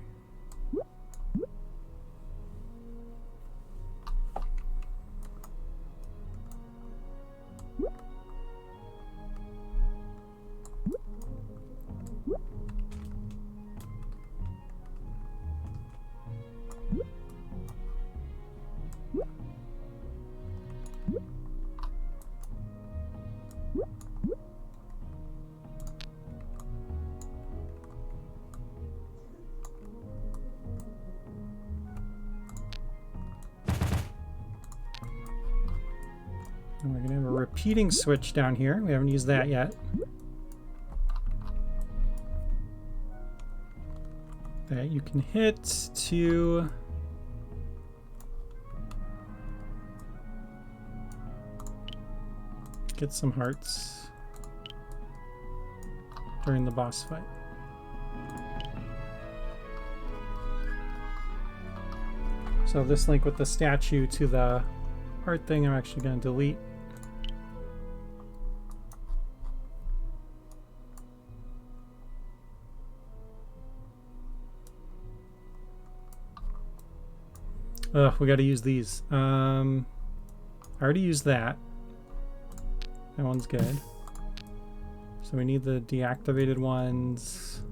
A: And we're going to have a repeating switch down here. We haven't used that yet. That you can hit to get some hearts during the boss fight. So this link with the statue to the art thing, I'm actually going to delete. Ugh, we got to use these. I already used that. That one's good. So we need the deactivated ones.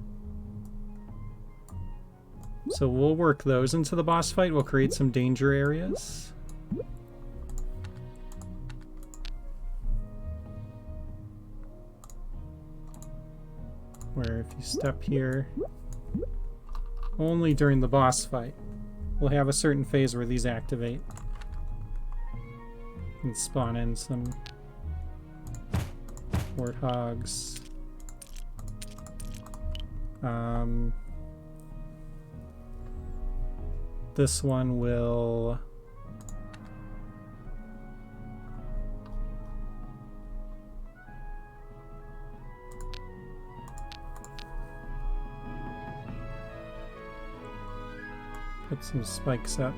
A: So we'll work those into the boss fight. We'll create some danger areas. Where if you step here, only during the boss fight, we'll have a certain phase where these activate. And spawn in some warthogs. This one will put some spikes up.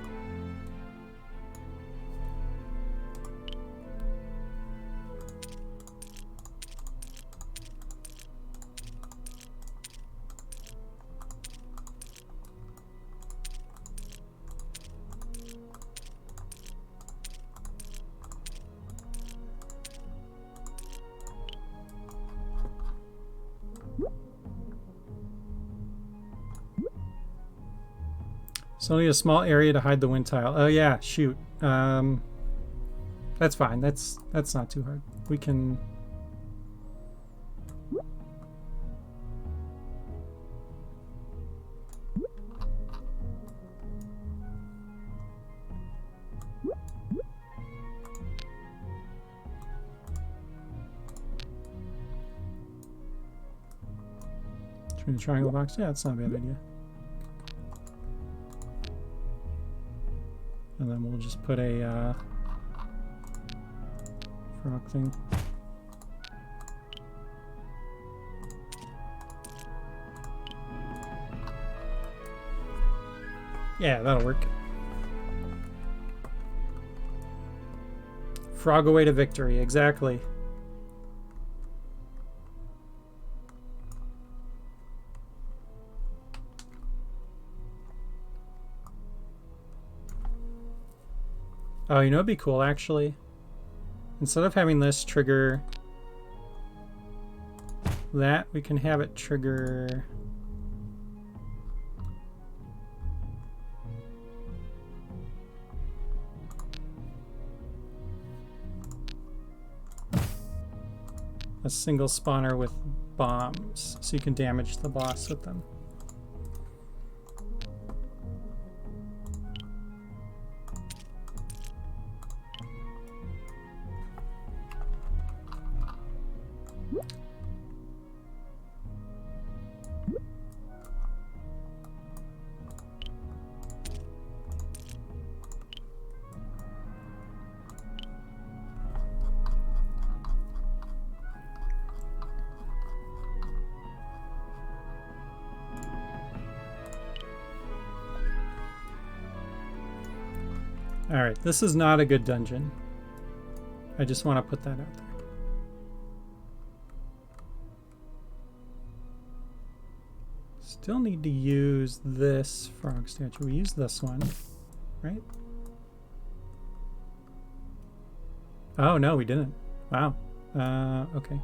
A: It's only a small area to hide the wind tile. Oh yeah, shoot. That's fine. That's not too hard. We can. Between the triangle box. Yeah, that's not a bad idea. And then we'll just put a frog thing. Yeah, that'll work. Frog away to victory, exactly. Oh, you know what'd be cool, actually? Instead of having this trigger that, we can have it trigger... a single spawner with bombs, so you can damage the boss with them. Alright, this is not a good dungeon. I just want to put that out there. Still need to use this frog statue. We use this one, right? Oh, no, we didn't. Wow. Okay.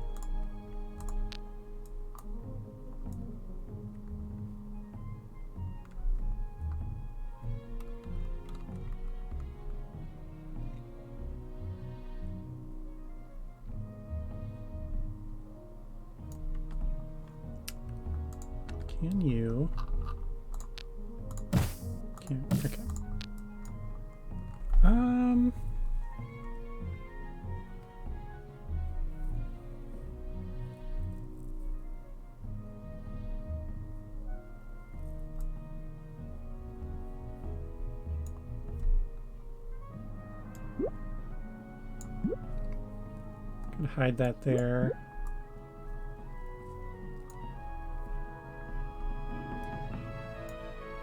A: Can you? Can't. Okay. Can hide that there.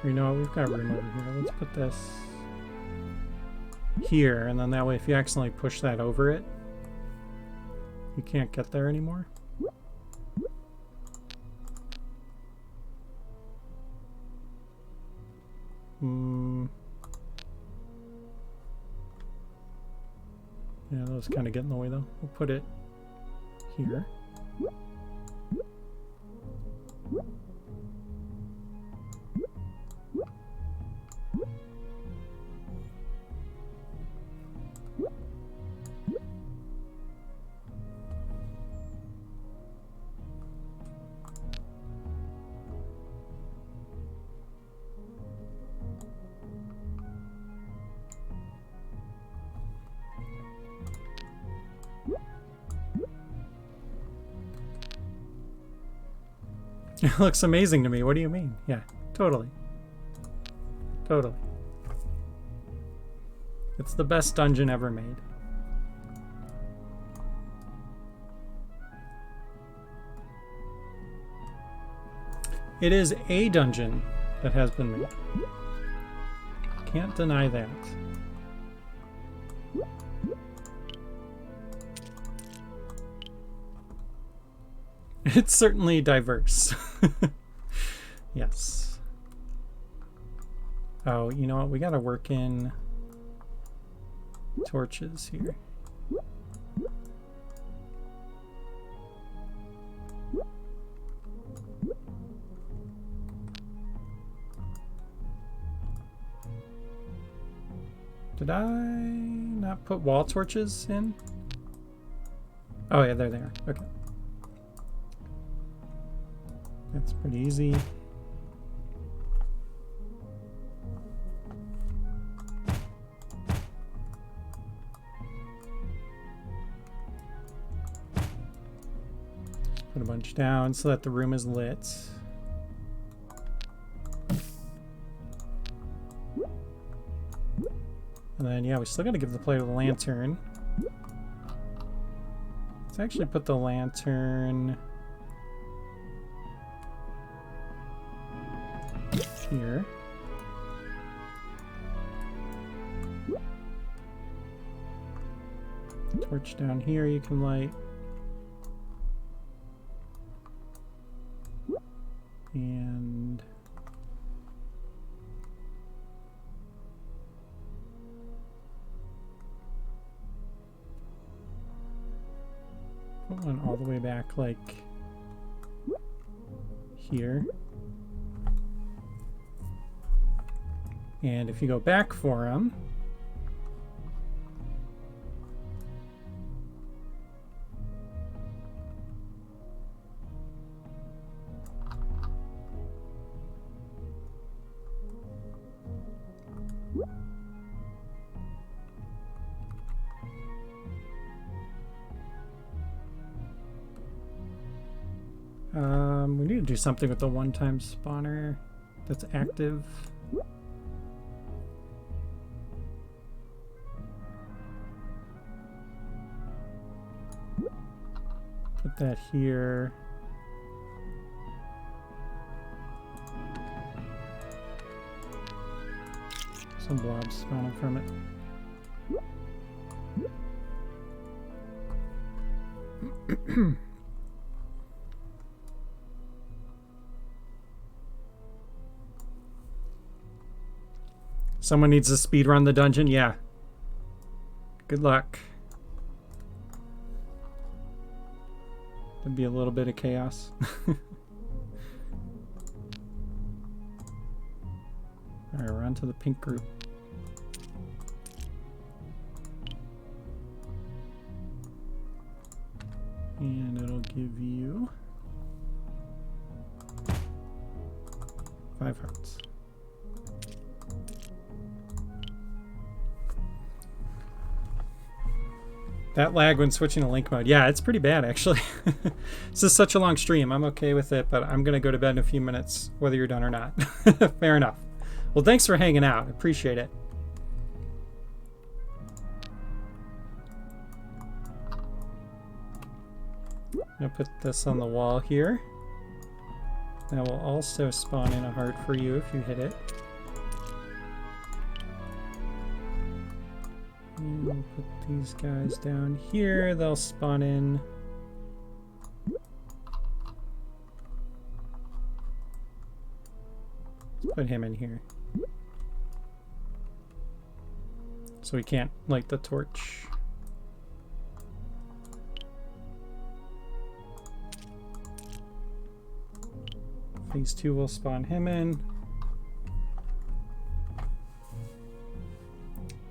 A: You know what, we've got room over here. Let's put this here, and then that way if you accidentally push that over it, you can't get there anymore. Yeah, those kind of get in the way though. We'll put it here. It looks amazing to me. What do you mean? Yeah, totally. Totally. It's the best dungeon ever made. It is a dungeon that has been made. Can't deny that. It's certainly diverse. Yes. Oh, you know what? We gotta work in torches here. Did I not put wall torches in? Oh yeah, there they are. Okay. That's pretty easy. Put a bunch down so that the room is lit. And then, yeah, we still got to give the player the lantern. Let's actually put the lantern here. Torch down here you can light. And put one all the way back like here. And if you go back for them, we need to do something with the one-time spawner that's active. Put that here. Some blobs spawning from it. Someone needs to speed run the dungeon? Yeah. Good luck. There'd be a little bit of chaos. Alright, we're on to the pink group. And it'll give you 5 hearts. That lag when switching to link mode. Yeah, it's pretty bad, actually. This is such a long stream. I'm okay with it, but I'm going to go to bed in a few minutes, whether you're done or not. Fair enough. Well, thanks for hanging out. Appreciate it. I'm going to put this on the wall here. That will also spawn in a heart for you if you hit it. we'll put these guys down here. They'll spawn in. Let's put him in here. So we can't light the torch. Phase 2 will spawn him in.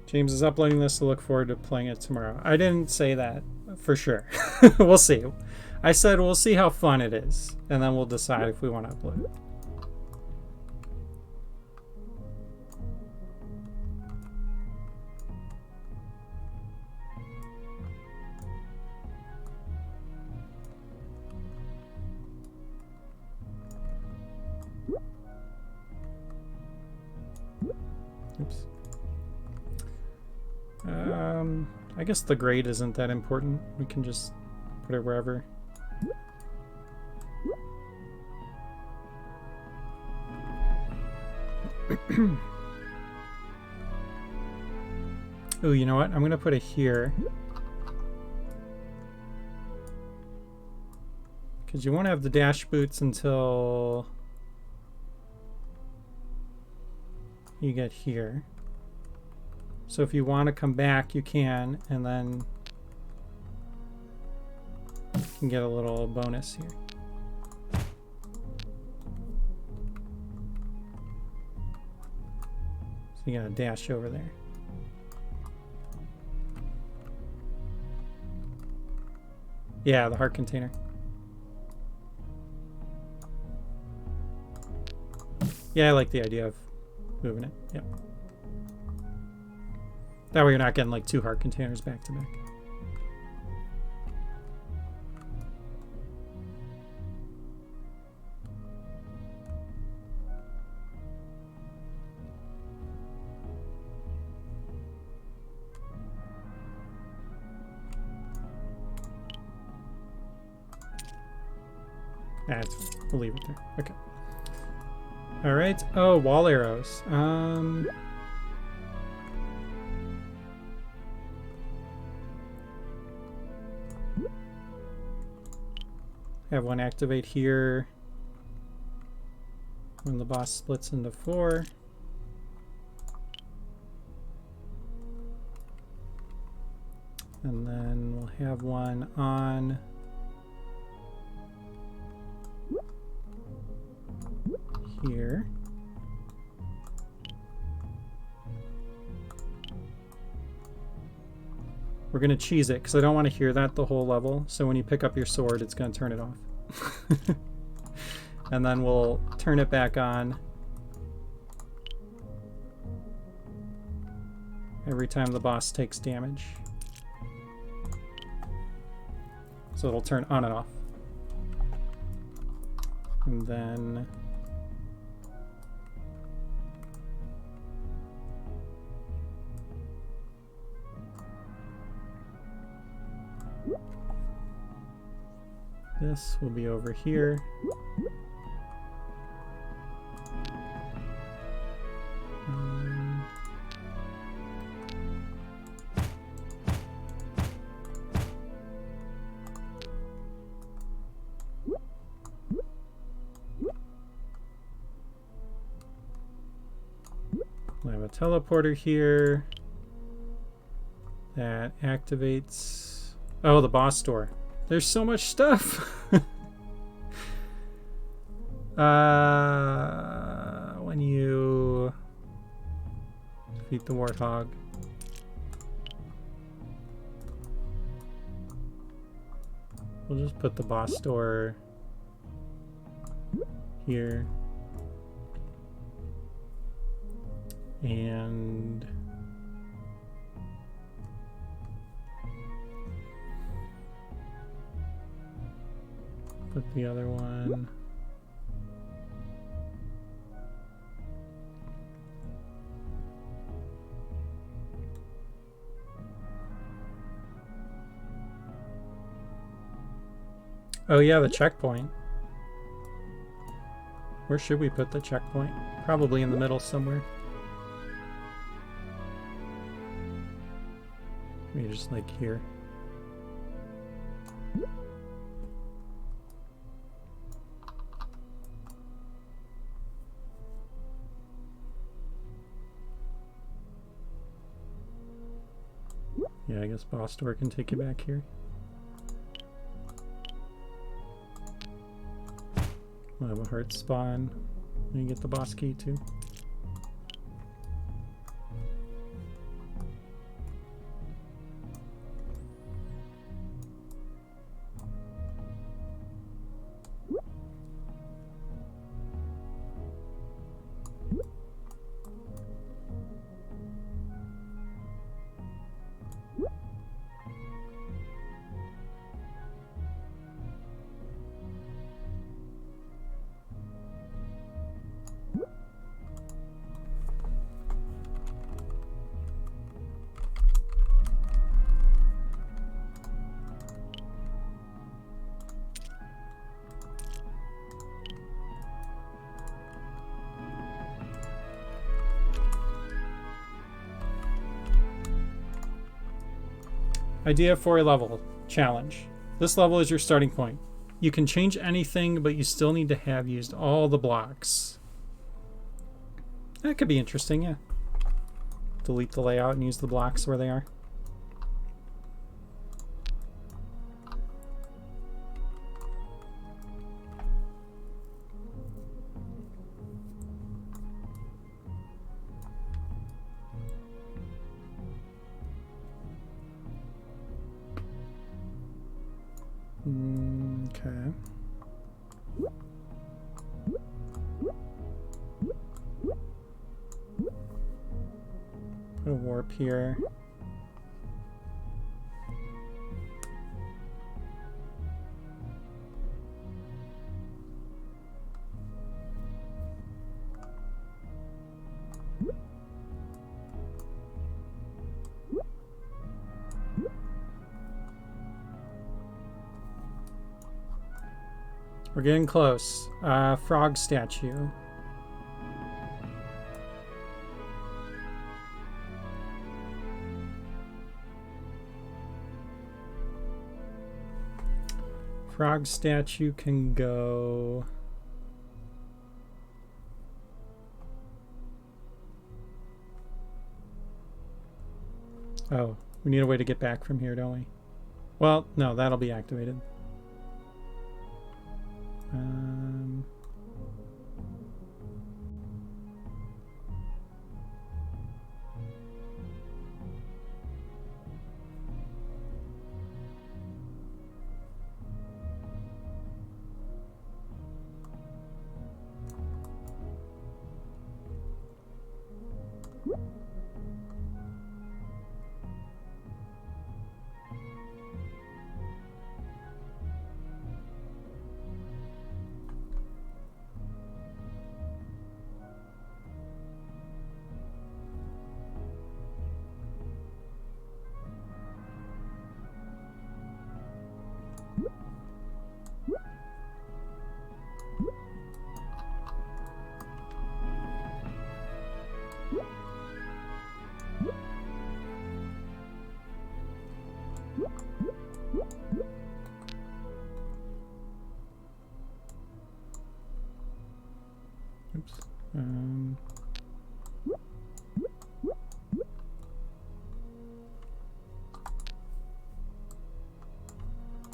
A: James is uploading this to look forward to playing it tomorrow. I didn't say that for sure. We'll see. I said we'll see how fun it is, and then we'll decide if we want to upload it. Oops. I guess the grade isn't that important. We can just put it wherever. Oh, you know what? I'm gonna put it here. Because you won't have the dash boots until you get here. So if you want to come back, you can, and then you can get a little bonus here. So you gotta dash over there. Yeah, the heart container. Yeah, I like the idea of moving it. Yep. That way you're not getting like 2 heart containers back to back. That's fine. We'll leave it there. Okay. All right. Oh, wall arrows. Have one activate here when the boss splits into 4. And then we'll have one on here. We're going to cheese it because I don't want to hear that the whole level. So when you pick up your sword, it's going to turn it off. And then we'll turn it back on every time the boss takes damage. So it'll turn on and off. And then this will be over here. I have a teleporter here that activates. Oh, the boss door. There's so much stuff. When you defeat the warthog. We'll just put the boss door here. And put the other one oh yeah, the checkpoint. Where should we put the checkpoint? Probably in the middle somewhere. Maybe just like here. Yeah, I guess boss door can take you back here. We'll have a heart spawn. And get the boss key too. Idea for a level challenge. This level is your starting point. You can change anything, but you still need to have used all the blocks. That could be interesting, yeah. Delete the layout and use the blocks where they are. Okay. Put a warp here. We're getting close. Frog statue. Frog statue can go... Oh, we need a way to get back from here, don't we? Well, no, that'll be activated. Oops.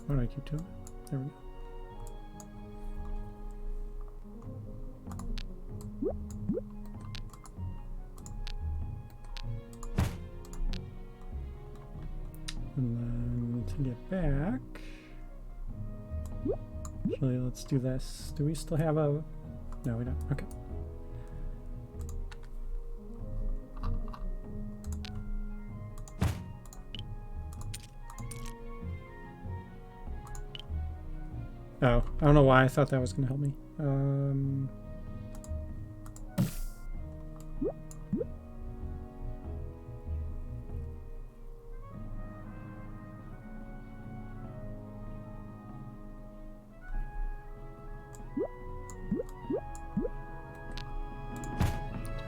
A: Why do I keep doing it? There we go. And then to get back, actually, let's do this. Do we still have a... No, we don't. Okay. Oh, I don't know why I thought that was going to help me. Put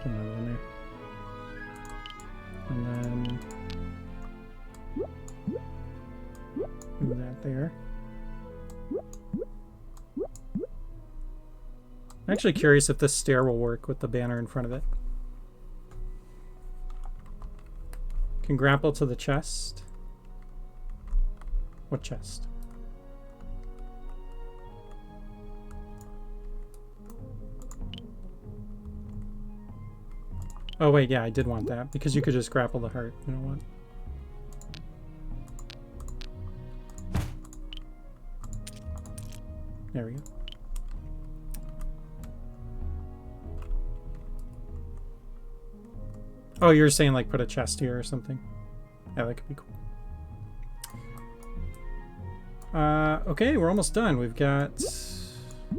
A: another one there. And then... I'm actually curious if this stair will work with the banner in front of it. Can grapple to the chest. What chest? Oh wait, yeah, I did want that because you could just grapple the heart. You know what? There we go. Oh, you're saying like put a chest here or something? Yeah, that could be cool. Okay, we're almost done. We've got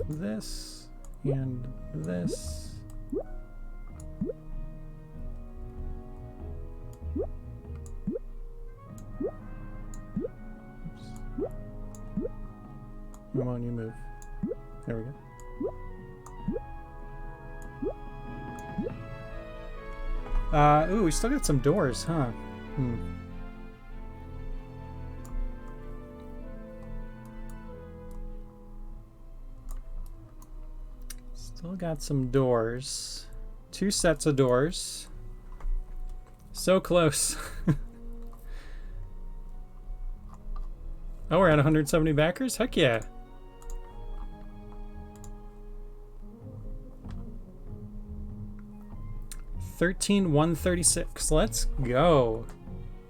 A: this and this. Come on, you move. There we go. Ooh, we still got some doors, huh? Still got some doors. 2 sets of doors. So close. Oh, we're at 170 backers? Heck yeah. $13,136. Let's go.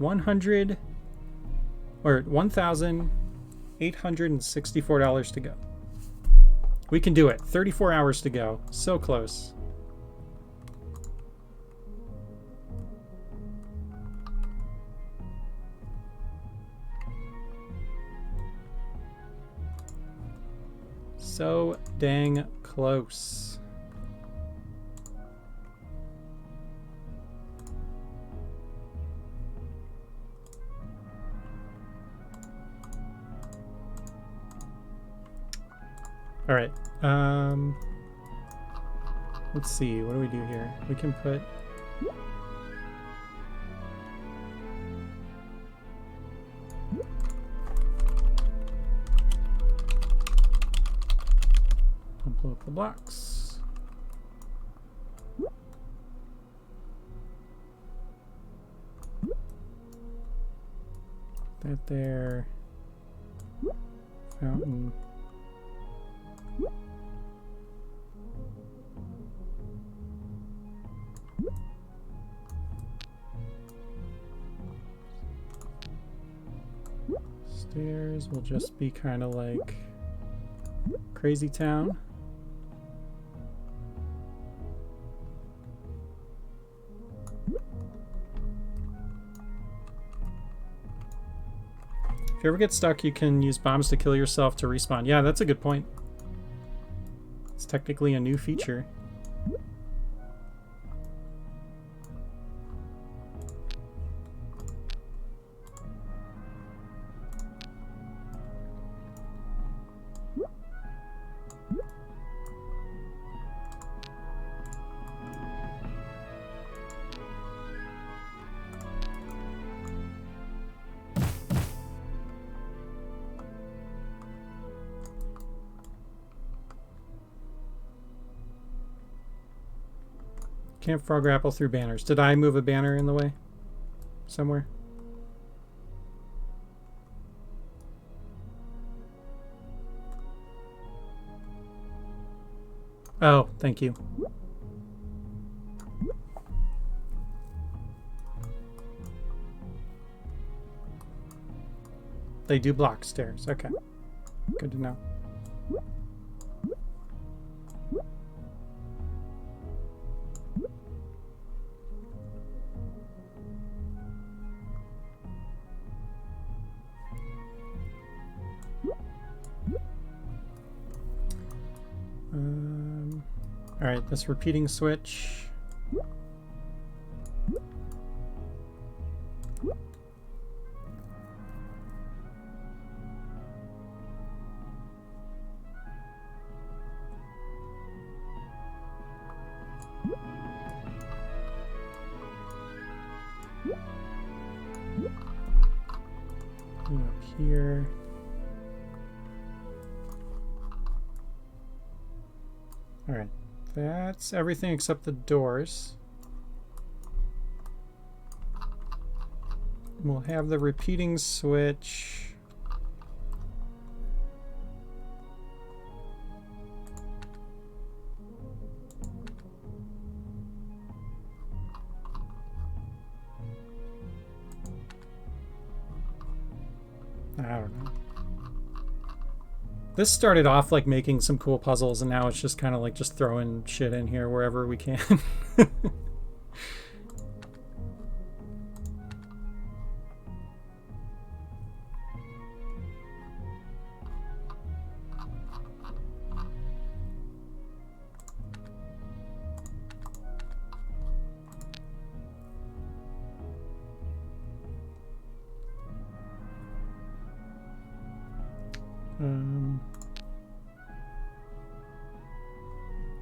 A: $1,864 to go. We can do it. 34 hours to go. So close. So dang close. All right. Let's see. What do we do here? We can put... Don't blow up the blocks. That there. Fountain. Stairs will just be kind of like Crazy Town. If you ever get stuck, you can use bombs to kill yourself to respawn. Yeah, that's a good point. It's technically a new feature. Can't frog grapple through banners. Did I move a banner in the way? Somewhere? Oh, thank you. They do block stairs. Okay. Good to know. All right, this repeating switch. And up here. All right, that's everything except the doors. We'll have the repeating switch. I don't know. This started off like making some cool puzzles, and now it's just kind of like just throwing shit in here wherever we can.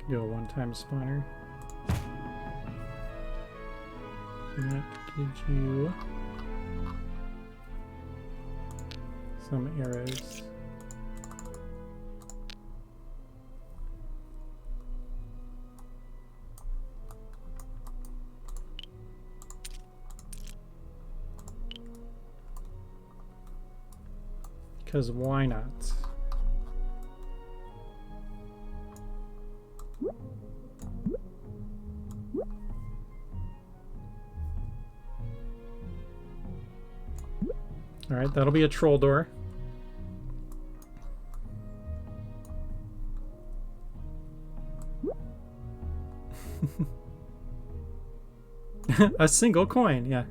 A: Do a one-time spawner. And that gives you some arrows. Because why not? All right, that'll be a troll door. A single coin, yeah.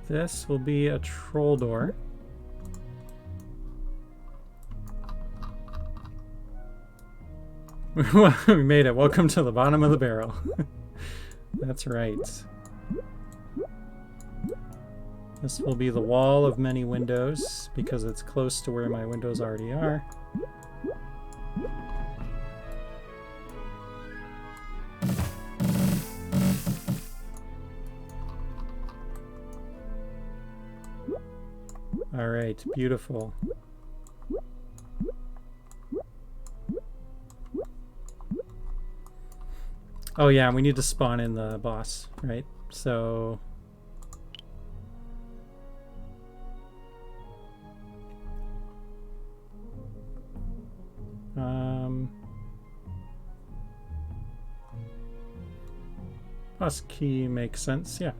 A: This will be a troll door. We made it. Welcome to the bottom of the barrel. That's right. This will be the wall of many windows because it's close to where my windows already are. All right, beautiful. Oh yeah, we need to spawn in the boss, right? So boss key makes sense, yeah.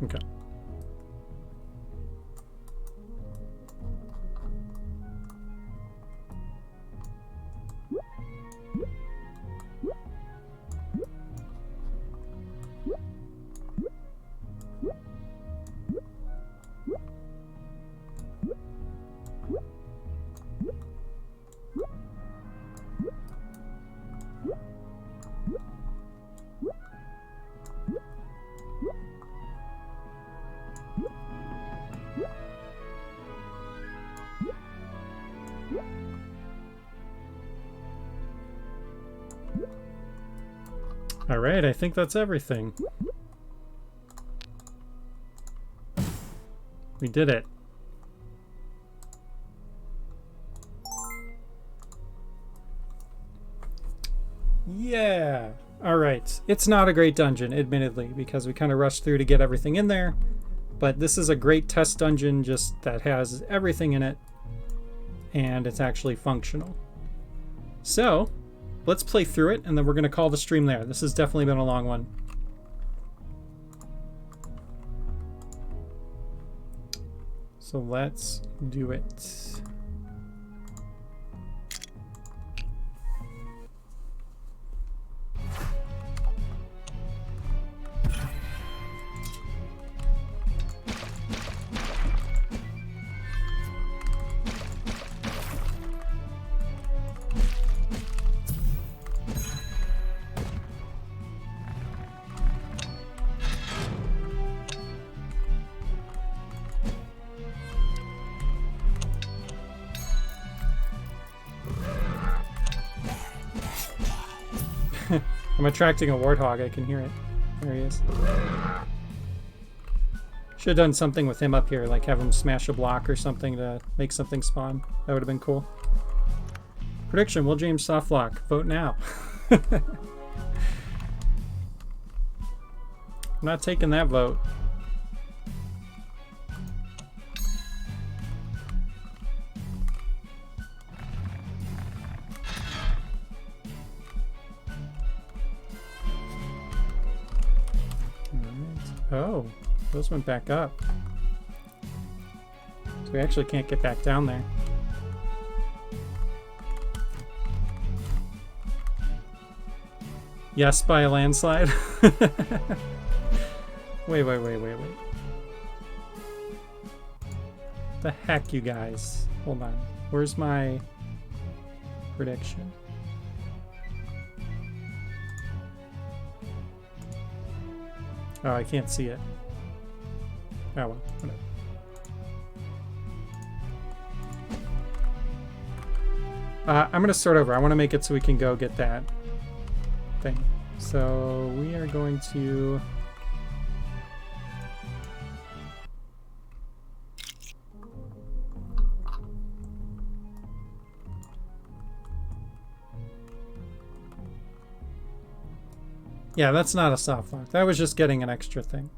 A: Okay. All right, I think that's everything. We did it. Yeah. All right. It's not a great dungeon, admittedly, because we kind of rushed through to get everything in there. But this is a great test dungeon just that has everything in it. And it's actually functional. So, let's play through it, and then we're going to call the stream there. This has definitely been a long one. So let's do it. I'm attracting a warthog, I can hear it. There he is. Should have done something with him up here, like have him smash a block or something to make something spawn. That would have been cool. Prediction, will James softlock? Vote now. I'm not taking that vote. Oh, those went back up. So we actually can't get back down there. Yes, by a landslide. Wait. The heck, you guys? Hold on. Where's my prediction? Oh, I can't see it. Oh well, whatever. I'm gonna start over. I want to make it so we can go get that thing. So we are going to... Yeah, that's not a soft lock. That was just getting an extra thing.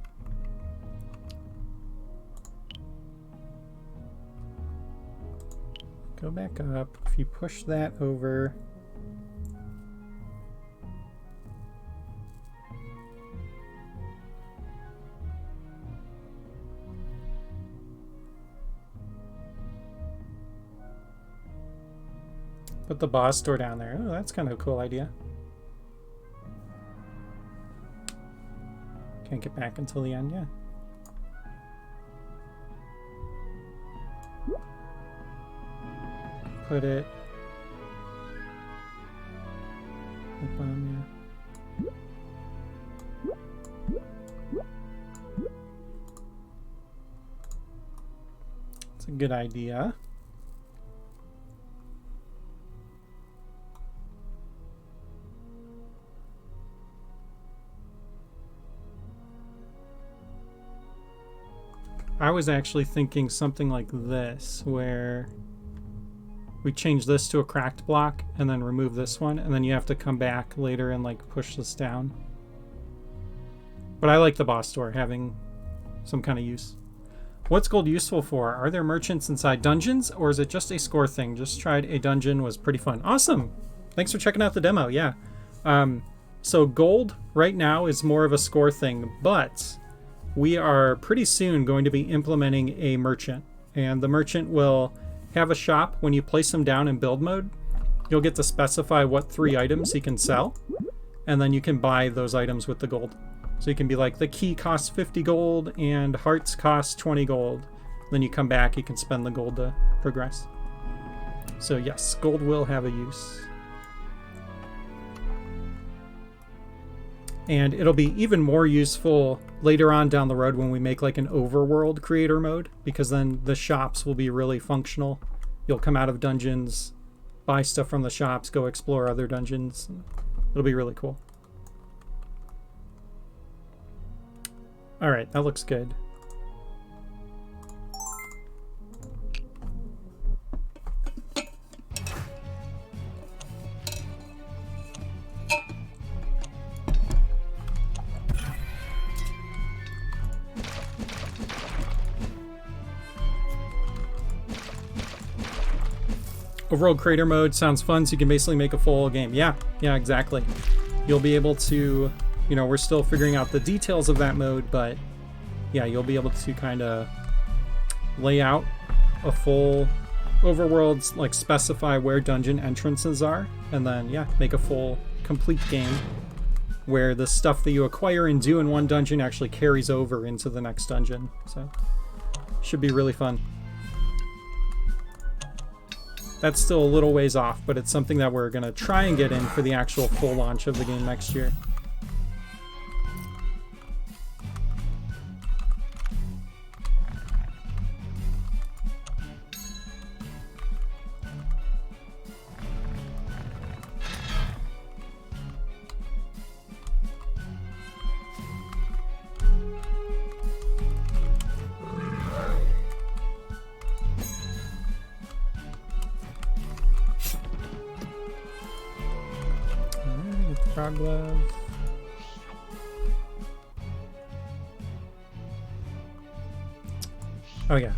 A: Go back up. If you push that over... Put the boss door down there. Oh, that's kind of a cool idea. Can't get back until the end, yeah. Put it up on, yeah. It's a good idea. I was actually thinking something like this, where we change this to a cracked block and then remove this one, and then you have to come back later and like push this down. But I like the boss door having some kind of use. What's gold useful for? Are there merchants inside dungeons, or is it just a score thing? Just tried a dungeon, was pretty fun. Awesome! Thanks for checking out the demo, yeah. So gold right now is more of a score thing, but we are pretty soon going to be implementing a merchant, and the merchant will have a shop. When you place them down in build mode, you'll get to specify what 3 items he can sell, and then you can buy those items with the gold. So you can be like, the key costs 50 gold and hearts cost 20 gold. Then you come back, you can spend the gold to progress. So yes, gold will have a use. And it'll be even more useful later on down the road when we make like an overworld creator mode, because then the shops will be really functional. You'll come out of dungeons, buy stuff from the shops, go explore other dungeons. It'll be really cool. All right, that looks good. Overworld creator mode sounds fun, so you can basically make a full game. Yeah, exactly. You'll be able to, you know, we're still figuring out the details of that mode, but yeah, you'll be able to kind of lay out a full overworld, like specify where dungeon entrances are, and then yeah, make a full complete game where the stuff that you acquire and do in one dungeon actually carries over into the next dungeon. So should be really fun. That's still a little ways off, but it's something that we're going to try and get in for the actual full launch of the game next year. Warthog glove. Oh yeah.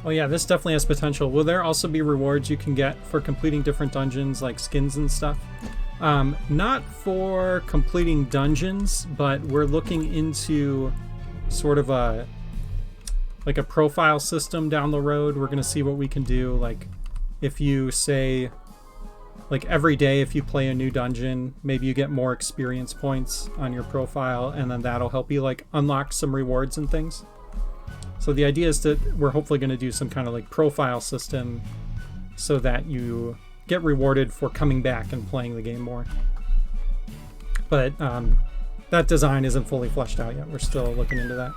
A: Oh yeah, this definitely has potential. Will there also be rewards you can get for completing different dungeons, like skins and stuff? Not for completing dungeons, but we're looking into sort of a profile system down the road. We're gonna see what we can do. Like, if you say, like every day, if you play a new dungeon, maybe you get more experience points on your profile, and then that'll help you like unlock some rewards and things. So the idea is that we're hopefully going to do some kind of like profile system so that you get rewarded for coming back and playing the game more. But that design isn't fully fleshed out yet. We're still looking into that.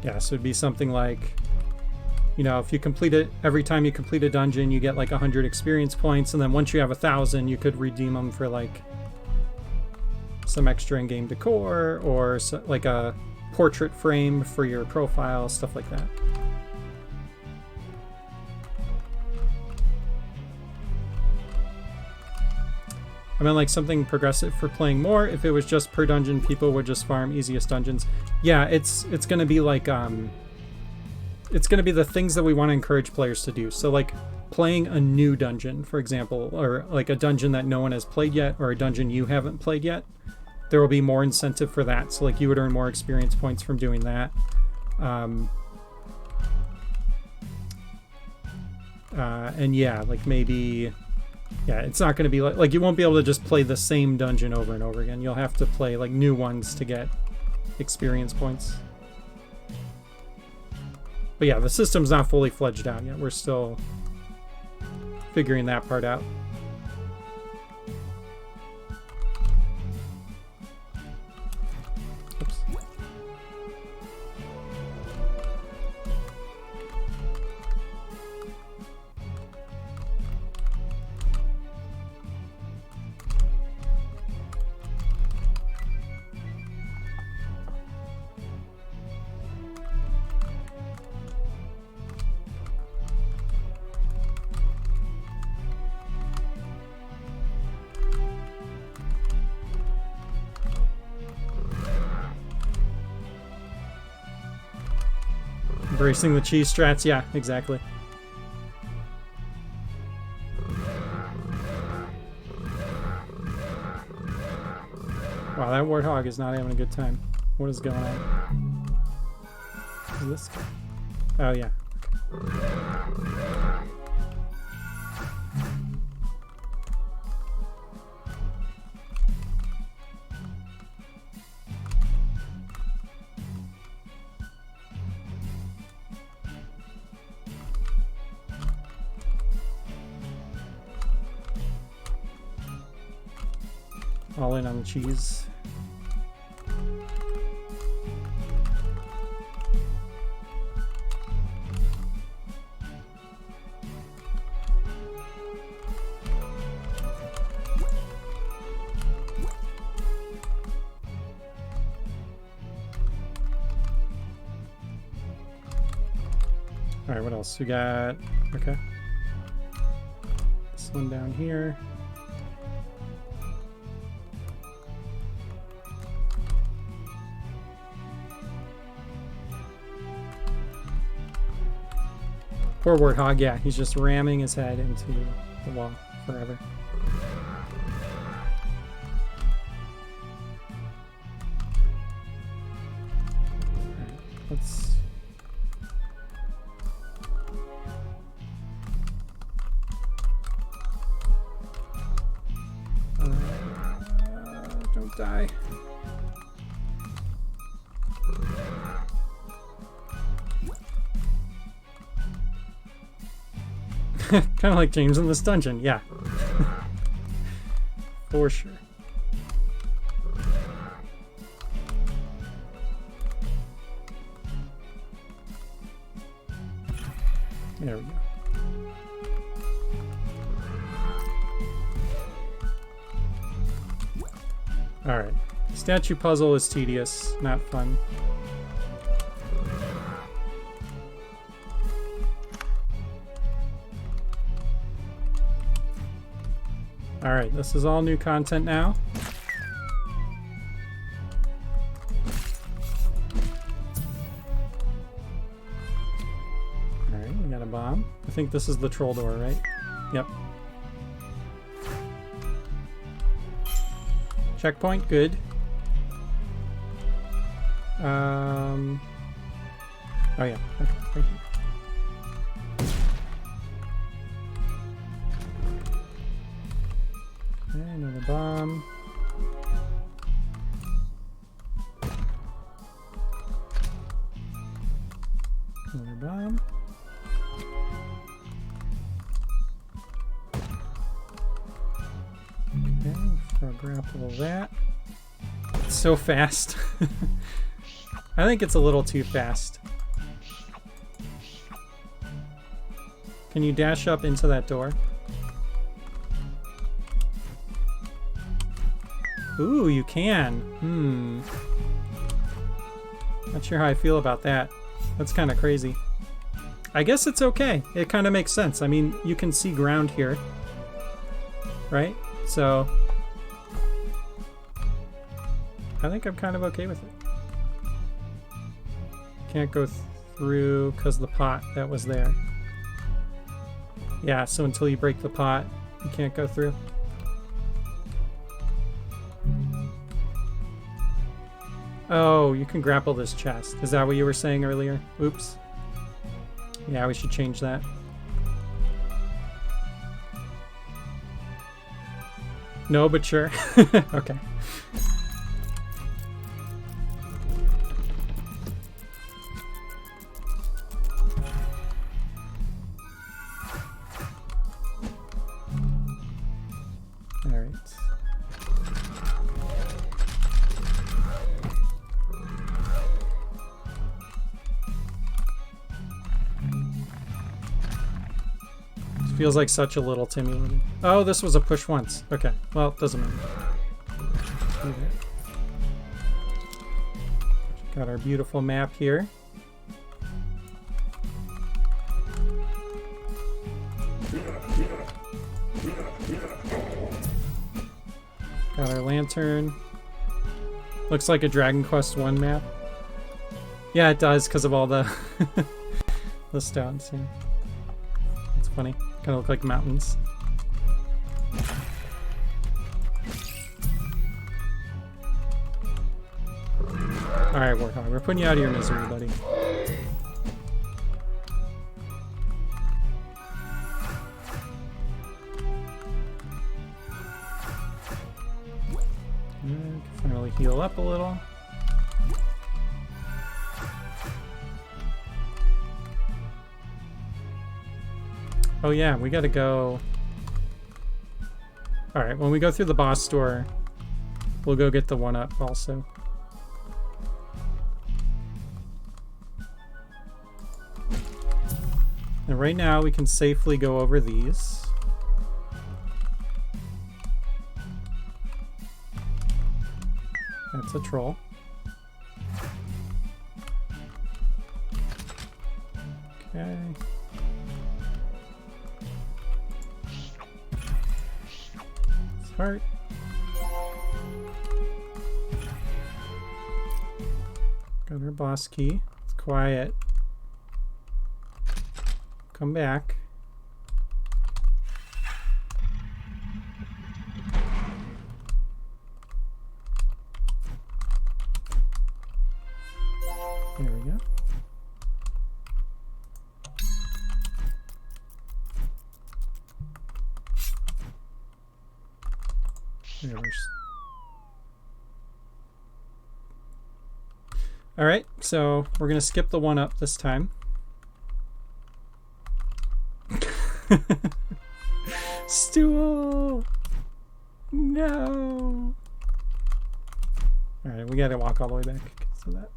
A: Yeah, so it'd be something like, you know, if you complete it, every time you complete a dungeon, you get like 100 experience points, and then once you have 1,000, you could redeem them for like some extra in-game decor, or like a portrait frame for your profile, stuff like that. I meant like something progressive for playing more. If it was just per dungeon, people would just farm easiest dungeons. Yeah, it's gonna be like it's gonna be the things that we want to encourage players to do. So like playing a new dungeon, for example, or like a dungeon that no one has played yet, or a dungeon you haven't played yet. There will be more incentive for that. So like you would earn more experience points from doing that. And yeah, like maybe. Yeah, it's not going to be like you won't be able to just play the same dungeon over and over again. You'll have to play like new ones to get experience points. But yeah, the system's not fully fledged out yet. We're still figuring that part out. Oops. Embracing the cheese strats, yeah, exactly. Wow, that warthog is not having a good time. What is going on? Is this? Oh, yeah. All in on the cheese. All right, what else we got? Okay, this one down here. Poor warthog, yeah, he's just ramming his head into the wall forever. Alright, let's... don't die. Kind of like James in this dungeon, yeah. For sure. There we go. Alright. Statue puzzle is tedious, not fun. Alright, this is all new content now. Alright, we got a bomb. I think this is the troll door, right? Yep. Checkpoint, good. Oh yeah, okay, right here. Okay, another bomb. Another bomb. Okay, throw a grapple of that. It's so fast. I think it's a little too fast. Can you dash up into that door? Ooh, you can. Not sure how I feel about that. That's kind of crazy. I guess it's okay. It kind of makes sense. I mean, you can see ground here. Right? So I think I'm kind of okay with it. Can't go through because the pot that was there. Yeah, so until you break the pot, you can't go through. Oh, you can grapple this chest. Is that what you were saying earlier? Oops. Yeah, we should change that. No, but sure. Okay. All right. Feels like such a little Timmy. Oh, this was a push once. Okay, well, it doesn't matter. Okay. Got our beautiful map here. Got our lantern. Looks like a Dragon Quest 1 map. Yeah, it does because of all the the stones here. It's funny. Kind of look like mountains. Alright, Warthog, we're putting you out of your misery, buddy. Finally heal up a little. Oh yeah, we gotta go... Alright, when we go through the boss store, we'll go get the 1-up also. And right now we can safely go over these. That's a troll. Okay. Heart. Got our boss key. It's quiet. Come back. There we go. All right, so we're gonna skip the 1-up this time. No. No. Alright, we gotta walk all the way back because of that.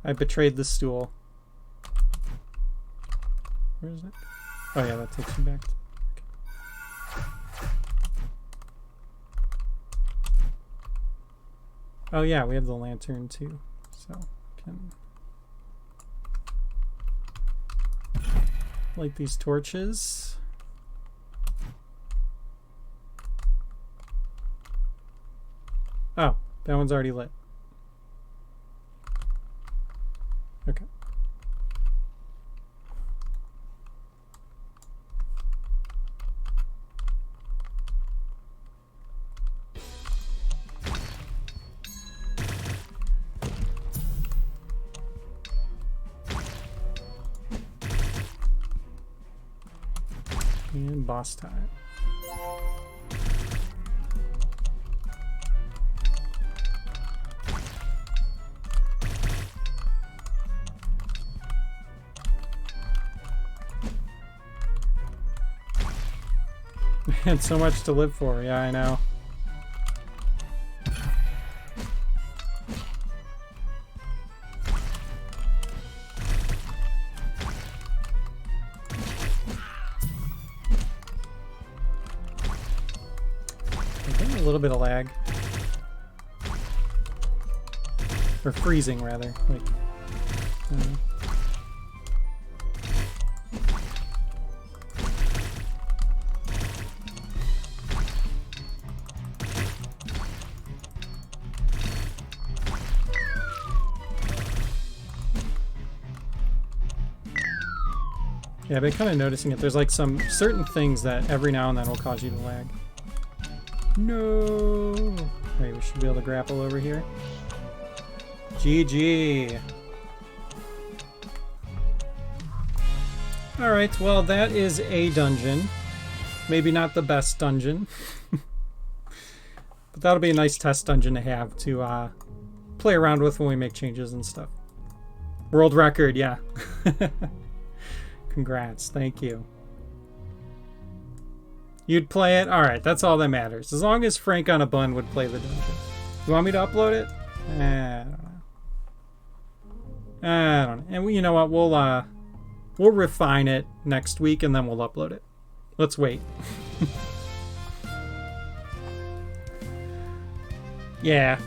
A: I betrayed the stool. Where is it? Oh yeah, that takes me back to... Oh yeah, we have the lantern too, so can light these torches. Oh, that one's already lit. Okay. And boss time. Man, so much to live for. Yeah, I know. A little bit of lag. Or freezing, rather. Like, yeah, I've been kind of noticing it. There's like some certain things that every now and then will cause you to lag. No! Wait, we should be able to grapple over here. GG! Alright, well that is a dungeon. Maybe not the best dungeon. But that'll be a nice test dungeon to have to play around with when we make changes and stuff. World record, yeah. Congrats, thank you. You'd play it? Alright, that's all that matters. As long as Frank on a bun would play the dungeon. You want me to upload it? I don't know. I don't know. And you know what? We'll refine it next week and then we'll upload it. Let's wait. Yeah.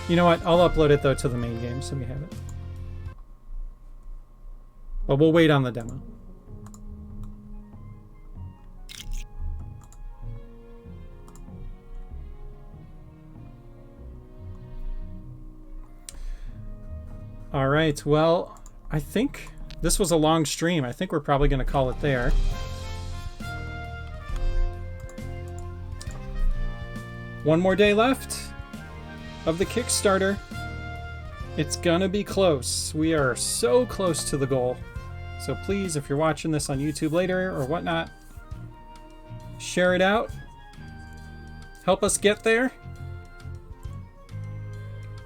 A: You know what? I'll upload it though to the main game so we have it. But we'll wait on the demo. All right, well, I think this was a long stream. I think we're probably going to call it there. One more day left of the Kickstarter. It's going to be close. We are so close to the goal. So please, if you're watching this on YouTube later or whatnot, share it out. Help us get there.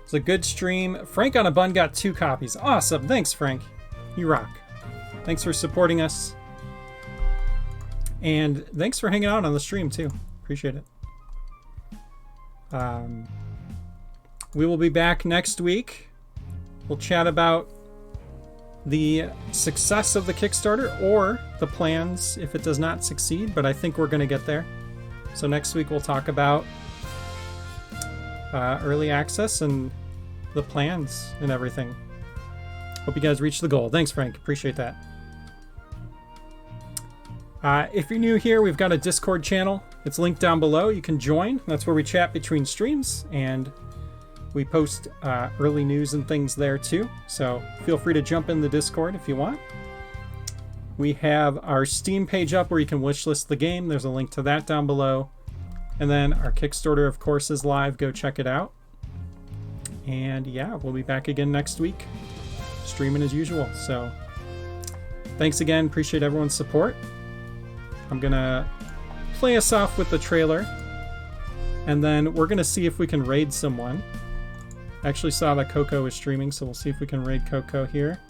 A: It's a good stream. Frank on a Bun got 2 copies. Awesome. Thanks, Frank. You rock. Thanks for supporting us. And thanks for hanging out on the stream, too. Appreciate it. We will be back next week. We'll chat about the success of the Kickstarter or the plans if it does not succeed, but I think we're going to get there. So next week we'll talk about early access and the plans and everything. Hope you guys reach the goal. Thanks, Frank. Appreciate that. If you're new here, we've got a Discord channel. It's linked down below. You can join. That's where we chat between streams and we post early news and things there too. So feel free to jump in the Discord if you want. We have our Steam page up where you can wishlist the game. There's a link to that down below. And then our Kickstarter, of course, is live. Go check it out. And yeah, we'll be back again next week, streaming as usual. So thanks again. Appreciate everyone's support. I'm going to play us off with the trailer. And then we're going to see if we can raid someone. I actually saw that Coco is streaming, so we'll see if we can raid Coco here.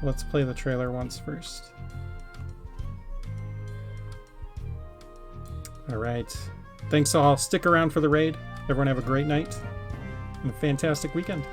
A: Let's play the trailer once first. Alright. Thanks all. Stick around for the raid. Everyone have a great night and a fantastic weekend.